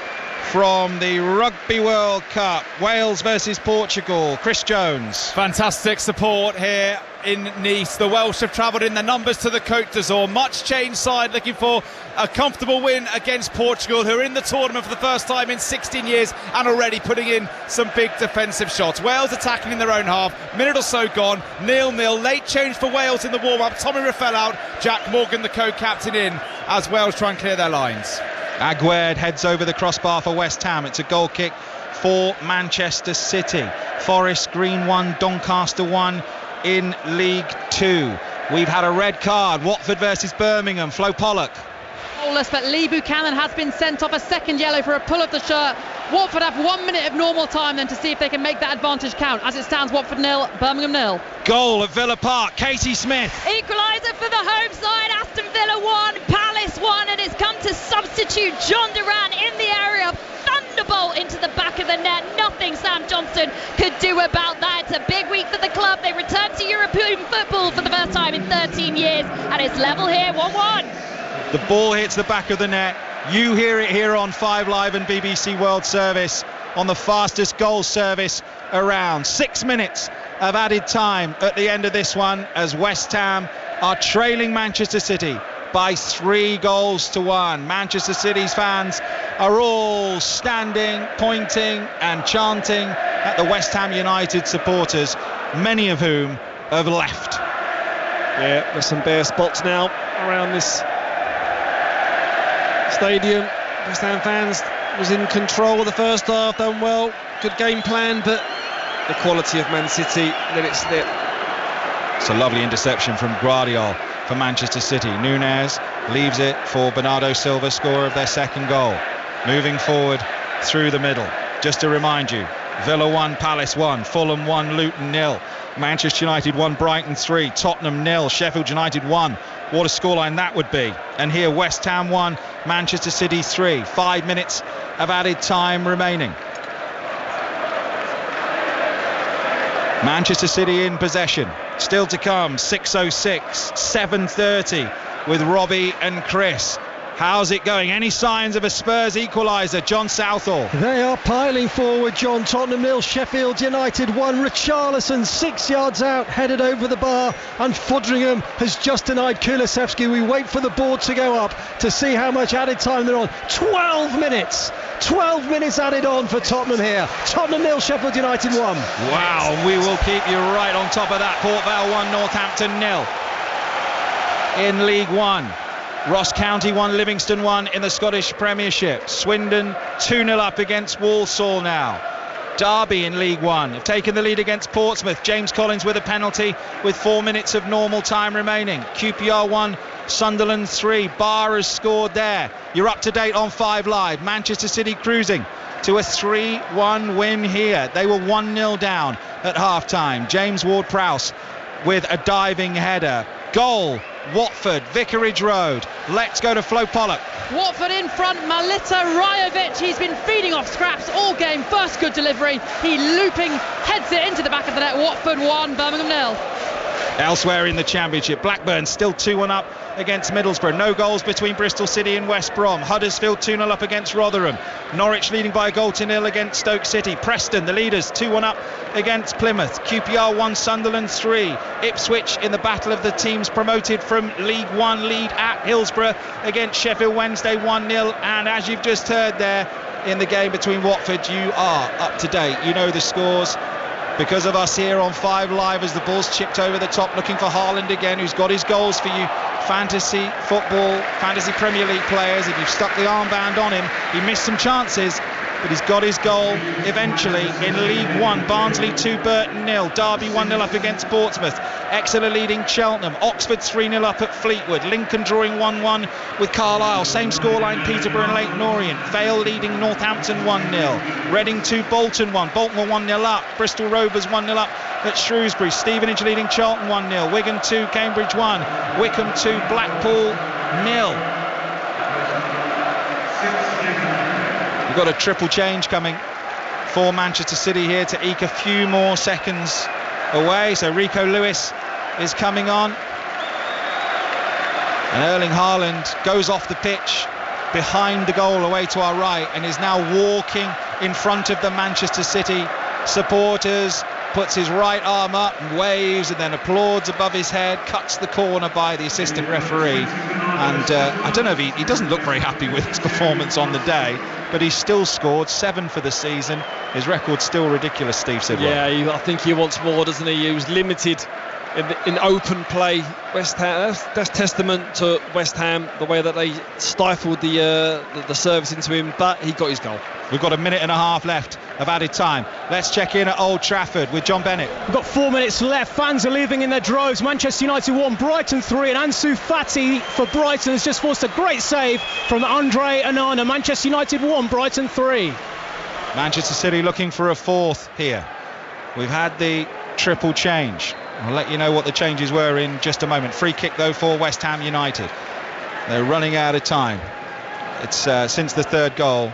from the Rugby World Cup. Wales versus Portugal. Chris Jones. Fantastic support here in Nice. The Welsh have travelled in their numbers to the Côte d'Azur. Much changed side, looking for a comfortable win against Portugal, who are in the tournament for the first time in 16 years and already putting in some big defensive shots. Wales attacking in their own half. Minute or so gone. 0-0. Late change for Wales in the warm-up. Tommy Raffel out. Jack Morgan, the co-captain, in as Wales try and clear their lines. Aguerd heads over the crossbar for West Ham. It's a goal kick for Manchester City. Forest Green 1, Doncaster 1 in League 2. We've had a red card. Watford versus Birmingham. Flo Pollock. Goalless, but Lee Buchanan has been sent off, a second yellow for a pull of the shirt. Watford have 1 minute of normal time then to see if they can make that advantage count. As it stands, Watford 0, Birmingham 0. Goal at Villa Park, Katie Smith. Equaliser for the home side, Aston Villa 1, Palace 1, and it's come to substitute John Duran in the area. Thunder thunderbolt into the back of the net. Nothing Sam Johnstone could do about that. It's a big week for the club. They return to European football for the first time in 13 years, and it's level here, 1-1. The ball hits the back of the net. You hear it here on 5 Live and BBC World Service on the fastest goal service around. 6 minutes of added time at the end of this one as West Ham are trailing Manchester City by 3-1. Manchester City's fans are all standing, pointing and chanting at the West Ham United supporters, many of whom have left. Yeah, there's some bare spots now around this stadium. West Ham fans was in control of the first half, done well, good game plan, but the quality of Man City let it slip. It's a lovely interception from Guardiola for Manchester City. Nunez leaves it for Bernardo Silva, scorer of their second goal. Moving forward through the middle. Just to remind you, Villa 1, Palace 1, Fulham 1, Luton 0, Manchester United 1, Brighton 3, Tottenham 0, Sheffield United 1. What a scoreline that would be. And here West Ham 1, Manchester City 3. 5 minutes of added time remaining. Manchester City in possession. Still to come, 6:06, 7:30 with Robbie and Chris. How's it going? Any signs of a Spurs equaliser? John Southall. They are piling forward, John. Tottenham 0, Sheffield United 1. Richarlison 6 yards out, headed over the bar, and Fodringham has just denied Kulusevski. We wait for the board to go up to see how much added time they're on. 12 minutes. 12 minutes added on for Tottenham here. Tottenham 0, Sheffield United 1. Wow, we will keep you right on top of that. Port Vale 1, Northampton 0 in League One. Ross County 1, Livingston 1 in the Scottish Premiership. Swindon 2-0 up against Walsall now. Derby in League One have taken the lead against Portsmouth. James Collins with a penalty with 4 minutes of normal time remaining. QPR 1, Sunderland 3. Barr has scored there. You're up to date on 5 Live. Manchester City cruising to a 3-1 win here. They were 1-0 down at half-time. James Ward-Prowse with a diving header. Goal, Watford, Vicarage Road. Let's go to Flo Pollock. Watford in front, Malita Rajovic. He's been feeding off scraps all game. First good delivery. He looping, heads it into the back of the net. Watford 1, Birmingham 0. Elsewhere in the Championship, Blackburn still 2-1 up against Middlesbrough. No goals between Bristol City and West Brom. Huddersfield 2-0 up against Rotherham. Norwich leading by a goal to 0 against Stoke City. Preston, the leaders, 2-1 up against Plymouth. QPR 1, Sunderland 3. Ipswich in the battle of the teams promoted from League One lead at Hillsborough against Sheffield Wednesday 1-0. And as you've just heard there in the game between Watford, you are up to date. You know the scores because of us here on 5 Live as the ball's chipped over the top, looking for Haaland again, who's got his goals for you fantasy football, fantasy Premier League players. If you've stuck the armband on him, he missed some chances, but he's got his goal eventually in League One. Barnsley 2, Burton 0. Derby 1-0 up against Portsmouth. Exeter leading Cheltenham. Oxford 3-0 up at Fleetwood. Lincoln drawing 1-1 with Carlisle. Same scoreline, Peterborough and Leyton Orient. Vale leading Northampton 1-0. Reading 2, Bolton 1. Bolton were 1-0 up. Bristol Rovers 1-0 up at Shrewsbury. Stevenage leading Charlton 1-0. Wigan 2, Cambridge 1. Wycombe 2, Blackpool 0. We've got a triple change coming for Manchester City here to eke a few more seconds away. So Rico Lewis is coming on, and Erling Haaland goes off the pitch behind the goal away to our right and is now walking in front of the Manchester City supporters, puts his right arm up and waves and then applauds above his head, cuts the corner by the assistant referee. And I don't know if he doesn't look very happy with his performance on the day, but he's still scored 7 for the season. His record's still ridiculous, Steve Sidwell. Yeah, I think he wants more, doesn't he? He was limited in open play. West Ham, that's testament to West Ham, the way that they stifled the service into him, but he got his goal. We've got a minute and a half left of added time. Let's check in at Old Trafford with John Bennett. We've got 4 minutes left. Fans are leaving in their droves. Manchester United 1, Brighton 3, and Ansu Fati for Brighton has just forced a great save from Andre Onana. Manchester United 1, Brighton 3. Manchester City looking for a fourth here. We've had the triple change. I'll let you know what the changes were in just a moment. Free kick though for West Ham United. They're running out of time. It's since the third goal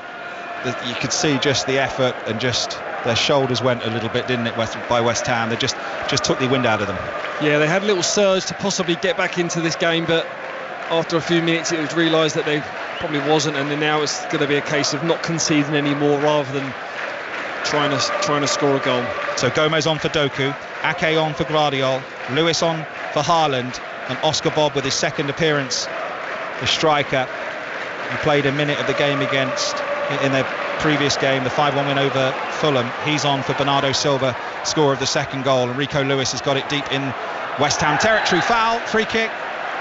you could see just the effort and just their shoulders went a little bit, didn't it, by West Ham. They just took the wind out of them. Yeah, they had a little surge to possibly get back into this game, but after a few minutes it was realised that they probably wasn't, and then now it's going to be a case of not conceding anymore rather than trying to score a goal. So Gomez on for Doku, Ake on for Guardiol, Lewis on for Haaland, and Oscar Bob with his second appearance, the striker. He played a minute of the game in their previous game, the 5-1 win over Fulham. He's on for Bernardo Silva, scorer of the second goal, and Rico Lewis has got it deep in West Ham territory. Foul, free kick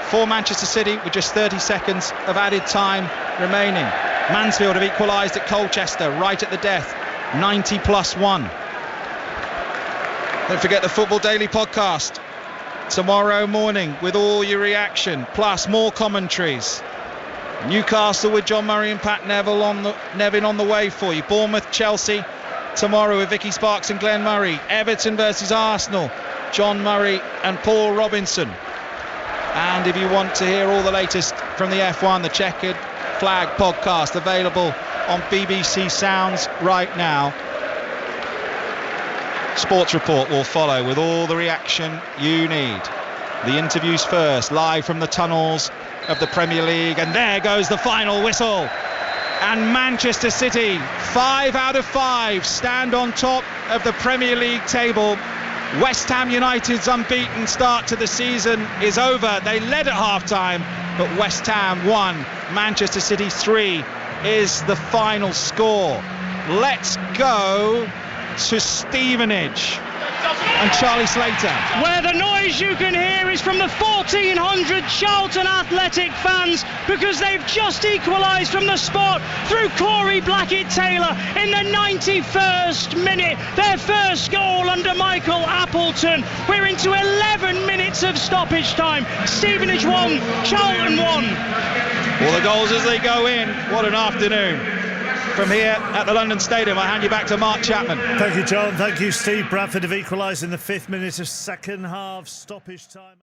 for Manchester City with just 30 seconds of added time remaining. Mansfield have equalised at Colchester right at the death, 90+1. Don't forget the Football Daily podcast tomorrow morning with all your reaction, plus more commentaries. Newcastle with John Murray and Pat Nevin on the way for you. Bournemouth, Chelsea tomorrow with Vicky Sparks and Glenn Murray. Everton versus Arsenal, John Murray and Paul Robinson. And if you want to hear all the latest from the F1, the Checkered Flag podcast available on BBC Sounds right now. Sports Report will follow with all the reaction you need. The interviews first, live from the tunnels of the Premier League, and there goes the final whistle. And Manchester City, 5 out of 5, stand on top of the Premier League table. West Ham United's unbeaten start to the season is over. They led at half-time, but West Ham 1, Manchester City 3 is the final score. Let's go to Stevenage and Charlie Slater, where the noise you can hear is from the 1,400 Charlton Athletic fans, because they've just equalised from the spot through Corey Blackett-Taylor in the 91st minute, their first goal under Michael Appleton. We're into 11 minutes of stoppage time. Stevenage 1, Charlton 1. All the goals as they go in. What an afternoon. From here at the London Stadium, I hand you back to Mark Chapman. Thank you, John. Thank you, Steve. Bradford have equalised in the 5th minute of second half stoppage time.